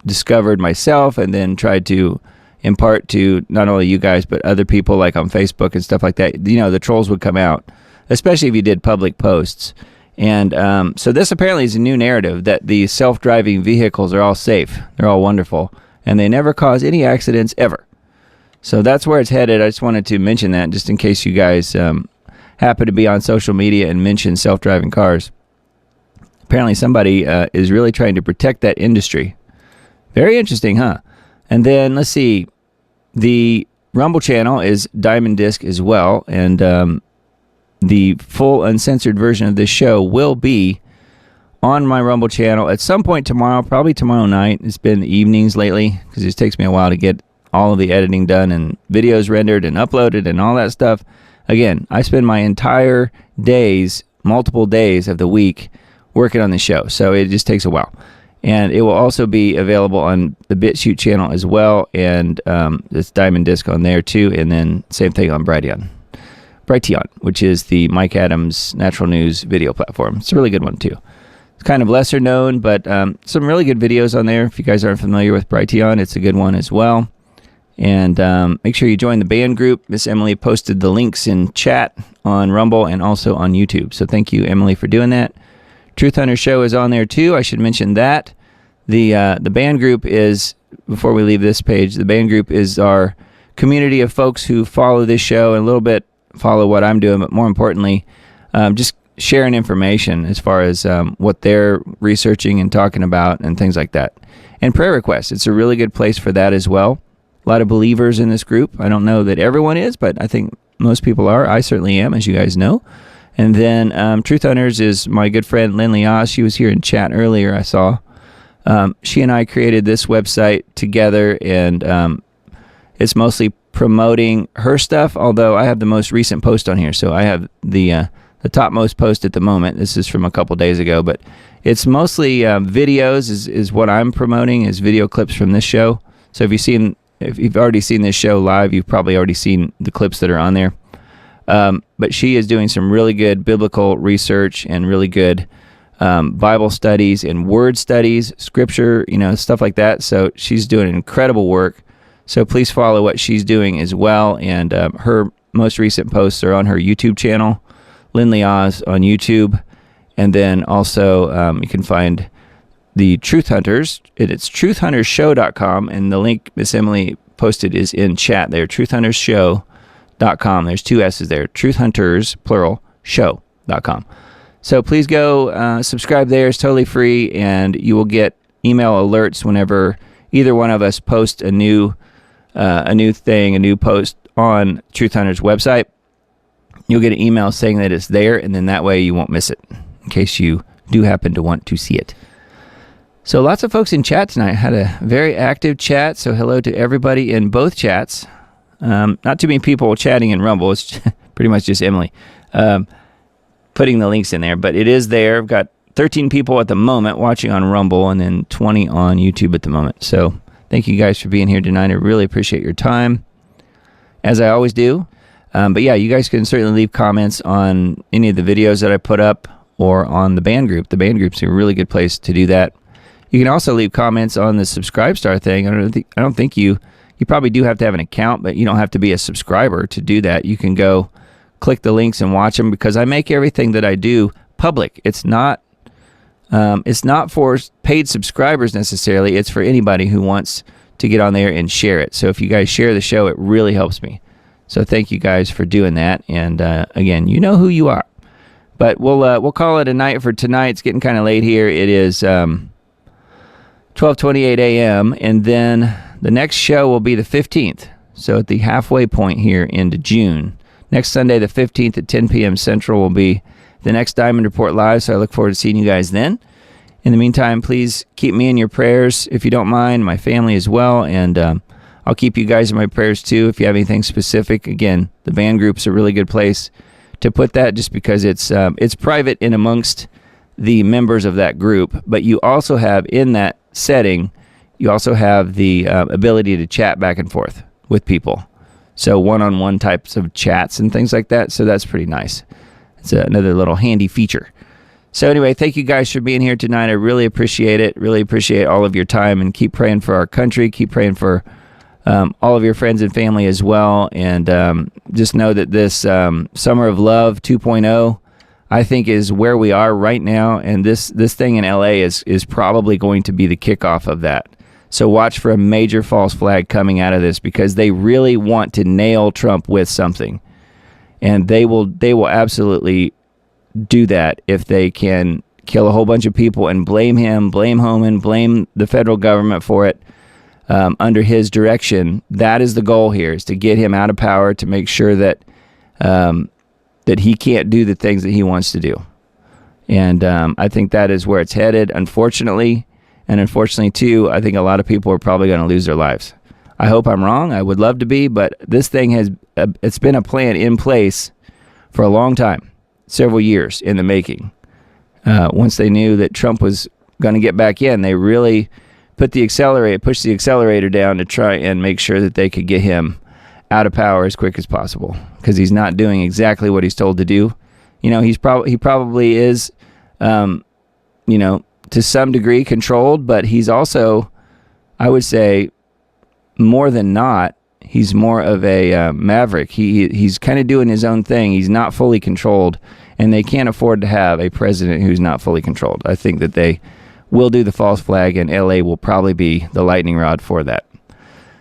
discovered myself and then tried to impart to not only you guys, but other people like on Facebook and stuff like that. The trolls would come out, especially if you did public posts. And so this apparently is a new narrative that the self-driving vehicles are all safe. They're all wonderful. And they never cause any accidents ever. So that's where it's headed. I just wanted to mention that just in case you guys happen to be on social media and mention self-driving cars. Apparently somebody is really trying to protect that industry. Very interesting, huh? And then, let's see. The Rumble channel is Diamond Disc as well. And the full uncensored version of this show will be on my Rumble channel at some point tomorrow, probably tomorrow night. It's been evenings lately because it just takes me a while to get all of the editing done and videos rendered and uploaded and all that stuff. Again, I spend my entire days, multiple days of the week working on the show, so it just takes a while. And it will also be available on the BitChute channel as well, and it's Diamond Disc on there too, and then same thing on Brighteon, which is the Mike Adams Natural News video platform. It's a really good one too. It's kind of lesser known, but some really good videos on there. If you guys aren't familiar with Brighteon, it's a good one as well. And make sure you join the band group. Miss Emily posted the links in chat on Rumble and also on YouTube. So thank you, Emily, for doing that. Truth Hunter Show is on there too. I should mention that. The band group is, before we leave this page, the band group is our community of folks who follow this show and a little bit follow what I'm doing, but more importantly, just sharing information as far as what they're researching and talking about and things like that. And prayer requests. It's a really good place for that as well. A lot of believers in this group. I don't know that everyone is, but I think most people are. I certainly am, as you guys know. And then Truth Hunters is my good friend Lindley Oz. She was here in chat earlier, I saw. She and I created this website together, and it's mostly promoting her stuff, although I have the most recent post on here. So I have the topmost post at the moment. This is from a couple days ago, but it's mostly videos is what I'm promoting, is video clips from this show. So if you've already seen this show live, you've probably already seen the clips that are on there. But she is doing some really good biblical research and really good Bible studies and word studies, scripture, stuff like that. So she's doing incredible work. So please follow what she's doing as well. And her most recent posts are on her YouTube channel, Lindley Oz on YouTube. And then also you can find the Truth Hunters. It's truthhuntershow.com. And the link Miss Emily posted is in chat there, truthhuntersshow.com. There's two S's there, truthhunters, plural, show.com. So please go subscribe there. It's totally free, and you will get email alerts whenever either one of us post a new post on Truth Hunter's website. You'll get an email saying that it's there, and then that way you won't miss it in case you do happen to want to see it. So lots of folks in chat tonight. Had a very active chat, so hello to everybody in both chats. Not too many people chatting in Rumble. It's pretty much just Emily putting the links in there, but it is there. I've got 13 people at the moment watching on Rumble and then 20 on YouTube at the moment. So thank you guys for being here tonight. I really appreciate your time, as I always do. But yeah, you guys can certainly leave comments on any of the videos that I put up or on the band group. The band group's a really good place to do that. You can also leave comments on the Subscribe Star thing. I don't think you probably do have to have an account, but you don't have to be a subscriber to do that. You can go click the links and watch them, because I make everything that I do public. It's not for paid subscribers necessarily. It's for anybody who wants to get on there and share it. So if you guys share the show, it really helps me. So thank you guys for doing that. And again, you know who you are. But we'll call it a night for tonight. It's getting kind of late here. It is 12:28 a.m. and then the next show will be the 15th. So at the halfway point here into June. Next Sunday, the 15th at 10 p.m. Central will be the next Diamond Report Live. So I look forward to seeing you guys then. In the meantime, please keep me in your prayers if you don't mind, my family as well. And I'll keep you guys in my prayers too if you have anything specific. Again, the band group's a really good place to put that, just because it's private in amongst the members of that group. But you also have, in that setting, you also have the ability to chat back and forth with people. So one-on-one types of chats and things like that. So that's pretty nice. It's another little handy feature. So anyway, thank you guys for being here tonight. I really appreciate it. Really appreciate all of your time, and keep praying for our country. Keep praying for all of your friends and family as well. And just know that this Summer of Love 2.0, I think, is where we are right now. And this thing in LA is probably going to be the kickoff of that. So watch for a major false flag coming out of this, because they really want to nail Trump with something. And they will absolutely do that if they can kill a whole bunch of people and blame him, blame Homan, blame the federal government for it under his direction. That is the goal here, is to get him out of power, to make sure that that he can't do the things that he wants to do. And I think that is where it's headed, unfortunately. And unfortunately, too, I think a lot of people are probably going to lose their lives. I hope I'm wrong. I would love to be, but this thing it's been a plan in place for a long time, several years in the making. Once they knew that Trump was going to get back in, they really pushed the accelerator down to try and make sure that they could get him out of power as quick as possible, because he's not doing exactly what he's told to do. You know, he probably is, to some degree controlled, but he's also, I would say, more than not, he's more of a maverick. He's kind of doing his own thing. He's not fully controlled, and they can't afford to have a president who's not fully controlled. I think that they will do the false flag, and LA will probably be the lightning rod for that.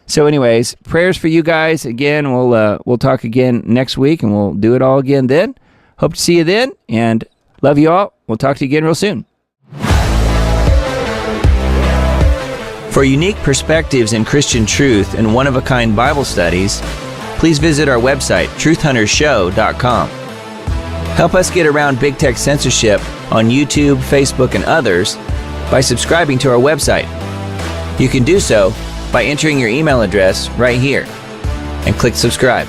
So anyways, prayers for you guys. Again, we'll talk again next week, and we'll do it all again then. Hope to see you then, and love you all. We'll talk to you again real soon. For unique perspectives in Christian truth and one-of-a-kind Bible studies, please visit our website, truthhuntershow.com. Help us get around big tech censorship on YouTube, Facebook, and others by subscribing to our website. You can do so by entering your email address right here and click subscribe.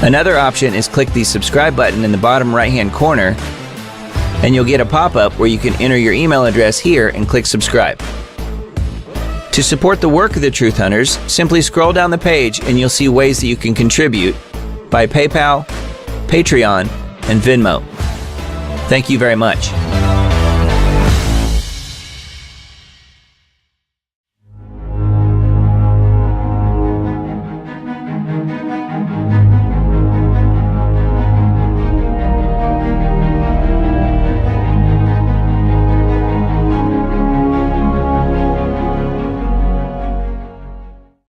Another option is click the subscribe button in the bottom right-hand corner, and you'll get a pop-up where you can enter your email address here and click subscribe. To support the work of the Truth Hunters, simply scroll down the page and you'll see ways that you can contribute by PayPal, Patreon, and Venmo. Thank you very much.